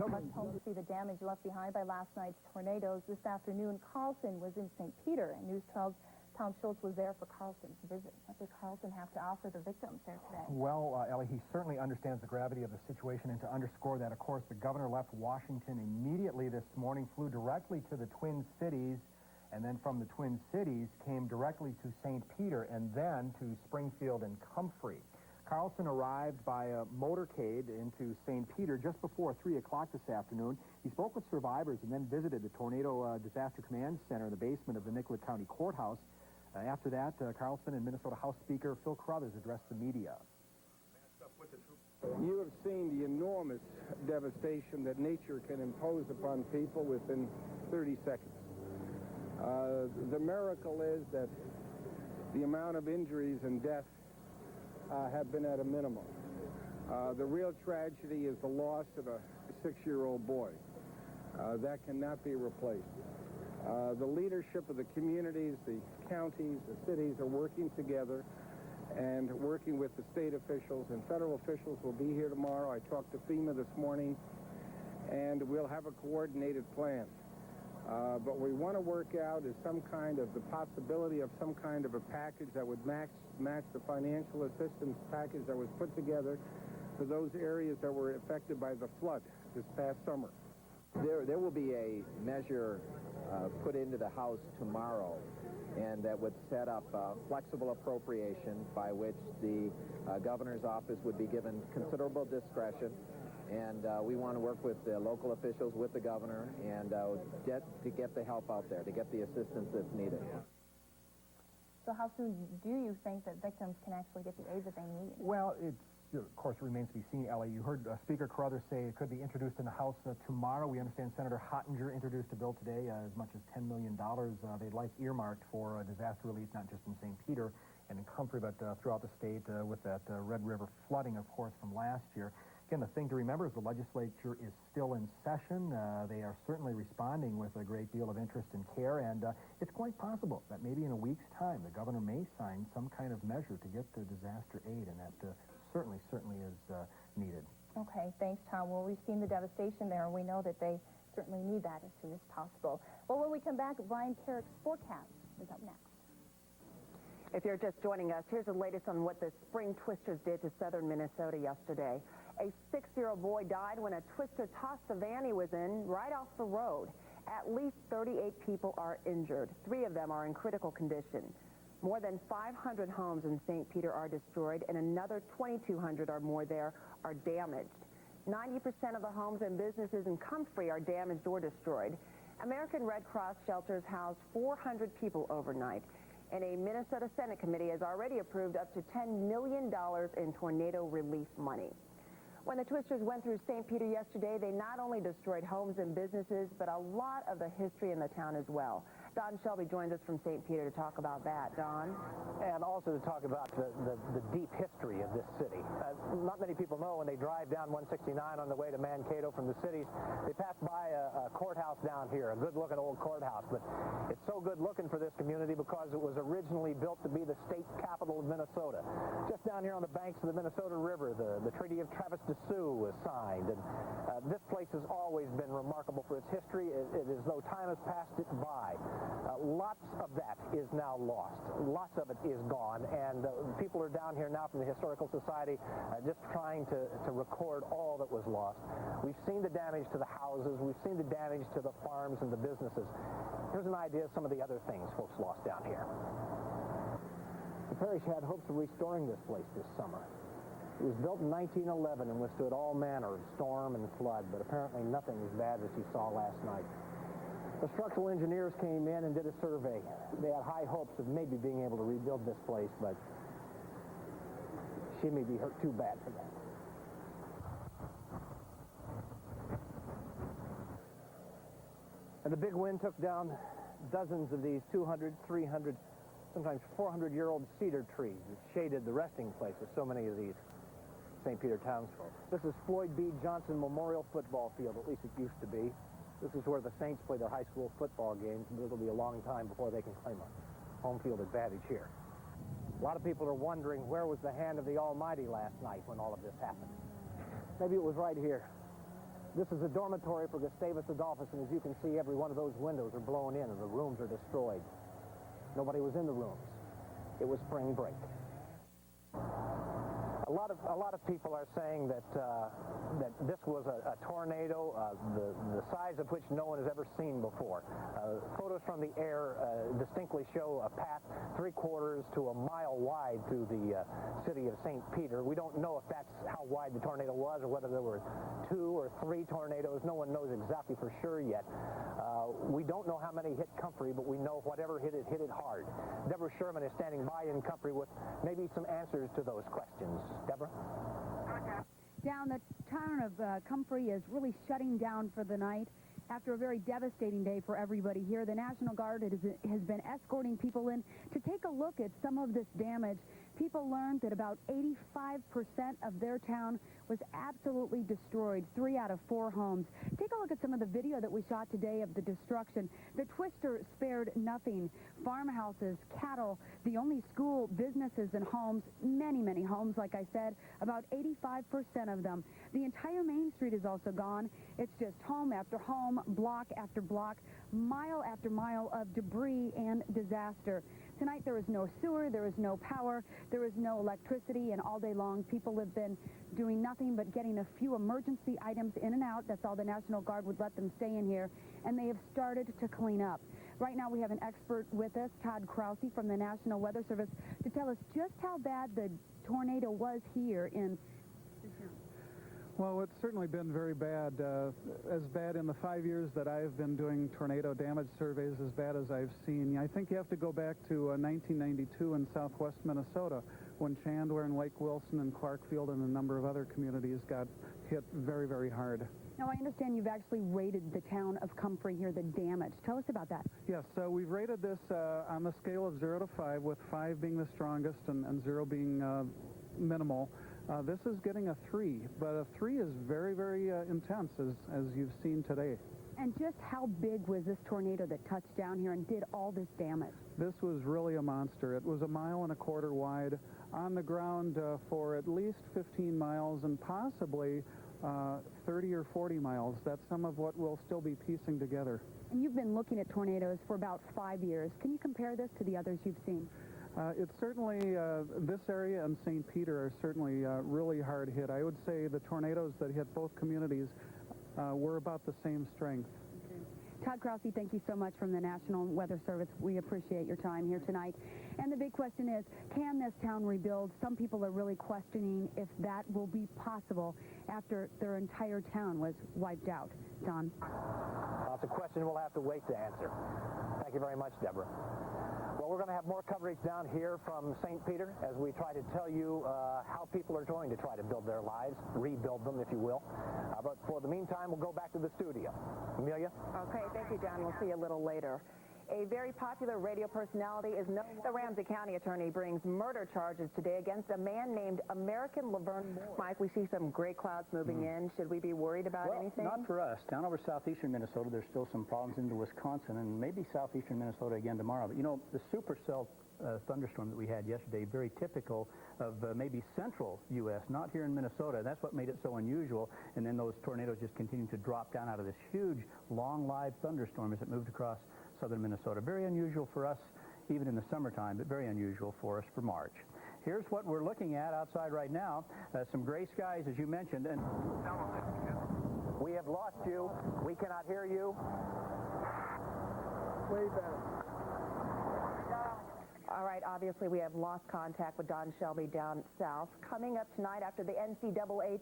Much home to see the damage left behind by last night's tornadoes. This afternoon, Carlson was in St. Peter, and News 12's Tom Schultz was there for Carlson's visit. What did Carlson have to offer the victims there today? Well, Ellie, he certainly understands the gravity of the situation, and to underscore that, of course, the governor left Washington immediately this morning, flew directly to the Twin Cities, and then from the Twin Cities came directly to St. Peter and then to Springfield and Comfrey. Carlson arrived by a motorcade into St. Peter just before 3 o'clock this afternoon. He spoke with survivors and then visited the Tornado Disaster Command Center in the basement of the Nicollet County Courthouse. After that, Carlson and Minnesota House Speaker Phil Carruthers addressed the media. You have seen the enormous devastation that nature can impose upon people within 30 seconds. The miracle is that the amount of injuries and deaths have been at a minimum. The real tragedy is the loss of a 6-year-old boy. That cannot be replaced. The leadership of the communities, the counties, the cities are working together and working with the state officials, and federal officials will be here tomorrow. I talked to FEMA this morning, and we'll have a coordinated plan. But we want to work out is some kind of the possibility of some kind of a package that would match the financial assistance package that was put together for those areas that were affected by the flood this past summer. There will be a measure put into the House tomorrow, and that would set up a flexible appropriation by which the governor's office would be given considerable discretion. And we want to work with the local officials, with the governor, and get the help out there, to get the assistance that's needed. So how soon do you think that victims can actually get the aid that they need? Well, of course, remains to be seen, Ellie. You heard Speaker Carruthers say it could be introduced in the House tomorrow. We understand Senator Hottinger introduced a bill today, as much as $10 million they'd like earmarked for disaster relief, not just in St. Peter and in Comfrey, but throughout the state with that Red River flooding, of course, from last year. Again, the thing to remember is the legislature is still in session. They are certainly responding with a great deal of interest and care, and it's quite possible that maybe in a week's time the governor may sign some kind of measure to get the disaster aid, and that certainly is needed. Okay, thanks, Tom. Well, we've seen the devastation there, and we know that they certainly need that as soon as possible. Well, when we come back, Brian Carrick's forecast is up next. If you're just joining us, here's the latest on what the spring twisters did to southern Minnesota yesterday. A 6-year-old boy died when a twister tossed the van he was in right off the road. At least 38 people are injured. 3 of them are in critical condition. More than 500 homes in St. Peter are destroyed, and another 2,200 or more there are damaged. 90% of the homes and businesses in Comfrey are damaged or destroyed. American Red Cross shelters housed 400 people overnight, and a Minnesota Senate committee has already approved up to $10 million in tornado relief money. When the twisters went through St. Peter yesterday, they not only destroyed homes and businesses, but a lot of the history in the town as well. Don Shelby joins us from St. Peter to talk about that. Don? And also to talk about the deep history of this city. Not many people know when they drive down 169 on the way to Mankato from the cities, they pass by a courthouse down here, a good-looking old courthouse. But it's so good-looking for this community because it was originally built to be the state capital of Minnesota. Just down here on the banks of the Minnesota River, the Treaty of Travis de Sioux was signed. And this place has always been remarkable for its history. It is as though time has passed it by. Lots of that is now lost. Lots of it is gone, and people are down here now from the Historical Society just trying to record all that was lost. We've seen the damage to the houses. We've seen the damage to the farms and the businesses. Here's an idea of some of the other things folks lost down here. The parish had hopes of restoring this place this summer. It was built in 1911 and withstood all manner of storm and flood, but apparently nothing as bad as you saw last night. The structural engineers came in and did a survey. They had high hopes of maybe being able to rebuild this place, but she may be hurt too bad for that. And the big wind took down dozens of these 200, 300, sometimes 400-year-old cedar trees that shaded the resting place of so many of these St. Peter townsfolk. This is Floyd B. Johnson Memorial Football Field, at least it used to be. This is where the Saints play their high school football games, but it'll be a long time before they can claim a home field advantage here. A lot of people are wondering where was the hand of the Almighty last night when all of this happened. Maybe it was right here. This is a dormitory for Gustavus Adolphus, and as you can see, every one of those windows are blown in and the rooms are destroyed. Nobody was in the rooms. It was spring break. A lot of people are saying that that this was a tornado, the size of which no one has ever seen before. Photos from the air distinctly show a path 3/4 to a mile wide through the city of St. Peter. We don't know if that's how wide the tornado was or whether there were 2 or 3 tornadoes. No one knows exactly for sure yet. We don't know how many hit Comfrey, but we know whatever hit it hard. Deborah Sherman is standing by in Comfrey with maybe some answers to those questions. Deborah? Down the town of Comfrey is really shutting down for the night after a very devastating day for everybody here. The National Guard has been escorting people in to take a look at some of this damage. People learned that about 85% of their town was absolutely destroyed, 3 out of 4 homes. Take a look at some of the video that we shot today of the destruction. The twister spared nothing. Farmhouses, cattle, the only school, businesses, and homes, many homes, like I said, about 85% of them. The entire Main Street is also gone. It's just home after home, block after block, mile after mile of debris and disaster. Tonight there is no sewer, there is no power, there is no electricity, and all day long people have been doing nothing but getting a few emergency items in and out. That's all the National Guard would let them stay in here, and they have started to clean up. Right now we have an expert with us, Todd Krause from the National Weather Service, to tell us just how bad the tornado was here in... Well, it's certainly been very bad, as bad in the 5 years that I've been doing tornado damage surveys, as bad as I've seen. I think you have to go back to 1992 in southwest Minnesota when Chandler and Lake Wilson and Clarkfield and a number of other communities got hit very, very hard. Now, I understand you've actually rated the town of Comfrey here, the damage. Tell us about that. Yes, we've rated this on the scale of 0 to 5, with 5 being the strongest and 0 being minimal. This is getting a 3, but a 3 is very, very intense, as you've seen today. And just how big was this tornado that touched down here and did all this damage? This was really a monster. It was 1.25 miles wide, on the ground for at least 15 miles and possibly 30 or 40 miles. That's some of what we'll still be piecing together. And you've been looking at tornadoes for about 5 years. Can you compare this to the others you've seen? It's certainly, this area and St. Peter are certainly really hard hit. I would say the tornadoes that hit both communities were about the same strength. Todd Krause, thank you so much from the National Weather Service. We appreciate your time here tonight. And the big question is, can this town rebuild? Some people are really questioning if that will be possible after their entire town was wiped out. Don? That's a question we'll have to wait to answer. Thank you very much, Deborah. Well, we're going to have more coverage down here from St. Peter as we try to tell you how people are going to try to build their lives, rebuild them, if you will. But for the meantime, we'll go back to the studio. Amelia? Okay, thank you, John. We'll see you a little later. A very popular radio personality is no longer... The Ramsey County attorney brings murder charges today against a man named American Laverne Moore. Mike, we see some gray clouds moving in. Should we be worried about anything? Not for us. Down over southeastern Minnesota, there's still some problems into Wisconsin, and maybe southeastern Minnesota again tomorrow. But, you know, the supercell thunderstorm that we had yesterday, very typical of maybe central U.S., not here in Minnesota. That's what made it so unusual. And then those tornadoes just continued to drop down out of this huge, long-lived thunderstorm as it moved across southern Minnesota. Very unusual for us, even in the summertime, but very unusual for us for March. Here's what we're looking at outside right now. Some gray skies, as you mentioned. And we have lost you. We cannot hear you. Way better. All right, obviously we have lost contact with Don Shelby down south. Coming up tonight after the NCAA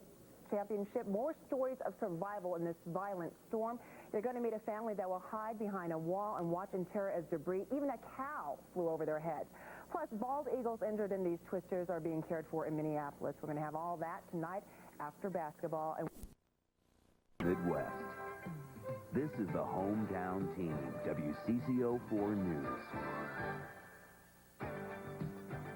championship, more stories of survival in this violent storm. You're going to meet a family that will hide behind a wall and watch in terror as debris, even a cow, flew over their heads. Plus, bald eagles injured in these twisters are being cared for in Minneapolis. We're going to have all that tonight after basketball. Midwest. This is the hometown team, WCCO4 News.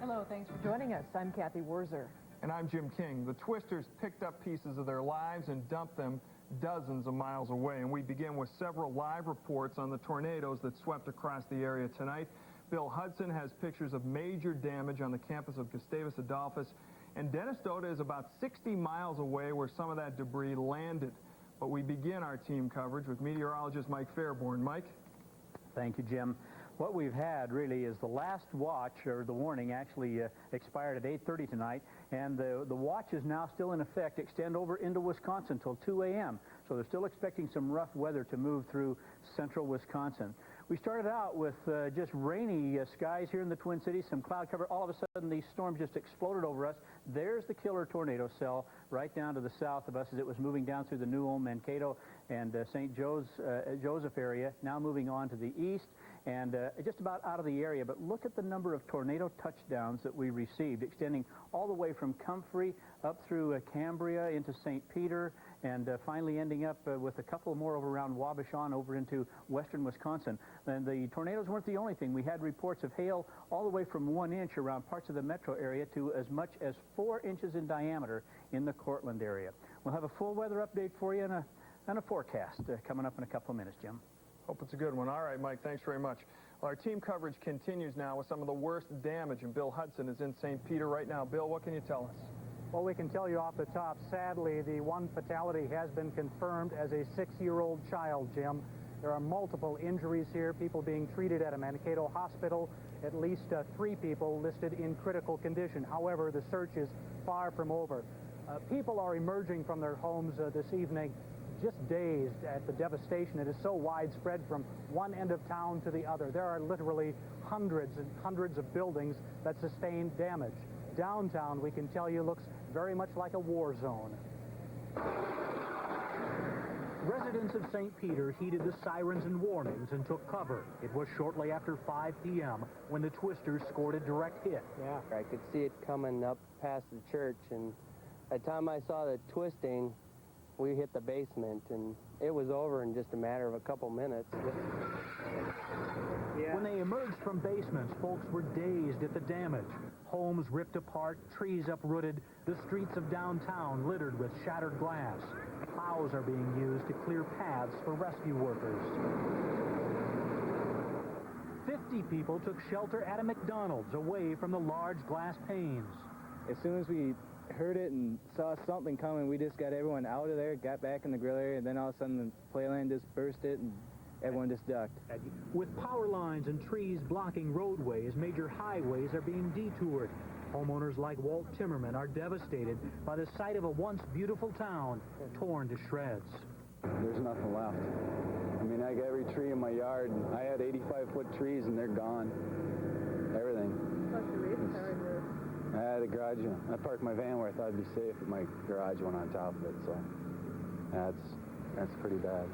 Hello, thanks for joining us. I'm Kathy Wurzer. And I'm Jim King. The Twisters picked up pieces of their lives and dumped them dozens of miles away. And we begin with several live reports on the tornadoes that swept across the area tonight. Bill Hudson has pictures of major damage on the campus of Gustavus Adolphus. And Dennis Doda is about 60 miles away where some of that debris landed. But we begin our team coverage with meteorologist Mike Fairborn. Mike? Thank you, Jim. What we've had really is the last watch, or the warning, actually expired at 8:30 tonight, and the watch is now still in effect, extend over into Wisconsin until 2 a.m. So they're still expecting some rough weather to move through central Wisconsin. We started out with just rainy skies here in the Twin Cities, some cloud cover. All of a sudden, the storm just exploded over us. There's the killer tornado cell right down to the south of us as it was moving down through the New Ulm, Mankato, and St. Joseph area, now moving on to the east and just about out of the area. But look at the number of tornado touchdowns that we received, extending all the way from Comfrey up through Cambria into St. Peter, and finally ending up with a couple more over around Wabasha over into western Wisconsin. And the tornadoes weren't the only thing. We had reports of hail all the way from 1 inch around parts of the metro area to as much as 4 inches in diameter in the Cortland area. We'll have a full weather update for you and a forecast coming up in a couple of minutes, Jim. Hope it's a good one. All right, Mike, thanks very much. Well, our team coverage continues now with some of the worst damage, and Bill Hudson is in St. Peter right now. Bill, what can you tell us? Well, we can tell you off the top, sadly, the one fatality has been confirmed as a 6-year-old child, Jim. There are multiple injuries here, people being treated at a Mankato hospital, at least 3 people listed in critical condition. However, the search is far from over. People are emerging from their homes this evening just dazed at the devastation. It is so widespread from one end of town to the other. There are literally hundreds and hundreds of buildings that sustained damage. Downtown, we can tell you, looks very much like a war zone. Residents of St. Peter heeded the sirens and warnings and took cover. It was shortly after 5 p.m. when the twisters scored a direct hit. Yeah, I could see it coming up past the church, and by the time I saw the twisting, we hit the basement, and it was over in just a matter of a couple minutes. When they emerged from basements, folks were dazed at the damage. Homes ripped apart, trees uprooted, the streets of downtown littered with shattered glass. Plows are being used to clear paths for rescue workers. 50 people took shelter at a McDonald's away from the large glass panes. As soon as we heard it and saw something coming, we just got everyone out of there, got back in the grill area, and then all of a sudden the playland just burst it and everyone just ducked. With power lines and trees blocking roadways, major highways are being detoured. Homeowners like Walt Timmerman are devastated by the sight of a once beautiful town torn to shreds. There's nothing left. I mean, I got every tree in my yard, and I had 85-foot trees, and they're gone. Everything. I had a garage. I parked my van where I thought I'd be safe, but my garage went on top of it, so that's pretty bad.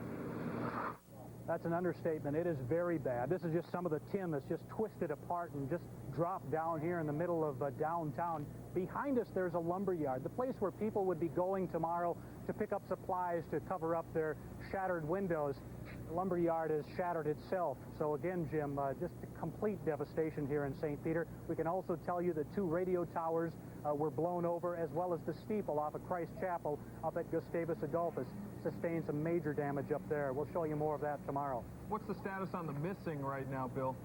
That's an understatement. It is very bad. This is just some of the tin that's just twisted apart and just dropped down here in the middle of downtown. Behind us, there's a lumber yard, the place where people would be going tomorrow to pick up supplies to cover up their shattered windows. The lumber yard has shattered itself. So again, Jim, just a complete devastation here in St. Peter. We can also tell you that 2 radio towers were blown over, as well as the steeple off of Christ Chapel up at Gustavus Adolphus. Sustained some major damage up there. We'll show you more of that tomorrow. What's the status on the missing right now, Bill?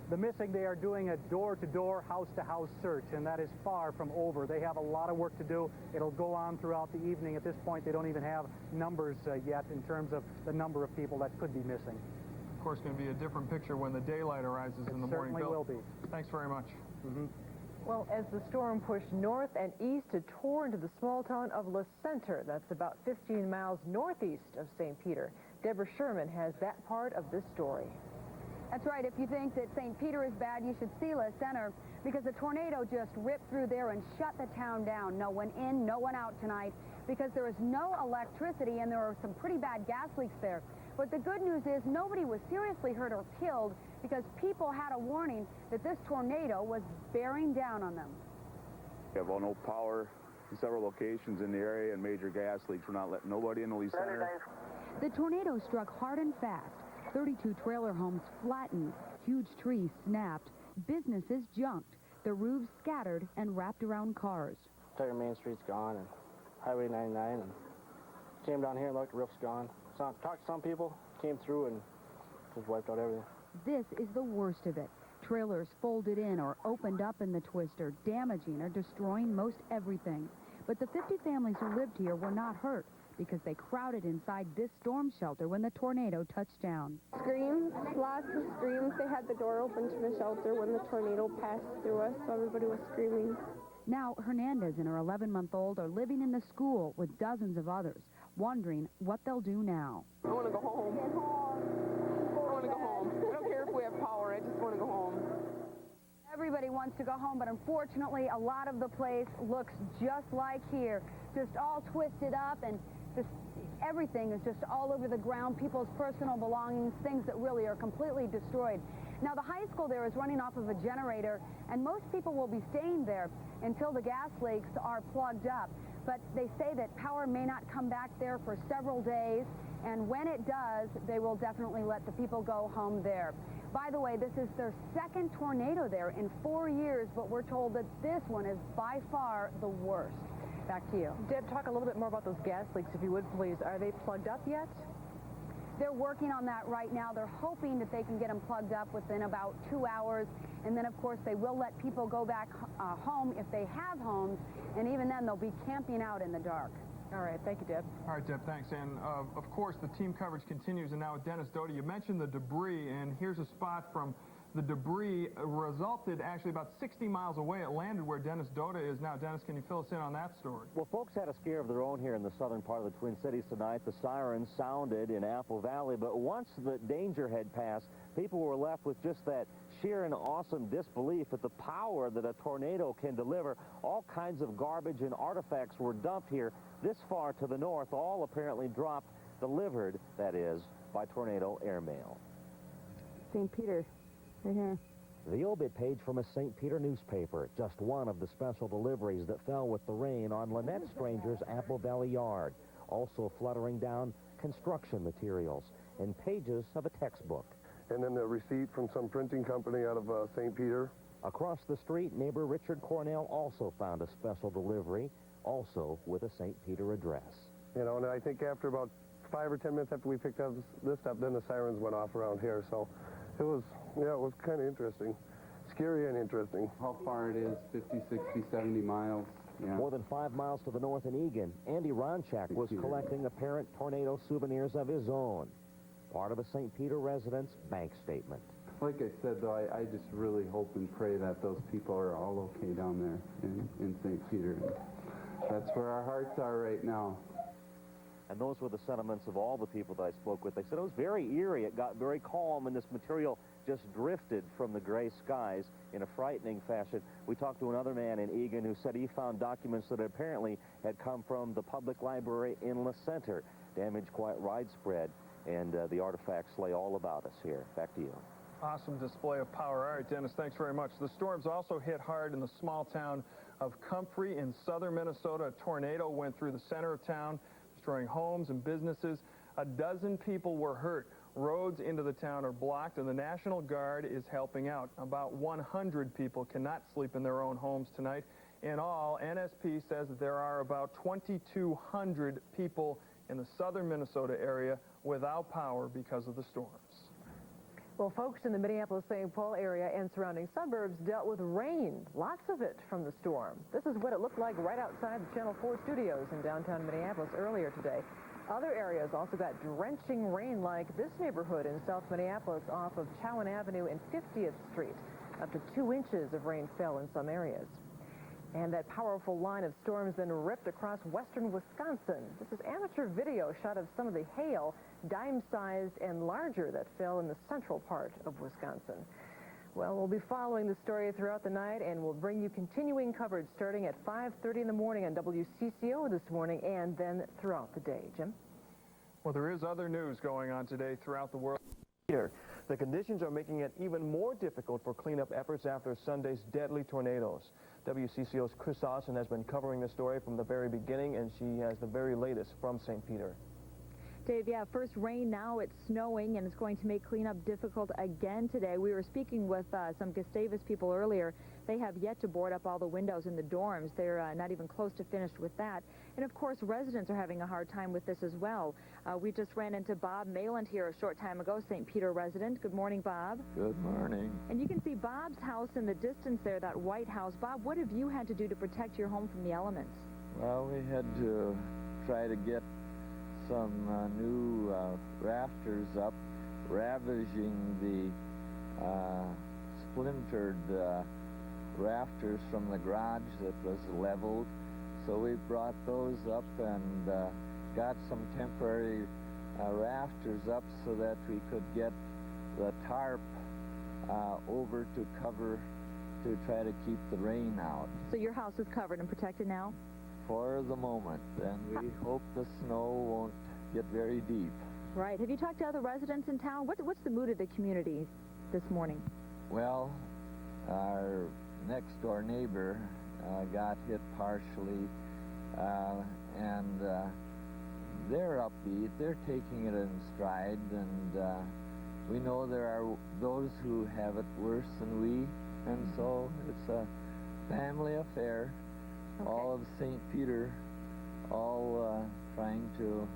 The missing, they are doing a door-to-door, house-to-house search, and that is far from over. They have a lot of work to do. It'll go on throughout the evening. At this point, they don't even have numbers yet in terms of the number of people that could be missing. Of course, going to be a different picture when the daylight arises in the morning, Bill. It certainly will be. Thanks very much. Well, as the storm pushed north and east, it tore into the small town of La Center. That's about 15 miles northeast of St. Peter. Deborah Sherman has that part of this story. That's right. If you think that St. Peter is bad, you should see La Center, because the tornado just ripped through there and shut the town down. No one in, no one out tonight, because there is no electricity and there are some pretty bad gas leaks there. But the good news is nobody was seriously hurt or killed, because people had a warning that this tornado was bearing down on them. We have no power in several locations in the area and major gas leaks. We're not letting nobody in the Lee Center. The tornado struck hard and fast. 32 trailer homes flattened, huge trees snapped, businesses junked, the roofs scattered and wrapped around cars. Entire Main Street's gone, and Highway 99, and came down here and looked, the roof's gone. So talked to some people, came through and just wiped out everything. This is the worst of it. Trailers folded in or opened up in the twister, damaging or destroying most everything. But the 50 families who lived here were not hurt, because they crowded inside this storm shelter when the tornado touched down. Screams, lots of screams. They had the door open to the shelter when the tornado passed through us, so everybody was screaming. Now, Hernandez and her 11-month-old are living in the school with dozens of others, wondering what they'll do now. I want to go home. I want to go home. I don't care if we have power. I just want to go home. Everybody wants to go home, but unfortunately, a lot of the place looks just like here, just all twisted up, and just everything is just all over the ground, people's personal belongings, things that really are completely destroyed. Now, the high school there is running off of a generator, and most people will be staying there until the gas leaks are plugged up. But they say that power may not come back there for several days, and when it does, they will definitely let the people go home there. By the way, this is their second tornado there in 4 years, but we're told that this one is by far the worst. Back to you. Deb, talk a little bit more about those gas leaks, if you would, please. Are they plugged up yet? They're working on that right now. They're hoping that they can get them plugged up within about 2 hours. And then, of course, they will let people go back home if they have homes. And even then, they'll be camping out in the dark. All right. Thank you, Deb. All right, Deb, thanks. And, of course, the team coverage continues. And now with Dennis Doty, you mentioned the debris. And here's a spot from the debris resulted actually about 60 miles away. It landed where Dennis Doty is now. Dennis, can you fill us in on that story? Well, folks had a scare of their own here in the southern part of the Twin Cities tonight. The sirens sounded in Apple Valley, but once the danger had passed, people were left with just that sheer and awesome disbelief at the power that a tornado can deliver. All kinds of garbage and artifacts were dumped here this far to the north, all apparently dropped, delivered, that is, by tornado airmail. St. Peter, right here. The obit page from a St. Peter newspaper, just one of the special deliveries that fell with the rain on Lynette Stranger's Apple Valley yard. Also fluttering down construction materials and pages of a textbook. And then a receipt from some printing company out of St. Peter. Across the street, neighbor Richard Cornell also found a special delivery, also with a St. Peter address. You know, and I think after about 5 or 10 minutes after we picked up this stuff, then the sirens went off around here. So it was kind of interesting. Scary and interesting. How far it is, 50, 60, 70 miles. Yeah. More than 5 miles to the north in Egan, Andy Ronchak was collecting apparent tornado souvenirs of his own. Part of a St. Peter resident's bank statement. Like I said, though, I just really hope and pray that those people are all okay down there in St. Peter. That's where our hearts are right now. And those were the sentiments of all the people that I spoke with. They said it was very eerie. It got very calm, and this material just drifted from the gray skies in a frightening fashion. We talked to another man in Egan who said he found documents that apparently had come from the public library in La Center. Damage quite widespread, and the artifacts lay all about us here. Back to you. Awesome display of power. All right, Dennis, thanks very much. The storms also hit hard in the small town of Comfrey in southern Minnesota. A tornado went through the center of town, destroying homes and businesses. 12 people were hurt. Roads into the town are blocked, and the National Guard is helping out. About 100 people cannot sleep in their own homes tonight. In all, NSP says that there are about 2,200 people in the southern Minnesota area without power because of the storms. Well, folks in the Minneapolis-St. Paul area and surrounding suburbs dealt with rain, lots of it from the storm. This is what it looked like right outside the Channel 4 studios in downtown Minneapolis earlier today. Other areas also got drenching rain like this neighborhood in South Minneapolis off of Chowan Avenue and 50th Street. Up to 2 inches of rain fell in some areas. And that powerful line of storms then ripped across western Wisconsin. This is amateur video shot of some of the hail, dime-sized and larger, that fell in the central part of Wisconsin. Well, we'll be following the story throughout the night, and we'll bring you continuing coverage starting at 5:30 in the morning on WCCO this morning and then throughout the day. Jim? Well, there is other news going on today throughout the world. Here, the conditions are making it even more difficult for cleanup efforts after Sunday's deadly tornadoes. WCCO's Chris Austin has been covering this story from the very beginning, and she has the very latest from St. Peter. Dave, yeah, first rain, now it's snowing, and it's going to make cleanup difficult again today. We were speaking with some Gustavus people earlier. They have yet to board up all the windows in the dorms. They're not even close to finished with that. And, of course, residents are having a hard time with this as well. We just ran into Bob Mayland here a short time ago, St. Peter resident. Good morning, Bob. Good morning. And you can see Bob's house in the distance there, that white house. Bob, what have you had to do to protect your home from the elements? Well, we had to try to get some new rafters up, ravaging the splintered rafters from the garage that was leveled. So we brought those up and got some temporary rafters up so that we could get the tarp over to cover, to try to keep the rain out. So your house is covered and protected now? For the moment, and we hope the snow won't get very deep. Right. Have you talked to other residents in town? What's the mood of the community this morning? Well, our next-door neighbor got hit partially, and they're upbeat. They're taking it in stride, and we know there are those who have it worse than we, and so it's a family affair. Okay. All of St. Peter, all trying to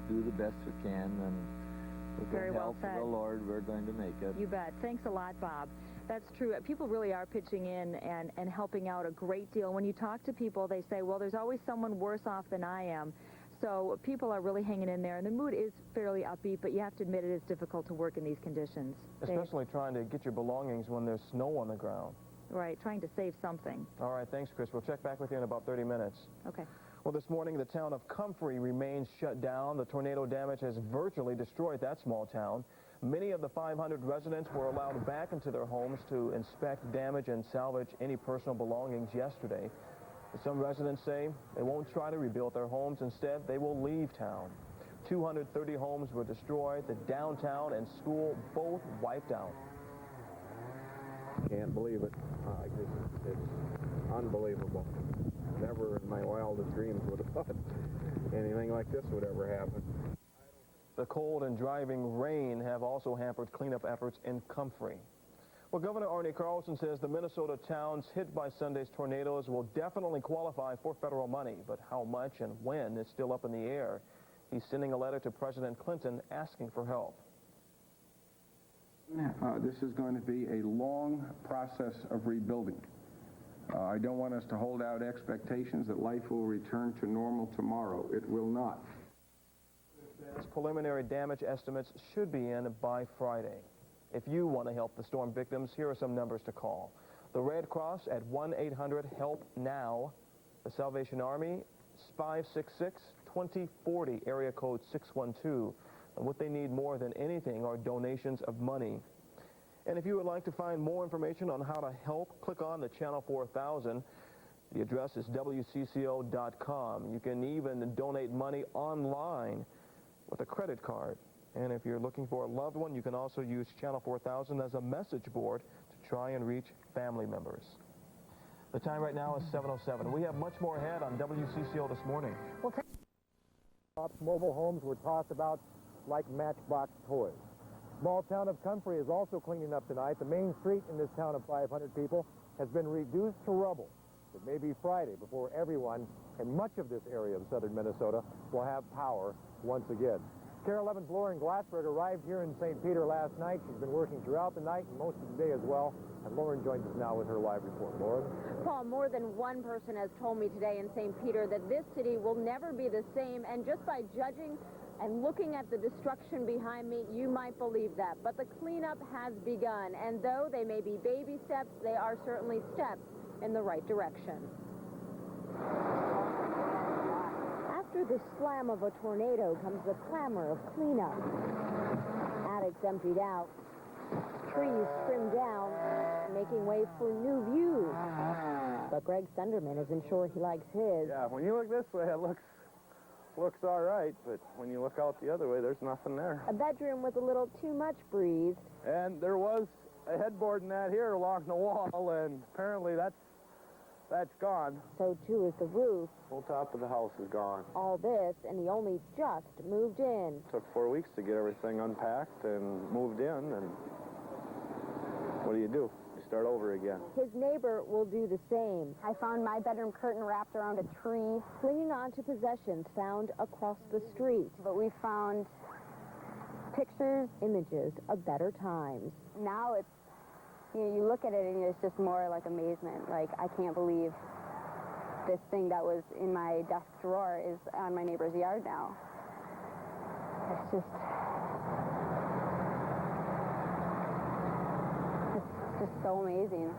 do the best we can, and with the help of the Lord, we're going to make it. You bet. Thanks a lot, Bob. That's true. People really are pitching in and helping out a great deal. When you talk to people, they say, well, there's always someone worse off than I am. So people are really hanging in there, and the mood is fairly upbeat, but you have to admit it is difficult to work in these conditions. Especially trying to get your belongings when there's snow on the ground. Right, trying to save something. All right, thanks, Chris. We'll check back with you in about 30 minutes. Okay. Well, this morning, the town of Comfrey remains shut down. The tornado damage has virtually destroyed that small town. Many of the 500 residents were allowed back into their homes to inspect damage and salvage any personal belongings yesterday. Some residents say they won't try to rebuild their homes. Instead, they will leave town. 230 homes were destroyed. The downtown and school both wiped out. Can't believe it. It's unbelievable. Never in my wildest dreams would have thought anything like this would ever happen. The cold and driving rain have also hampered cleanup efforts in Comfrey. Well, Governor Arne Carlson says the Minnesota towns hit by Sunday's tornadoes will definitely qualify for federal money, but how much and when is still up in the air. He's sending a letter to President Clinton asking for help. This is going to be a long process of rebuilding. I don't want us to hold out expectations that life will return to normal tomorrow. It will not. Preliminary damage estimates should be in by Friday. If you want to help the storm victims, here are some numbers to call. The Red Cross at 1-800-HELP-NOW. The Salvation Army, 566-2040, area code 612. And what they need more than anything are donations of money. And if you would like to find more information on how to help, click on the Channel 4000. The address is WCCO.com. You can even donate money online with a credit card. And if you're looking for a loved one, you can also use Channel 4000 as a message board to try and reach family members. The time right now is 7:07. We have much more ahead on WCCO this morning. Mobile homes were tossed about like matchbox toys. Small town of Comfrey is also cleaning up tonight. The main street in this town of 500 people has been reduced to rubble. It may be Friday before everyone in much of this area of southern Minnesota will have power once again. KARE 11's Lauren Glassberg arrived here in St. Peter last night. She's been working throughout the night and most of the day as well. And Lauren joins us now with her live report. Lauren? Paul, more than one person has told me today in St. Peter that this city will never be the same. And just by judging and looking at the destruction behind me, you might believe that. But the cleanup has begun. And though they may be baby steps, they are certainly steps in the right direction. After the slam of a tornado comes the clamor of cleanup. Attics emptied out, trees trimmed down, making way for new views. But Greg Sunderman isn't sure he likes his. Yeah, when you look this way, it looks all right, but when you look out the other way, there's nothing there. A bedroom with a little too much breeze. And there was a headboard in that here along the wall, and apparently that's gone. So too is the roof. Whole top of the house is gone. All this, and he only just moved in. Took 4 weeks to get everything unpacked and moved in, and what do? You start over again. His neighbor will do the same. I found my bedroom curtain wrapped around a tree, clinging on to possessions found across the street. But we found pictures, images of better times. Now it's, you look at it and it's just more like amazement. Like, I can't believe this thing that was in my desk drawer is on my neighbor's yard now. It's just so amazing.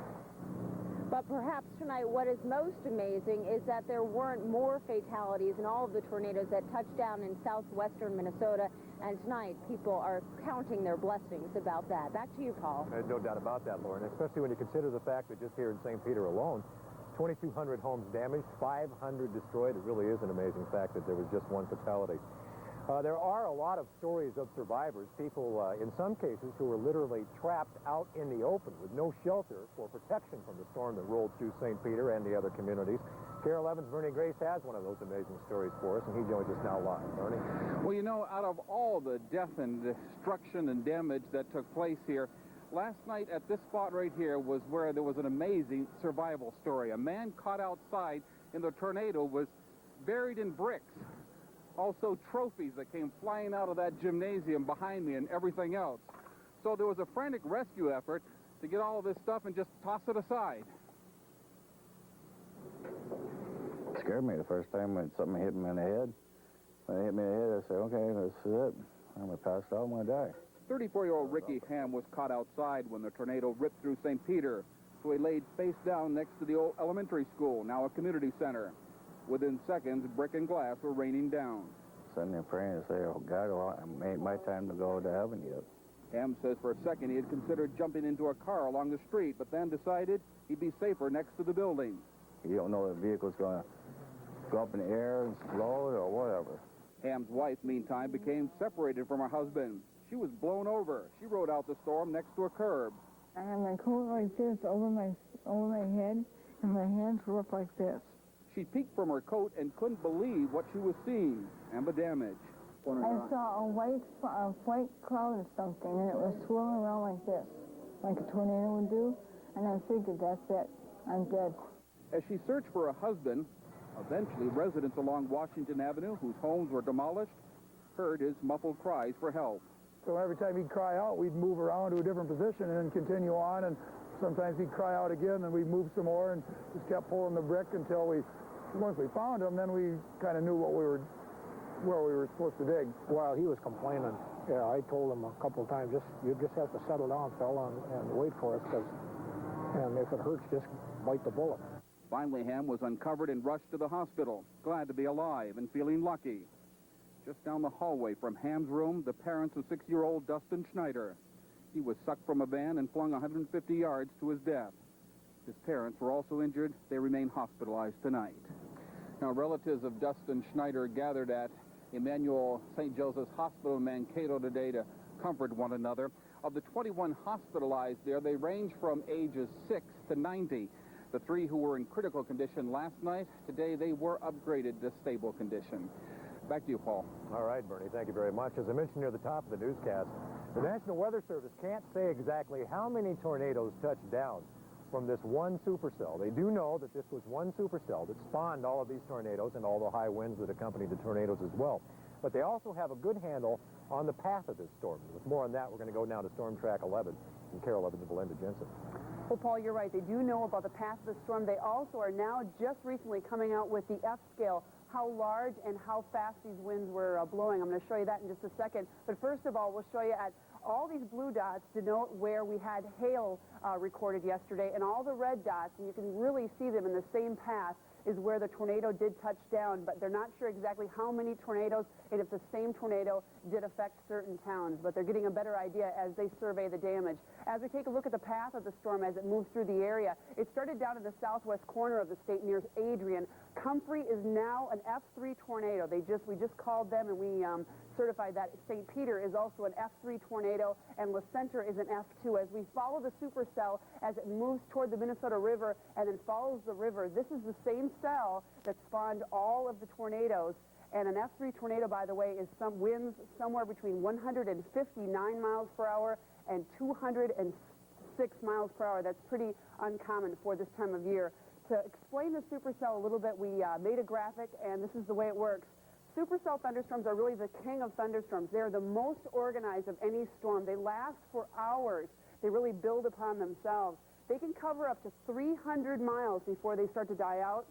But perhaps tonight what is most amazing is that there weren't more fatalities in all of the tornadoes that touched down in southwestern Minnesota. And tonight people are counting their blessings about that. Back to you, Paul. There's no doubt about that, Lauren, especially when you consider the fact that just here in St. Peter alone, 2,200 homes damaged, 500 destroyed. It really is an amazing fact that there was just one fatality. There are a lot of stories of survivors, people in some cases who were literally trapped out in the open with no shelter for protection from the storm that rolled through St. Peter and the other communities. KARE 11's Bernie Grace has one of those amazing stories for us, and he joins us now live. Bernie? Well, you know, out of all the death and destruction and damage that took place here, last night at this spot right here was where there was an amazing survival story. A man caught outside in the tornado was buried in bricks. Also trophies that came flying out of that gymnasium behind me and everything else. So there was a frantic rescue effort to get all of this stuff and just toss it aside. It scared me the first time when something hit me in the head. When it hit me in the head, I said, okay, this is it. I'm going to pass out, I'm going to die. 34-year-old Ricky Ham was caught outside when the tornado ripped through St. Peter. So he laid face down next to the old elementary school, now a community center. Within seconds, brick and glass were raining down. Sitting there praying to say, oh, God, well, it ain't my time to go to heaven yet. Ham says for a second he had considered jumping into a car along the street, but then decided he'd be safer next to the building. You don't know if the vehicle's going to go up in the air and explode or whatever. Ham's wife, meantime, became separated from her husband. She was blown over. She rode out the storm next to a curb. I had my coat like this over my head, and my hands were up like this. She peeked from her coat and couldn't believe what she was seeing and the damage. I saw a white cloud or something, and it was swirling around like this, like a tornado would do, and I figured, that's it. I'm dead. As she searched for a husband, eventually residents along Washington Avenue, whose homes were demolished, heard his muffled cries for help. So every time he'd cry out, we'd move around to a different position and then continue on, and sometimes he'd cry out again, and we'd move some more and just kept pulling the brick until once we found him, then we kind of knew where we were supposed to dig. While he was complaining, yeah, I told him a couple of times, you just have to settle down, fella, and wait for us, and if it hurts, just bite the bullet. Finally, Ham was uncovered and rushed to the hospital, glad to be alive and feeling lucky. Just down the hallway from Ham's room, the parents of 6-year-old Dustin Schneider. He was sucked from a van and flung 150 yards to his death. His parents were also injured. They remain hospitalized tonight. Now, relatives of Dustin Schneider gathered at Emmanuel St. Joseph's Hospital in Mankato today to comfort one another. Of the 21 hospitalized there, they range from ages 6 to 90. The 3 who were in critical condition last night, today they were upgraded to stable condition. Back to you, Paul. All right, Bernie, thank you very much. As I mentioned near the top of the newscast, the National Weather Service can't say exactly how many tornadoes touched down from this one supercell. They do know that this was one supercell that spawned all of these tornadoes and all the high winds that accompanied the tornadoes as well. But they also have a good handle on the path of this storm. With more on that, we're going to go now to Storm Track 11 and Carol Evans and Belinda Jensen. Well, Paul, you're right. They do know about the path of the storm. They also are now just recently coming out with the F scale, how large and how fast these winds were blowing. I'm going to show you that in just a second. But first of all, we'll show you at all these blue dots denote where we had hail recorded yesterday, and all the red dots, and you can really see them in the same path, is where the tornado did touch down, but they're not sure exactly how many tornadoes and if the same tornado did affect certain towns, but they're getting a better idea as they survey the damage. As we take a look at the path of the storm as it moves through the area, it started down in the southwest corner of the state near Adrian. Comfrey is now an F3 tornado. We just called them, and we certified that. St. Peter is also an F3 tornado, and La Center is an F2. As we follow the supercell as it moves toward the Minnesota River and then follows the river, this is the same cell that spawned all of the tornadoes. And an F3 tornado, by the way, is some winds somewhere between 159 miles per hour and 206 miles per hour. That's pretty uncommon for this time of year. To explain the supercell a little bit, we made a graphic, and this is the way it works. Supercell thunderstorms are really the king of thunderstorms. They're the most organized of any storm. They last for hours. They really build upon themselves. They can cover up to 300 miles before they start to die out.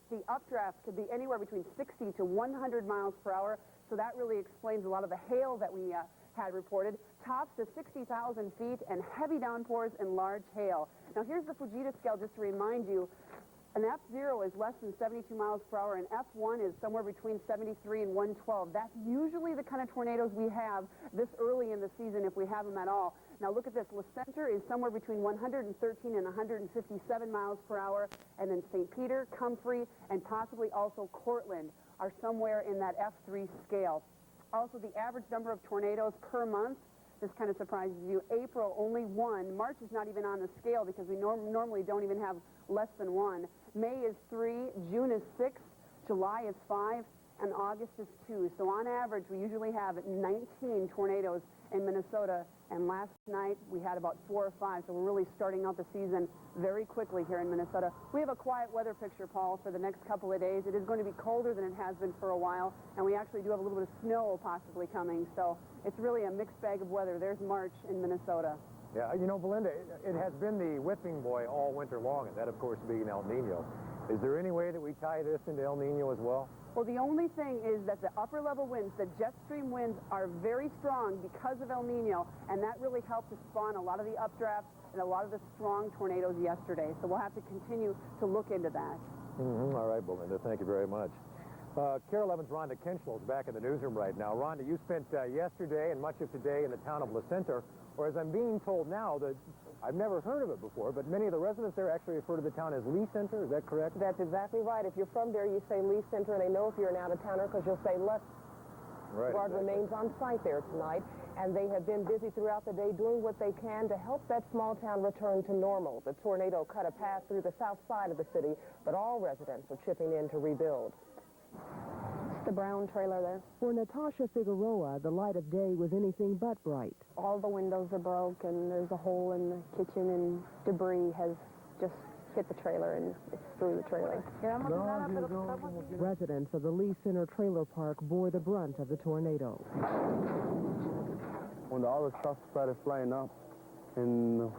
The updraft could be anywhere between 60 to 100 miles per hour, so that really explains a lot of the hail that we had reported. Tops to 60,000 feet and heavy downpours and large hail. Now here's the Fujita scale just to remind you. An F0 is less than 72 miles per hour, and F1 is somewhere between 73 and 112. That's usually the kind of tornadoes we have this early in the season, if we have them at all. Now look at this. La Center is somewhere between 113 and 157 miles per hour, and then St. Peter, Comfrey, and possibly also Cortland are somewhere in that F3 scale. Also, the average number of tornadoes per month, this kind of surprises you. April, only 1. March is not even on the scale because we normally don't even have less than 1. May is 3, June is 6, July is 5, and August is 2. So on average, we usually have 19 tornadoes in Minnesota, and last night we had about 4 or 5, so we're really starting out the season very quickly here in Minnesota. We have a quiet weather picture, Paul, for the next couple of days. It is going to be colder than it has been for a while, and we actually do have a little bit of snow possibly coming, so it's really a mixed bag of weather. There's March in Minnesota. Yeah, you know, Belinda, it has been the whipping boy all winter long, and that, of course, being El Nino. Is there any way that we tie this into El Nino as well? Well, the only thing is that the upper-level winds, the jet stream winds, are very strong because of El Nino, and that really helped to spawn a lot of the updrafts and a lot of the strong tornadoes yesterday. So we'll have to continue to look into that. All right, Belinda, thank you very much. KARE 11's Rhonda Kinchlow is back in the newsroom right now. Rhonda, you spent yesterday and much of today in the town of La Center, whereas I'm being told now that I've never heard of it before, but many of the residents there actually refer to the town as Lee Center. Is that correct? That's exactly right. If you're from there, you say Lee Center, and they know if you're an out-of-towner because you'll say left. Right. Guard remains on site there tonight, and they have been busy throughout the day doing what they can to help that small town return to normal. The tornado cut a path through the south side of the city, but all residents are chipping in to rebuild. It's the brown trailer there. For Natasha Figueroa, the light of day was anything but bright. All the windows are broke, and there's a hole in the kitchen, and debris has just hit the trailer, and it's through the trailer. Residents of the Lee Center Trailer Park bore the brunt of the tornado. When all the stuff started flying up, and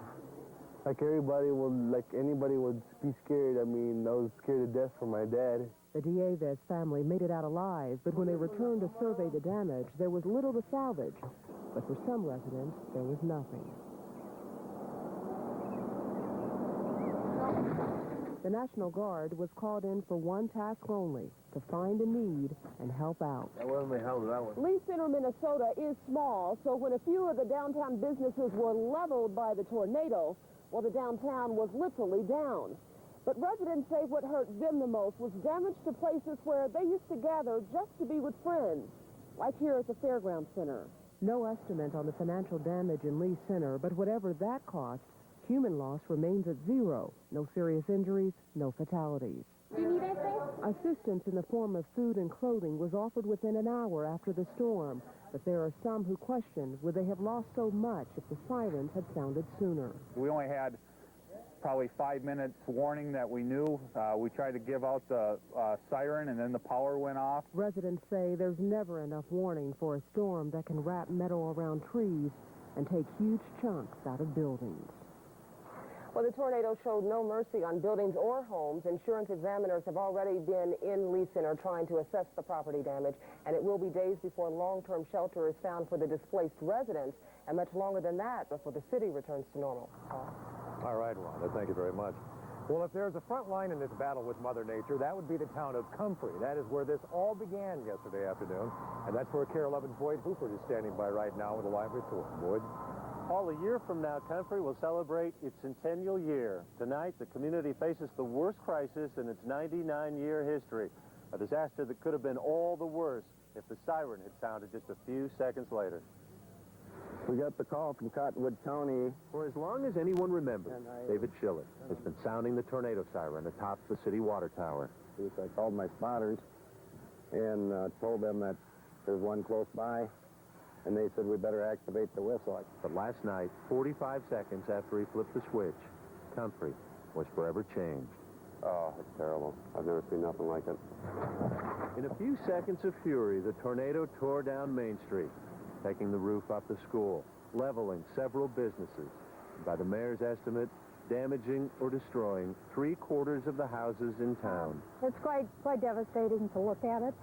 like anybody would be scared. I mean, I was scared to death for my dad. The Dieves family made it out alive, but when they returned to survey the damage, there was little to salvage. But for some residents, there was nothing. The National Guard was called in for one task only, to find a need and help out. Where in the hell did that one? Lee Center, Minnesota is small, so when a few of the downtown businesses were leveled by the tornado, well, the downtown was literally down. But residents say what hurt them the most was damage to places where they used to gather just to be with friends, like here at the Fairground Center. No estimate on the financial damage in Lee Center, but whatever that cost, human loss remains at zero. No serious injuries, no fatalities. Do you need anything? Assistance in the form of food and clothing was offered within an hour after the storm, but there are some who question would they have lost so much if the sirens had sounded sooner. We only had probably 5 minutes warning that we knew. We tried to give out the siren, and then the power went off. Residents say there's never enough warning for a storm that can wrap metal around trees and take huge chunks out of buildings. Well, the tornado showed no mercy on buildings or homes. Insurance examiners have already been in Lee Center trying to assess the property damage, and it will be days before long-term shelter is found for the displaced residents, and much longer than that before the city returns to normal. All right, Rhonda, thank you very much. Well, if there's a front line in this battle with Mother Nature, that would be the town of Comfrey. That is where this all began yesterday afternoon, and that's where KARE 11's Boyd Hooper is standing by right now with a live report. Boyd? Paul, a year from now, Comfrey will celebrate its centennial year. Tonight, the community faces the worst crisis in its 99-year history, a disaster that could have been all the worse if the siren had sounded just a few seconds later. We got the call from Cottonwood County. For as long as anyone remembers, David Schiller has been sounding the tornado siren atop the city water tower. I called my spotters and told them that there's one close by, and they said we better activate the whistle. But last night, 45 seconds after he flipped the switch, Comfrey was forever changed. Oh, it's terrible. I've never seen nothing like it. In a few seconds of fury, the tornado tore down Main Street, taking the roof off the school, leveling several businesses, and by the mayor's estimate, damaging or destroying 3/4 of the houses in town. It's quite devastating to look at it.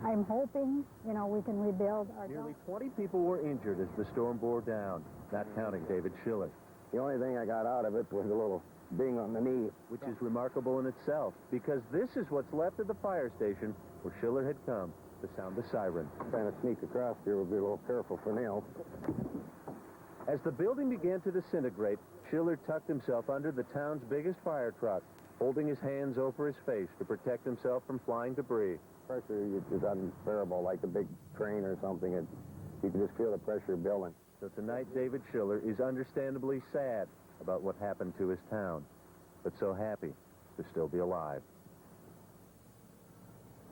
I'm hoping, we can rebuild our... Nearly 20 people were injured as the storm bore down, not counting David Schiller. The only thing I got out of it was a little ding on the knee. Which is remarkable in itself, because this is what's left of the fire station where Schiller had come to sound the siren. Trying to sneak across here, we'll be a little careful for nails. As the building began to disintegrate, Schiller tucked himself under the town's biggest fire truck, holding his hands over his face to protect himself from flying debris. Pressure is unbearable, like a big train or something. You can just feel the pressure building. So tonight, David Schiller is understandably sad about what happened to his town, but so happy to still be alive.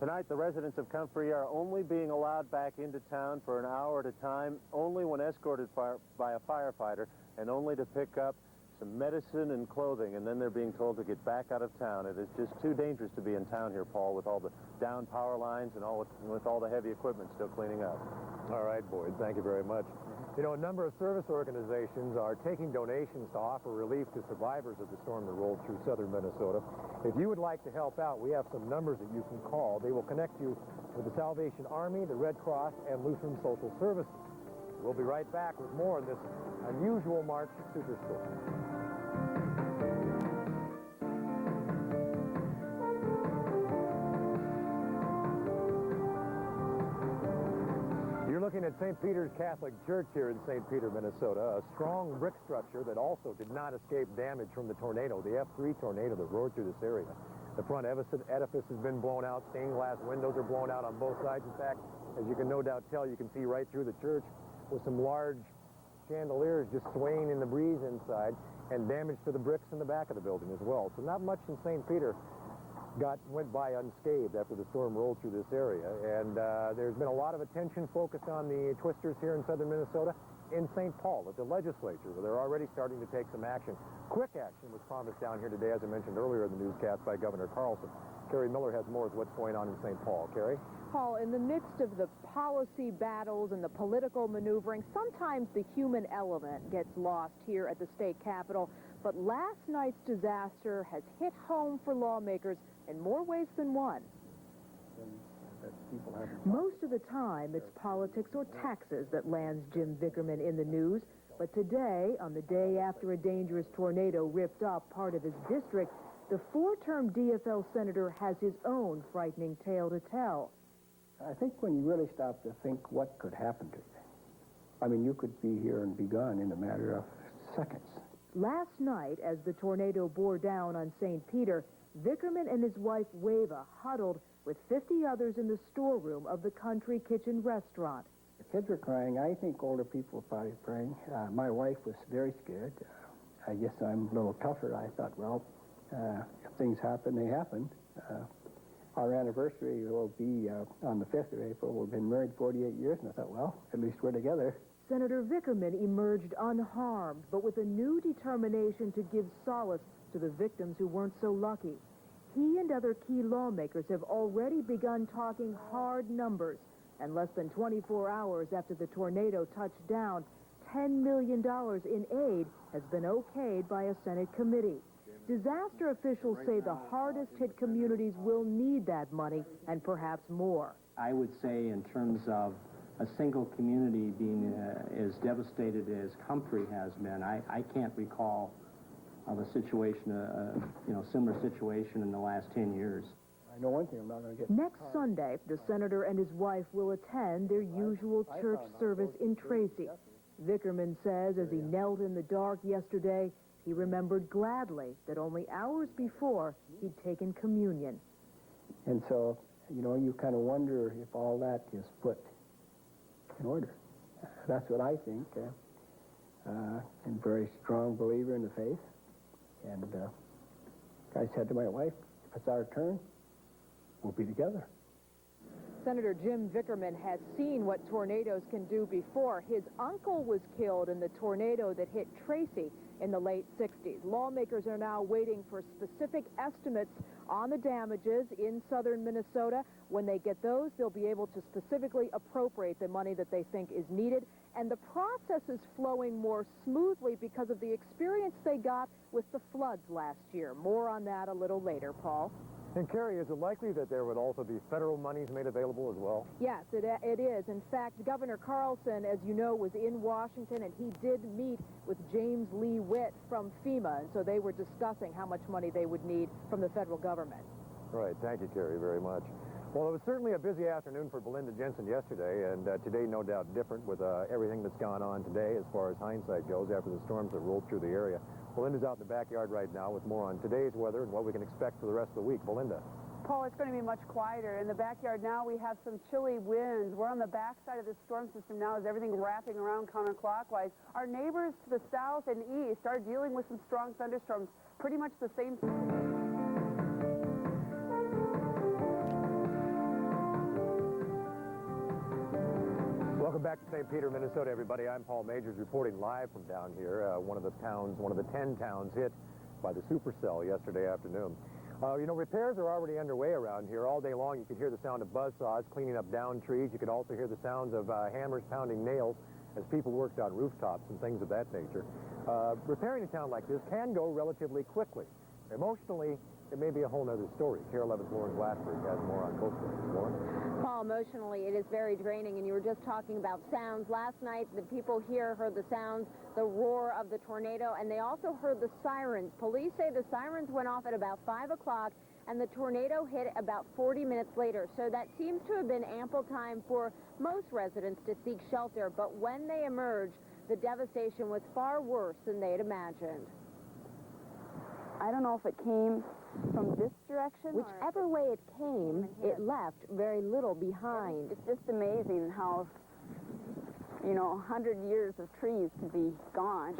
Tonight, the residents of Comfrey are only being allowed back into town for an hour at a time, only when escorted by a firefighter, and only to pick up some medicine and clothing, and then they're being told to get back out of town. It is just too dangerous to be in town here, Paul, with all the down power lines and with all the heavy equipment still cleaning up. All right, Boyd, thank you very much. A number of service organizations are taking donations to offer relief to survivors of the storm that rolled through southern Minnesota. If you would like to help out, we have some numbers that you can call. They will connect you with the Salvation Army, the Red Cross, and Lutheran Social Services. We'll be right back with more on this unusual March superstorm. at St. Peter's Catholic Church here in St. Peter, Minnesota, a strong brick structure that also did not escape damage from the tornado, the F3 tornado that roared through this area. The front edifice has been blown out. Stained glass windows are blown out on both sides. In fact, as you can no doubt tell, you can see right through the church with some large chandeliers just swaying in the breeze inside, and damage to the bricks in the back of the building as well. So not much in St. Peter went by unscathed after the storm rolled through this area. And there's been a lot of attention focused on the twisters here in southern Minnesota. In St. Paul at the legislature, where they're already starting to take some action. Quick action was promised down here today, as I mentioned earlier in the newscast, by Governor Carlson. Kerry Miller has more of what's going on in St. Paul. Kerry? Paul, in the midst of the policy battles and the political maneuvering, sometimes the human element gets lost here at the state capitol. But last night's disaster has hit home for lawmakers in more ways than one. Most of the time, it's politics or taxes that lands Jim Vickerman in the news. But today, on the day after a dangerous tornado ripped up part of his district, the four-term DFL senator has his own frightening tale to tell. I think when you really stop to think what could happen to you, I mean, you could be here and be gone in a matter of seconds. Last night, as the tornado bore down on St. Peter, Vickerman and his wife, Wava, huddled with 50 others in the storeroom of the Country Kitchen restaurant. The kids were crying. I think older people were probably praying. My wife was very scared. I guess I'm a little tougher. I thought, well, if things happen, they happen. Our anniversary will be on the 5th of April. We've been married 48 years, and I thought, well, at least we're together. Senator Vickerman emerged unharmed, but with a new determination to give solace to the victims who weren't so lucky. He and other key lawmakers have already begun talking hard numbers, and less than 24 hours after the tornado touched down, $10 million in aid has been okayed by a Senate committee. Disaster officials say the hardest-hit communities will need that money and perhaps more. I would say in terms of a single community being as devastated as Comfrey has been, I can't recall of a situation, similar situation in the last 10 years. I know one thing, I'm not going to get... Next Sunday, the senator and his wife will attend their usual church service in Tracy. Vickerman says as he knelt in the dark yesterday, he remembered gladly that only hours before he'd taken communion. And so, you kind of wonder if all that is put in order. That's what I think. I'm a very strong believer in the faith. And I said to my wife, if it's our turn, we'll be together. Senator Jim Vickerman has seen what tornadoes can do before. His uncle was killed in the tornado that hit Tracy in the late 60s. Lawmakers are now waiting for specific estimates on the damages in southern Minnesota. When they get those, they'll be able to specifically appropriate the money that they think is needed. And the process is flowing more smoothly because of the experience they got with the floods last year. More on that a little later, Paul. And Kerry, is it likely that there would also be federal monies made available as well? Yes, it is. In fact, Governor Carlson, as you know, was in Washington, and he did meet with James Lee Witt from FEMA, and so they were discussing how much money they would need from the federal government. Right. Thank you, Kerry, very much. Well, it was certainly a busy afternoon for Belinda Jensen yesterday, and today no doubt different with everything that's gone on today as far as hindsight goes after the storms that rolled through the area. Belinda's out in the backyard right now with more on today's weather and what we can expect for the rest of the week. Belinda. Paul, it's going to be much quieter. In the backyard now, we have some chilly winds. We're on the backside of the storm system now as everything wrapping around counterclockwise. Our neighbors to the south and east are dealing with some strong thunderstorms, pretty much the same. Welcome back to St. Peter, Minnesota, everybody. I'm Paul Majors reporting live from down here, one of the 10 towns hit by the supercell yesterday afternoon. Repairs are already underway around here. All day long, you could hear the sound of buzzsaws cleaning up down trees. You could also hear the sounds of hammers pounding nails as people worked on rooftops and things of that nature. Repairing a town like this can go relatively quickly. Emotionally, it may be a whole other story. KARE 11's Lauren Glassberg has more on both stories. Lauren? Paul, emotionally, it is very draining, and you were just talking about sounds. Last night, the people here heard the sounds, the roar of the tornado, and they also heard the sirens. Police say the sirens went off at about 5 o'clock, and the tornado hit about 40 minutes later. So that seems to have been ample time for most residents to seek shelter. But when they emerged, the devastation was far worse than they had imagined. I don't know if it came from this direction. Whichever way it came, it left very little behind. It's just amazing how, 100 years of trees could be gone.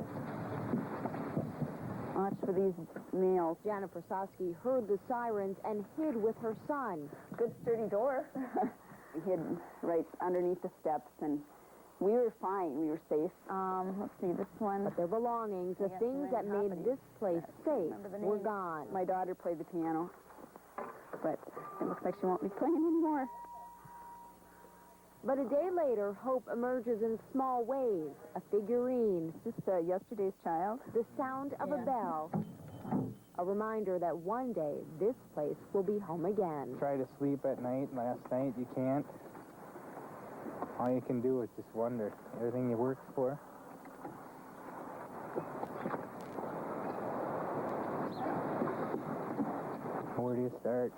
Watch for these nails. Janet Prasowski heard the sirens and hid with her son. Good sturdy door. We hid right underneath the steps, and we were fine. We were safe. Let's see, this one. But their belongings, the things that made this place safe, were gone. My daughter played the piano, but it looks like she won't be playing anymore. But a day later, hope emerges in small ways. A figurine. Just yesterday's child. The sound of a bell. A reminder that one day this place will be home again. Try to sleep at night. Last night you can't. All you can do is just wonder. Everything you worked for. Where do you start?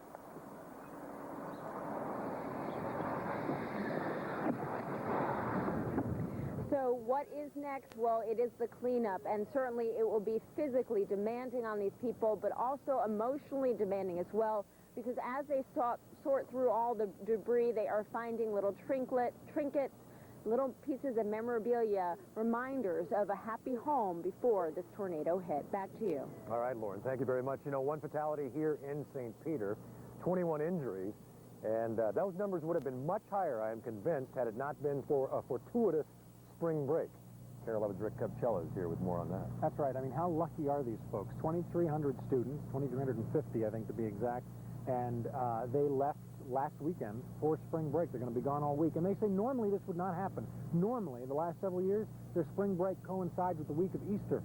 So what is next? Well, it is the cleanup, and certainly it will be physically demanding on these people, but also emotionally demanding as well, because as they sort through all the debris, they are finding little trinkets, little pieces of memorabilia, reminders of a happy home before this tornado hit. Back to you. All right, Lauren, thank you very much. One fatality here in St. Peter, 21 injuries, and those numbers would have been much higher, I am convinced, had it not been for a fortuitous spring break. Carol Evans, Rick Cupchella is here with more on that. That's right. I mean, how lucky are these folks? 2,300 students, 2,350, I think, to be exact, and they left last weekend for spring break. They're going to be gone all week, and they say normally this would not happen. Normally, the last several years, their spring break coincides with the week of Easter.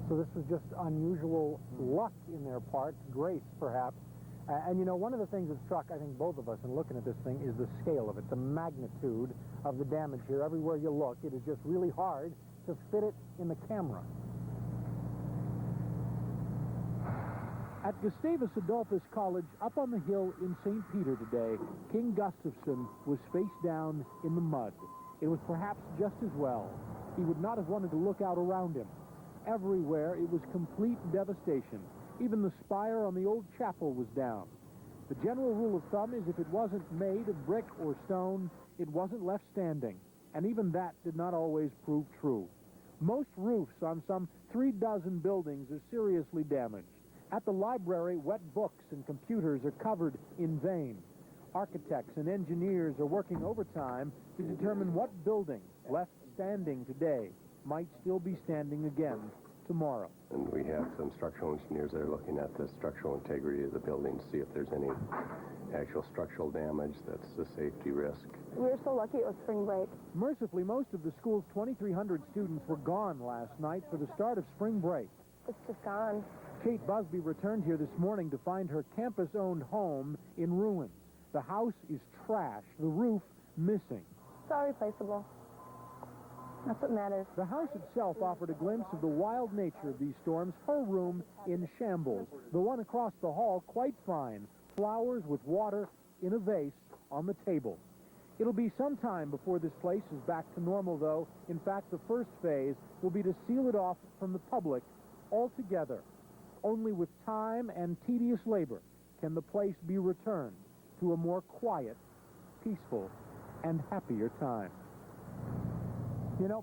So this was just unusual luck in their part, grace, perhaps. And one of the things that struck, I think, both of us in looking at this thing is the scale of it, the magnitude of the damage here. Everywhere you look, it is just really hard to fit it in the camera. At Gustavus Adolphus College up on the hill in St. Peter today, King Gustafson was face down in the mud. It was perhaps just as well. He would not have wanted to look out around him. Everywhere it was complete devastation. Even the spire on the old chapel was down. The general rule of thumb is if it wasn't made of brick or stone, it wasn't left standing. And even that did not always prove true. Most roofs on some 36 buildings are seriously damaged. At the library, wet books and computers are covered in vain. Architects and engineers are working overtime to determine what buildings left standing today might still be standing again tomorrow. And we have some structural engineers that are looking at the structural integrity of the building to see if there's any actual structural damage that's a safety risk. We were so lucky it was spring break. Mercifully, most of the school's 2,300 students were gone last night for the start of spring break. It's just gone. Kate Busby returned here this morning to find her campus-owned home in ruins. The house is trashed, the roof missing. It's all replaceable. That's what matters. The house itself offered a glimpse of the wild nature of these storms. Her room in shambles. The one across the hall, quite fine. Flowers with water in a vase on the table. It'll be some time before this place is back to normal, though. In fact, the first phase will be to seal it off from the public altogether. Only with time and tedious labor can the place be returned to a more quiet, peaceful, and happier time.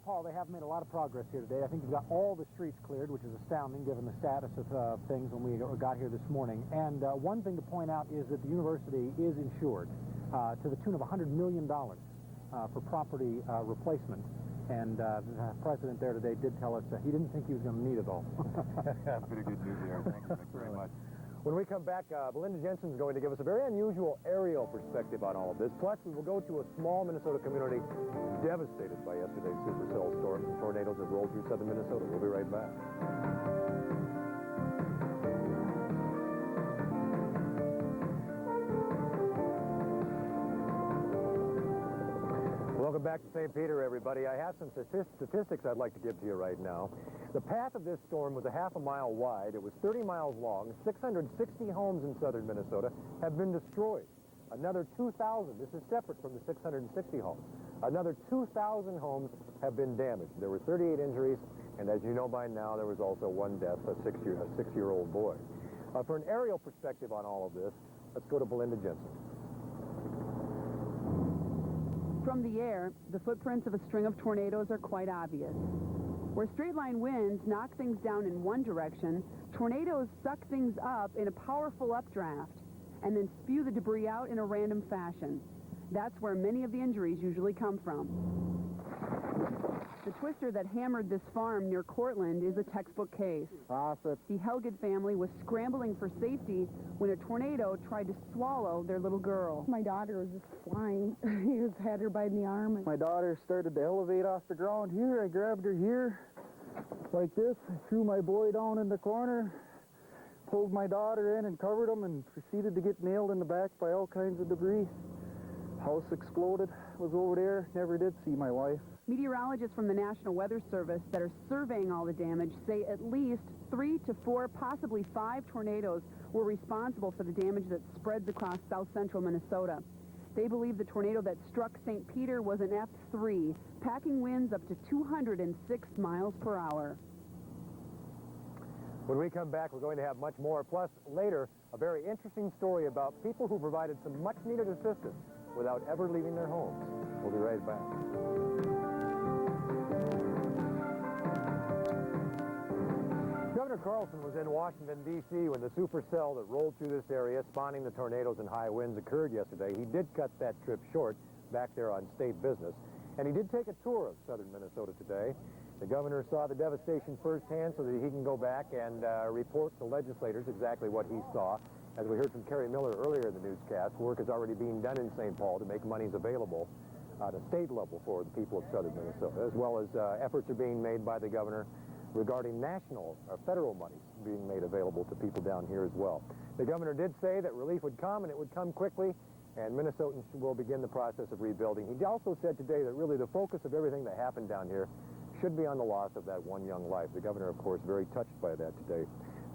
Paul, they have made a lot of progress here today. I think you've got all the streets cleared, which is astounding given the status of things when we got here this morning. And one thing to point out is that the university is insured to the tune of $100 million for property replacement. And the president there today did tell us he didn't think he was going to need it all. Pretty good news here. Thank you very much. When we come back, Belinda Jensen is going to give us a very unusual aerial perspective on all of this. Plus, we will go to a small Minnesota community devastated by yesterday's supercell storms and tornadoes that rolled through southern Minnesota. We'll be right back. Welcome back to St. Peter, everybody. I have some statistics I'd like to give to you right now. The path of this storm was a half a mile wide. It was 30 miles long. 660 homes in southern Minnesota have been destroyed. Another 2,000, this is separate from the 660 homes, another 2,000 homes have been damaged. There were 38 injuries, and as you know by now, there was also one death, a six-year-old boy. For an aerial perspective on all of this, let's go to Belinda Jensen. From the air, the footprints of a string of tornadoes are quite obvious. Where straight-line winds knock things down in one direction, tornadoes suck things up in a powerful updraft and then spew the debris out in a random fashion. That's where many of the injuries usually come from. The twister that hammered this farm near Cortland is a textbook case. The Helgett family was scrambling for safety when a tornado tried to swallow their little girl. My daughter was just flying. He just had her by the arm. And my daughter started to elevate off the ground here. I grabbed her here like this. I threw my boy down in the corner, pulled my daughter in and covered him, and proceeded to get nailed in the back by all kinds of debris. House exploded, was over there, never did see my wife. Meteorologists from the National Weather Service that are surveying all the damage say at least 3 to 4, possibly 5 tornadoes were responsible for the damage that spreads across south-central Minnesota. They believe the tornado that struck St. Peter was an F3, packing winds up to 206 miles per hour. When we come back, we're going to have much more. Plus, later, a very interesting story about people who provided some much-needed assistance without ever leaving their homes. We'll be right back. Governor Carlson was in Washington, D.C. when the supercell that rolled through this area, spawning the tornadoes and high winds, occurred yesterday. He did cut that trip short back there on state business, and he did take a tour of southern Minnesota today. The governor saw the devastation firsthand so that he can go back and report to legislators exactly what he saw. As we heard from Kerry Miller earlier in the newscast, work is already being done in St. Paul to make monies available at a state level for the people of southern Minnesota, as well as efforts are being made by the governor regarding national or federal monies being made available to people down here as well. The governor did say that relief would come, and it would come quickly, and Minnesotans will begin the process of rebuilding. He also said today that really the focus of everything that happened down here should be on the loss of that one young life. The governor, of course, very touched by that today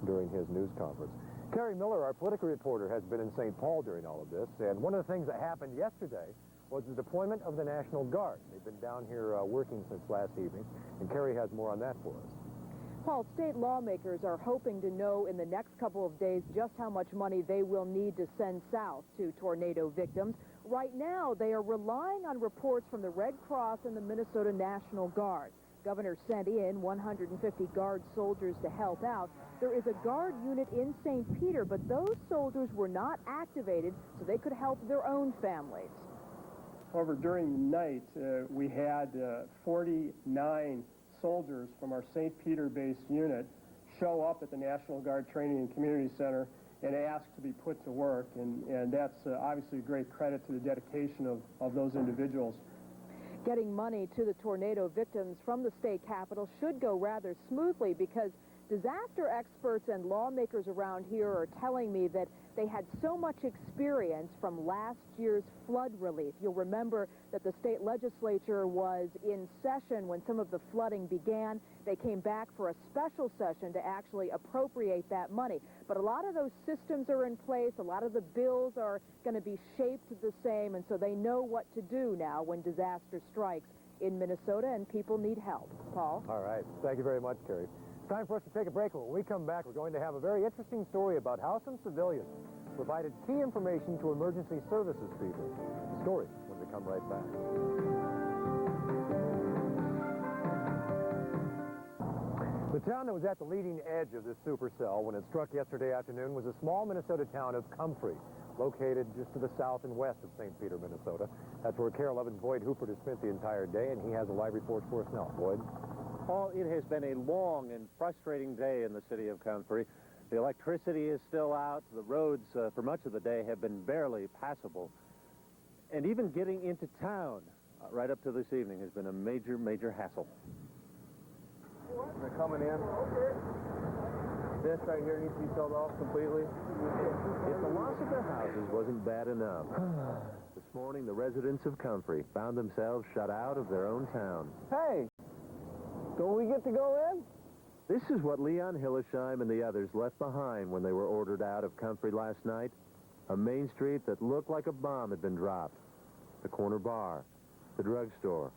during his news conference. Kerry Miller, our political reporter, has been in St. Paul during all of this, and one of the things that happened yesterday was the deployment of the National Guard. They've been down here working since last evening, and Kerry has more on that for us. Paul, state lawmakers are hoping to know in the next couple of days just how much money they will need to send south to tornado victims. Right now, they are relying on reports from the Red Cross and the Minnesota National Guard. Governor sent in 150 Guard soldiers to help out. There is a Guard unit in St. Peter, but those soldiers were not activated so they could help their own families. However, during the night, we had 49 soldiers from our St. Peter-based unit show up at the National Guard Training and Community Center and ask to be put to work, and that's obviously a great credit to the dedication of those individuals. Getting money to the tornado victims from the state capitol should go rather smoothly because disaster experts and lawmakers around here are telling me that they had so much experience from last year's flood relief. You'll remember that the state legislature was in session when some of the flooding began. They came back for a special session to actually appropriate that money. But a lot of those systems are in place. A lot of the bills are going to be shaped the same, and so they know what to do now when disaster strikes in Minnesota and people need help. Paul? All right. Thank you very much, Kerry. Time for us to take a break. When we come back, we're going to have a very interesting story about how some civilians provided key information to emergency services people. The story when we come right back. The town that was at the leading edge of this supercell when it struck yesterday afternoon was a small Minnesota town of Comfrey, located just to the south and west of St. Peter, Minnesota. That's where KARE 11's Boyd Hooper has spent the entire day, and he has a live report for us now. Boyd? Paul, it has been a long and frustrating day in the city of Comfrey. The electricity is still out. The roads for much of the day have been barely passable. And even getting into town right up to this evening has been a major, major hassle. They're coming in. This right here needs to be sold off completely. If the loss of their houses wasn't bad enough, this morning, the residents of Comfrey found themselves shut out of their own town. Hey, don't we get to go in? This is what Leon Hillesheim and the others left behind when they were ordered out of Comfrey last night. A main street that looked like a bomb had been dropped. The corner bar, the drugstore,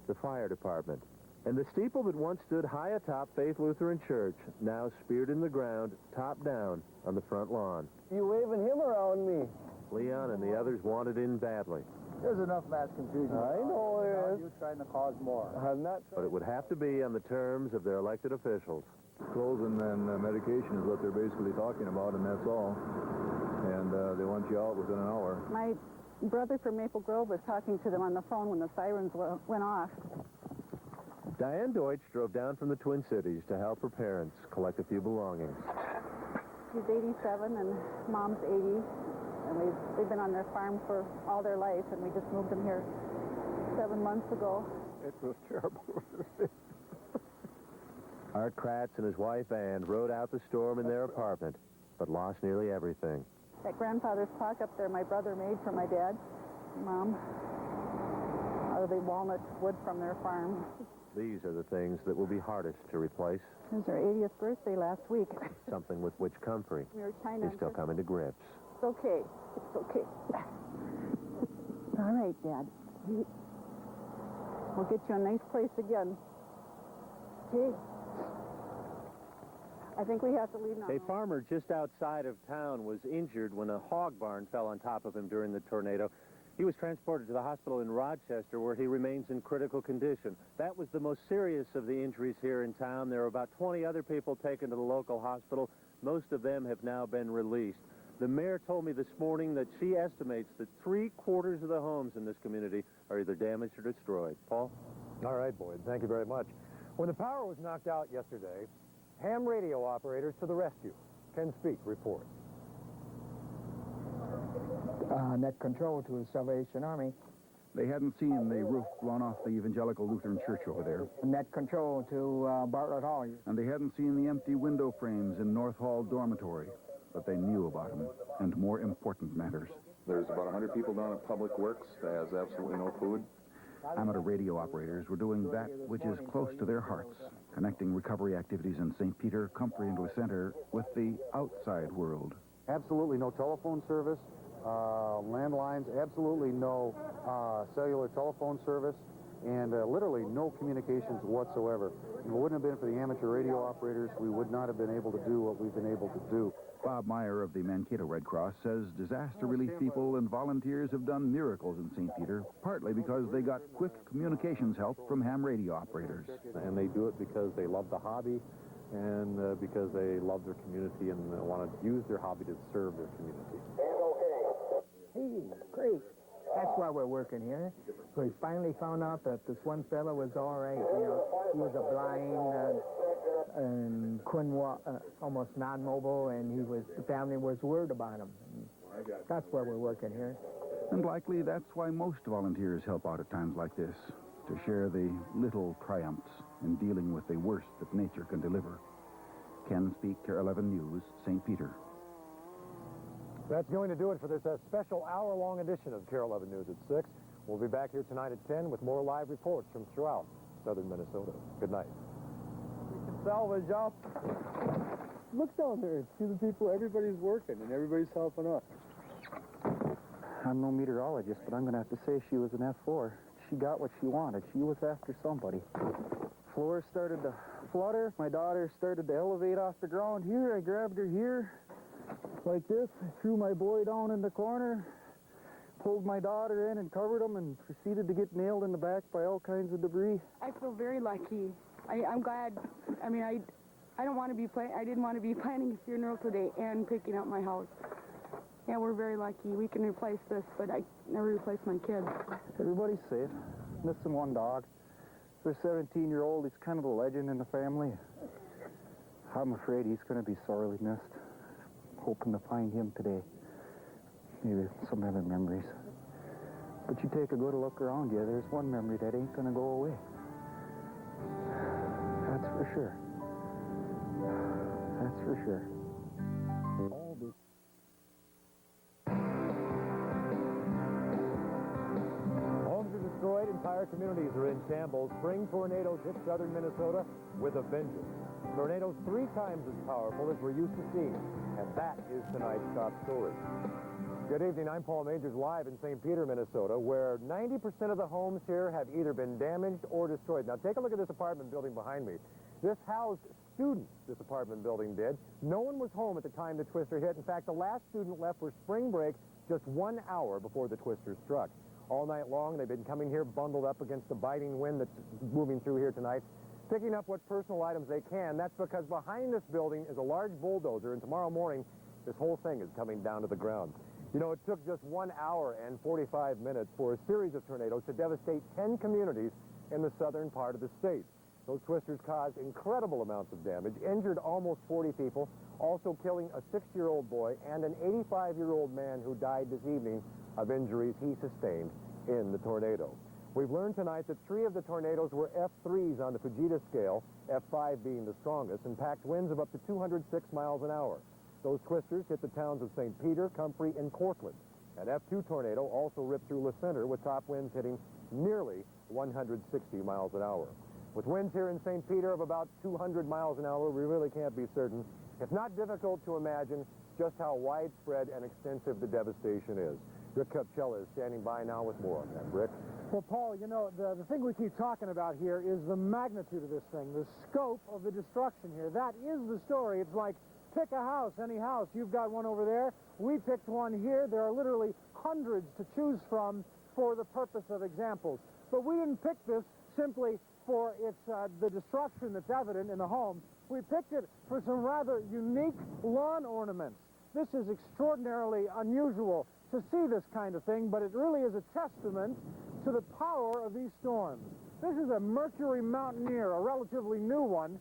the fire department, and the steeple that once stood high atop Faith Lutheran Church, now speared in the ground, top down, on the front lawn. You waving him around me. Leon and the others wanted in badly. There's enough mass confusion. I know there is. You trying to cause more. I'm not. But it would have to be on the terms of their elected officials. Closing and medication is what they're basically talking about, and that's all. And they want you out within an hour. My brother from Maple Grove was talking to them on the phone when the sirens went off. Diane Deutsch drove down from the Twin Cities to help her parents collect a few belongings. He's 87 and Mom's 80. And they've been on their farm for all their life, and we just moved them here 7 months ago. It was terrible. Art Kratz and his wife Ann rode out the storm in their apartment, but lost nearly everything. That grandfather's clock up there, my brother made for my dad, Mom, out of the walnut wood from their farm. These are the things that will be hardest to replace. It was our 80th birthday last week. Something with which Comfrey We were China. is still coming to grips. It's okay. It's okay. All right, Dad. We'll get you a nice place again. Okay. I think we have to leave now. A farmer just outside of town was injured when a hog barn fell on top of him during the tornado. He was transported to the hospital in Rochester, where he remains in critical condition. That was the most serious of the injuries here in town. There are about 20 other people taken to the local hospital. Most of them have now been released. The mayor told me this morning that she estimates that 3/4 of the homes in this community are either damaged or destroyed. Paul? All right, Boyd. Thank you very much. When the power was knocked out yesterday, ham radio operators to the rescue. Ken Speak reports. Net control to the Salvation Army. They hadn't seen the roof blown off the Evangelical Lutheran Church over there. Net control to Bartlett Hall. And they hadn't seen the empty window frames in North Hall Dormitory. But they knew about them, and more important matters. There's about 100 people down at Public Works that has absolutely no food. Amateur radio operators were doing that which is close to their hearts, connecting recovery activities in St. Peter, Comfrey, and Center with the outside world. Absolutely no telephone service, landlines, absolutely no cellular telephone service, and literally no communications whatsoever. If it wouldn't have been for the amateur radio operators, we would not have been able to do what we've been able to do. Bob Meyer of the Mankato Red Cross says disaster relief people and volunteers have done miracles in St. Peter, partly because they got quick communications help from ham radio operators. And they do it because they love the hobby and because they love their community and want to use their hobby to serve their community. Hey, great. That's why we're working here. We finally found out that this one fella was all right. You know, he was a blind and couldn't walk, almost non-mobile, and the family was worried about him. And that's why we're working here. And likely that's why most volunteers help out at times like this, to share the little triumphs in dealing with the worst that nature can deliver. Ken Speak, KARE 11 News, St. Peter. That's going to do it for this special hour-long edition of KARE 11 News at 6. We'll be back here tonight at 10 with more live reports from throughout southern Minnesota. Good night. Salvage up. Look down there and see the people. Everybody's working and everybody's helping us. I'm no meteorologist, but I'm going to have to say she was an F4. She got what she wanted. She was after somebody. Floor started to flutter. My daughter started to elevate off the ground here. I grabbed her here like this. I threw my boy down in the corner, pulled my daughter in and covered him, and proceeded to get nailed in the back by all kinds of debris. I feel very lucky. I'm glad. I mean, I didn't want to be planning a funeral today and picking up my house. Yeah, we're very lucky. We can replace this, but I never replace my kids. Everybody's safe. Missing one dog. Their 17-year-old, he's kind of the legend in the family. I'm afraid he's going to be sorely missed. Hoping to find him today. Maybe some other memories. But you take a good look around you, there's one memory that ain't going to go away. That's for sure. That's for sure. entire communities are in shambles. Spring tornadoes hit southern Minnesota with a vengeance. Tornadoes 3 times as powerful as we're used to seeing. And that is tonight's top story. Good evening, I'm Paul Majors, live in St. Peter, Minnesota, where 90% of the homes here have either been damaged or destroyed. Now take a look at this apartment building behind me. This housed students, this apartment building did. No one was home at the time the twister hit. In fact, the last student left for spring break just 1 hour before the twister struck. All night long, they've been coming here bundled up against the biting wind that's moving through here tonight, picking up what personal items they can. That's because behind this building is a large bulldozer, and tomorrow morning, this whole thing is coming down to the ground. You know, it took just 1 hour and 45 minutes for a series of tornadoes to devastate 10 communities in the southern part of the state. Those twisters caused incredible amounts of damage, injured almost 40 people, also killing a 6-year-old boy and an 85-year-old man who died this evening of injuries he sustained in the tornado. We've learned tonight that 3 of the tornadoes were F3s on the Fujita scale, F5 being the strongest, and packed winds of up to 206 miles an hour. Those twisters hit the towns of St. Peter, Comfrey, and Cortland. An F2 tornado also ripped through La Center with top winds hitting nearly 160 miles an hour. With winds here in St. Peter of about 200 miles an hour, we really can't be certain. It's not difficult to imagine just how widespread and extensive the devastation is. Rick Kupchella is standing by now with more on that. Rick? Well, Paul, you know, the thing we keep talking about here is the magnitude of this thing, the scope of the destruction here. That is the story. It's like, pick a house, any house. You've got one over there. We picked one here. There are literally hundreds to choose from for the purpose of examples. But we didn't pick this simply for its the destruction that's evident in the home. We picked it for some rather unique lawn ornaments. This is extraordinarily unusual to see this kind of thing, but it really is a testament to the power of these storms. This is a Mercury Mountaineer, a relatively new one,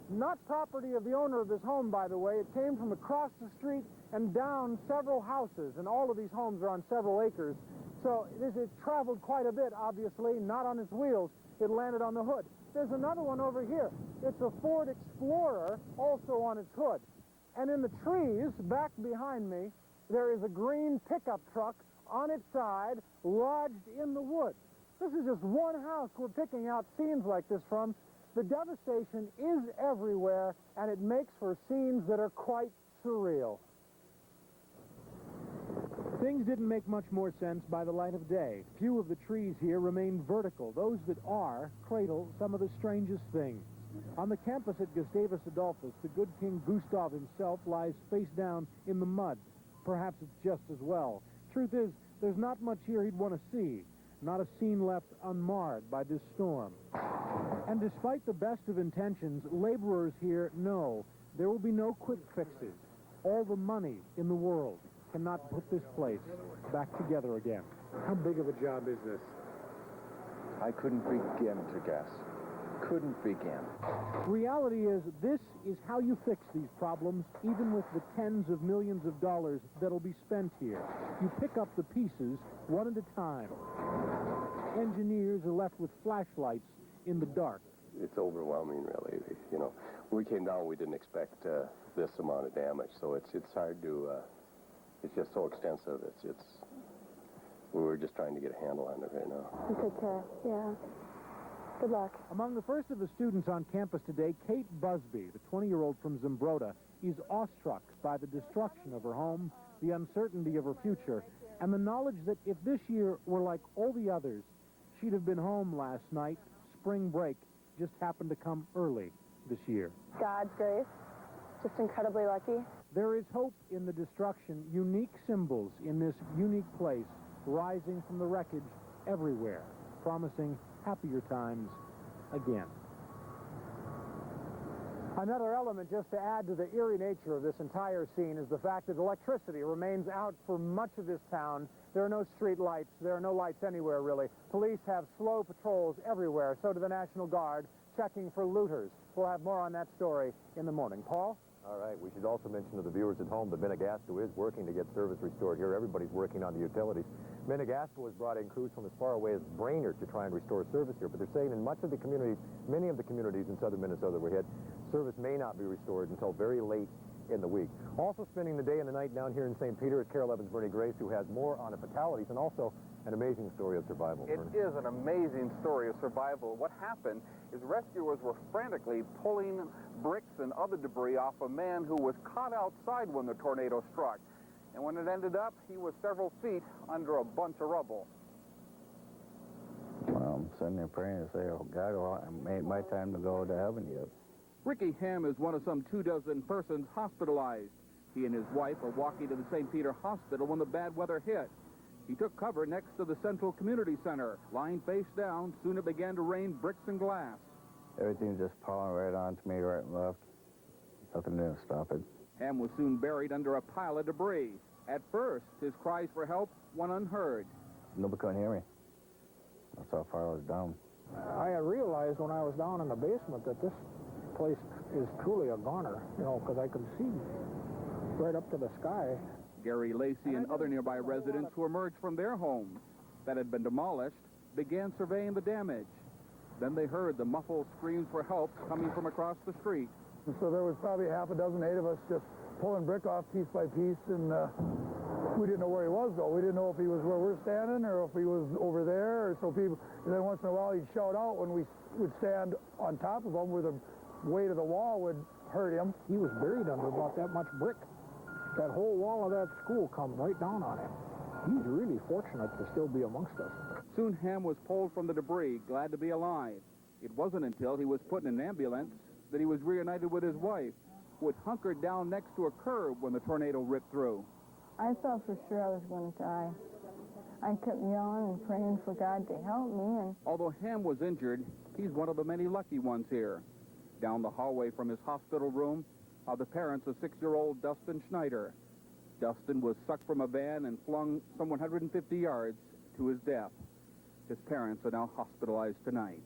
not property of the owner of this home, by the way. It came from across the street and down several houses, and all of these homes are on several acres. So it traveled quite a bit, obviously, not on its wheels. It landed on the hood. There's another one over here. It's a Ford Explorer, also on its hood. And in the trees back behind me, there is a green pickup truck on its side, lodged in the woods. This is just one house we're picking out scenes like this from. The devastation is everywhere, and it makes for scenes that are quite surreal. Things didn't make much more sense by the light of day. Few of the trees here remain vertical. Those that are cradle some of the strangest things. On the campus at Gustavus Adolphus, the good King Gustav himself lies face down in the mud. Perhaps it's just as well. Truth is, there's not much here he'd want to see. Not a scene left unmarred by this storm. And despite the best of intentions, laborers here know there will be no quick fixes. All the money in the world cannot put this place back together again. How big of a job is this? I couldn't begin to guess. Couldn't begin. Reality is, this is how you fix these problems, even with the tens of millions of dollars that'll be spent here. You pick up the pieces one at a time. Engineers are left with flashlights in the dark. It's overwhelming, really. You know, when we came down, we didn't expect this amount of damage, so it's hard to. It's just so extensive. We were just trying to get a handle on it right now. You take care. Yeah. Good luck. Among the first of the students on campus today, Kate Busby, the 20-year-old from Zimbrota, is awestruck by the destruction of her home, the uncertainty of her future, and the knowledge that if this year were like all the others, she'd have been home last night. Spring break just happened to come early this year. God's grace. Just incredibly lucky. There is hope in the destruction, unique symbols in this unique place rising from the wreckage everywhere, promising happier times again. Another element just to add to the eerie nature of this entire scene is the fact that electricity remains out for much of this town. There are no street lights. There are no lights anywhere, really. Police have slow patrols everywhere. So do the National Guard, checking for looters. We'll have more on that story in the morning. Paul? All right, we should also mention to the viewers at home that Minnegasko is working to get service restored here. Everybody's working on the utilities. Minnegasko has brought in crews from as far away as Brainerd to try and restore service here, but they're saying in much of the communities, many of the communities in southern Minnesota that were hit, service may not be restored until very late in the week. Also spending the day and the night down here in St. Peter is KARE 11's Bernie Grace, who has more on the fatalities and also An amazing story of survival. It is an amazing story of survival. What happened is rescuers were frantically pulling bricks and other debris off a man who was caught outside when the tornado struck. And when it ended up, he was several feet under a bunch of rubble. Well, I'm sitting there praying to say, oh, God, it ain't my time to go to heaven yet. Ricky Ham is one of some 24 persons hospitalized. He and his wife were walking to the St. Peter Hospital when the bad weather hit. He took cover next to the Central Community Center. Lying face down, soon it began to rain bricks and glass. Everything's just piling right on to me, right and left. Nothing to stop it. Ham was soon buried under a pile of debris. At first, his cries for help went unheard. Nobody couldn't hear me. That's how far I was down. I realized when I was down in the basement that this place is truly a goner, you know, because I could see right up to the sky. Gary Lacey and other nearby residents who emerged from their homes that had been demolished began surveying the damage. Then they heard the muffled screams for help coming from across the street. So there was probably half a dozen, 8 of us just pulling brick off piece by piece, and we didn't know where he was, though. We didn't know if he was where we're standing or if he was over there. Or so people, and then once in a while he'd shout out when we would stand on top of him where the weight of the wall would hurt him. He was buried under about that much brick. That whole wall of that school come right down on him. He's really fortunate to still be amongst us. Soon Ham was pulled from the debris, glad to be alive. It wasn't until he was put in an ambulance that he was reunited with his wife, who had hunkered down next to a curb when the tornado ripped through. I thought for sure I was going to die. I kept yelling and praying for God to help me. And although Ham was injured, he's one of the many lucky ones here. Down the hallway from his hospital room are the parents of 6-year-old Dustin Schneider. Dustin was sucked from a van and flung some 150 yards to his death. His parents are now hospitalized tonight.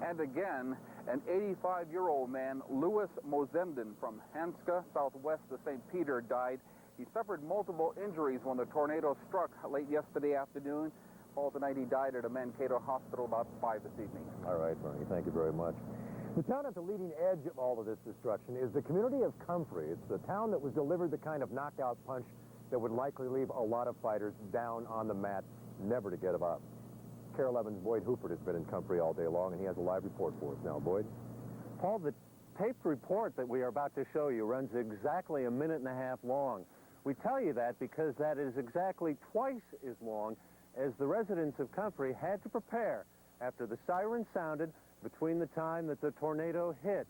And again, an 85-year-old man, Louis Mozemden from Hanska, southwest of St. Peter, died. He suffered multiple injuries when the tornado struck late yesterday afternoon. Well, tonight he died at a Mankato hospital about 5 this evening. All right, Bernie, thank you very much. The town at the leading edge of all of this destruction is the community of Comfrey. It's the town that was delivered the kind of knockout punch that would likely leave a lot of fighters down on the mat, never to get up. KARE 11's Boyd Hoopert has been in Comfrey all day long, and he has a live report for us now. Boyd? Paul, the taped report that we are about to show you runs exactly a minute and a half long. We tell you that because that is exactly twice as long as the residents of Comfrey had to prepare after the siren sounded between the time that the tornado hit.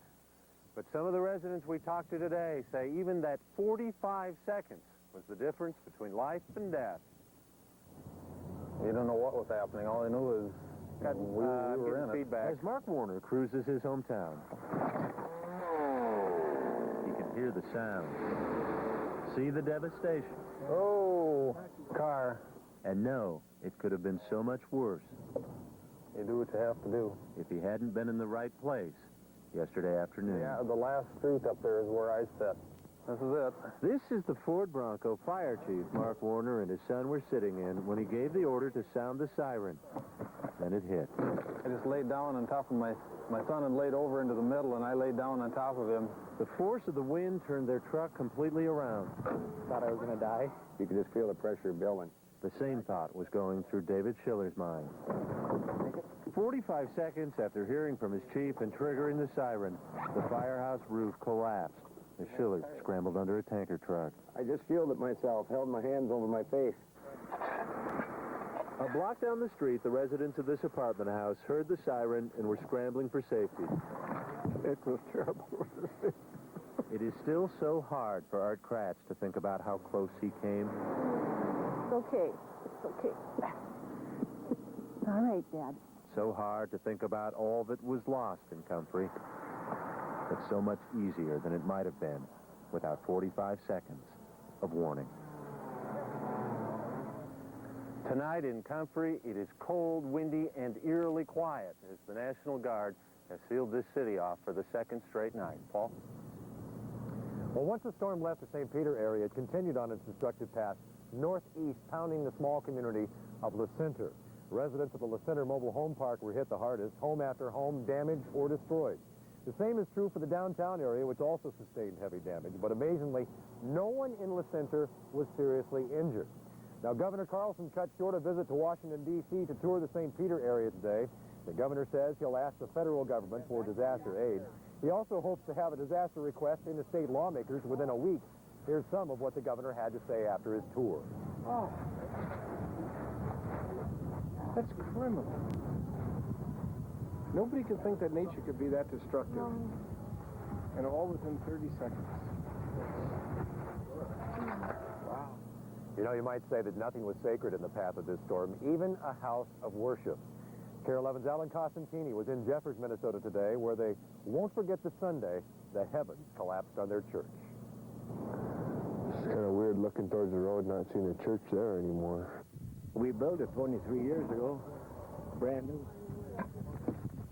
But some of the residents we talked to today say even that 45 seconds was the difference between life and death. You don't know what was happening. All I knew is we were in it. Feedback. As Mark Warner cruises his hometown, he can hear the sound, see the devastation. Oh, car. And know it could have been so much worse. You do what you have to do. If he hadn't been in the right place yesterday afternoon. Yeah, the last street up there is where I sit. This is it. This is the Ford Bronco Fire Chief Mark Warner and his son were sitting in when he gave the order to sound the siren. Then it hit. I just laid down on top of my son had laid over into the middle, and I laid down on top of him. The force of the wind turned their truck completely around. Thought I was going to die. You could just feel the pressure building. The same thought was going through David Schiller's mind. 45 seconds after hearing from his chief and triggering the siren, the firehouse roof collapsed as Schiller scrambled under a tanker truck. I just fielded it myself, held my hands over my face. A block down the street, the residents of this apartment house heard the siren and were scrambling for safety. It was terrible. It is still so hard for Art Kratz to think about how close he came. It's okay. It's okay. All right, Dad. So hard to think about all that was lost in Comfrey, but so much easier than it might have been without 45 seconds of warning. Tonight in Comfrey, it is cold, windy, and eerily quiet as the National Guard has sealed this city off for the second straight night. Paul? Well, once the storm left the St. Peter area, it continued on its destructive path northeast, pounding the small community of Le Centre. Residents of the Le Centre Mobile Home Park were hit the hardest, home after home damaged or destroyed. The same is true for the downtown area, which also sustained heavy damage, but amazingly, no one in Le Centre was seriously injured. Now, Governor Carlson cut short a visit to Washington, D.C. to tour the St. Peter area today. The governor says he'll ask the federal government for disaster aid. He also hopes to have a disaster request into state lawmakers within a week. Here's some of what the governor had to say after his tour. Oh, that's criminal. Nobody can think that nature could be that destructive. And all within 30 seconds. Wow. You know, you might say that nothing was sacred in the path of this storm, even a house of worship. KARE 11's Alan Costantini was in Jeffers, Minnesota today, where they won't forget the Sunday the heavens collapsed on their church. It's kind of weird looking towards the road, not seeing a church there anymore. We built it 23 years ago, brand new.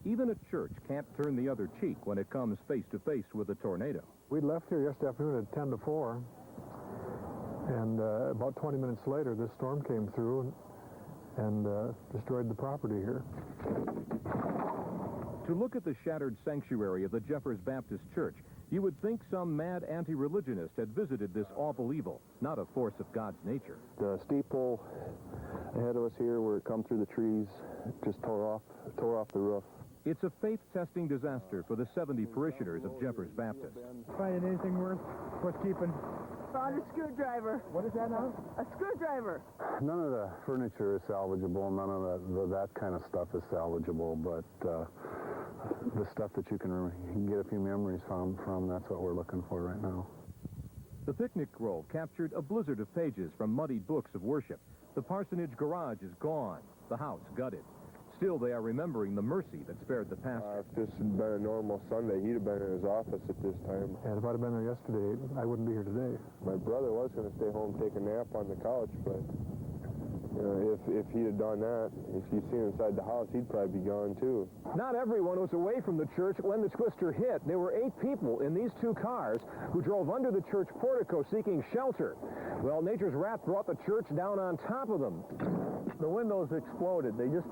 Even a church can't turn the other cheek when it comes face-to-face with a tornado. We left here yesterday afternoon at 10 to 4, and about 20 minutes later, this storm came through and destroyed the property here. To look at the shattered sanctuary of the Jeffers Baptist Church, you would think some mad anti-religionist had visited this awful evil, not a force of God's nature. The steeple ahead of us here, where it come through the trees, just tore off the roof. It's a faith-testing disaster for the 70 parishioners of Jeffers Baptist. Finding anything worth keeping? Found a screwdriver. What is that now? A screwdriver. None of the furniture is salvageable. None of that kind of stuff is salvageable. But the stuff that you can get a few memories from, that's what we're looking for right now. The picnic grove captured a blizzard of pages from muddied books of worship. The parsonage garage is gone, the house gutted. Still, they are remembering the mercy that spared the pastor. If this had been a normal Sunday, he'd have been in his office at this time. And if I'd have been there yesterday, I wouldn't be here today. My brother was going to stay home and take a nap on the couch, but if he'd have done that, if you'd seen inside the house, he'd probably be gone too. Not everyone was away from the church when the twister hit. There were 8 people in these 2 cars who drove under the church portico seeking shelter. Well, nature's wrath brought the church down on top of them. The windows exploded. They just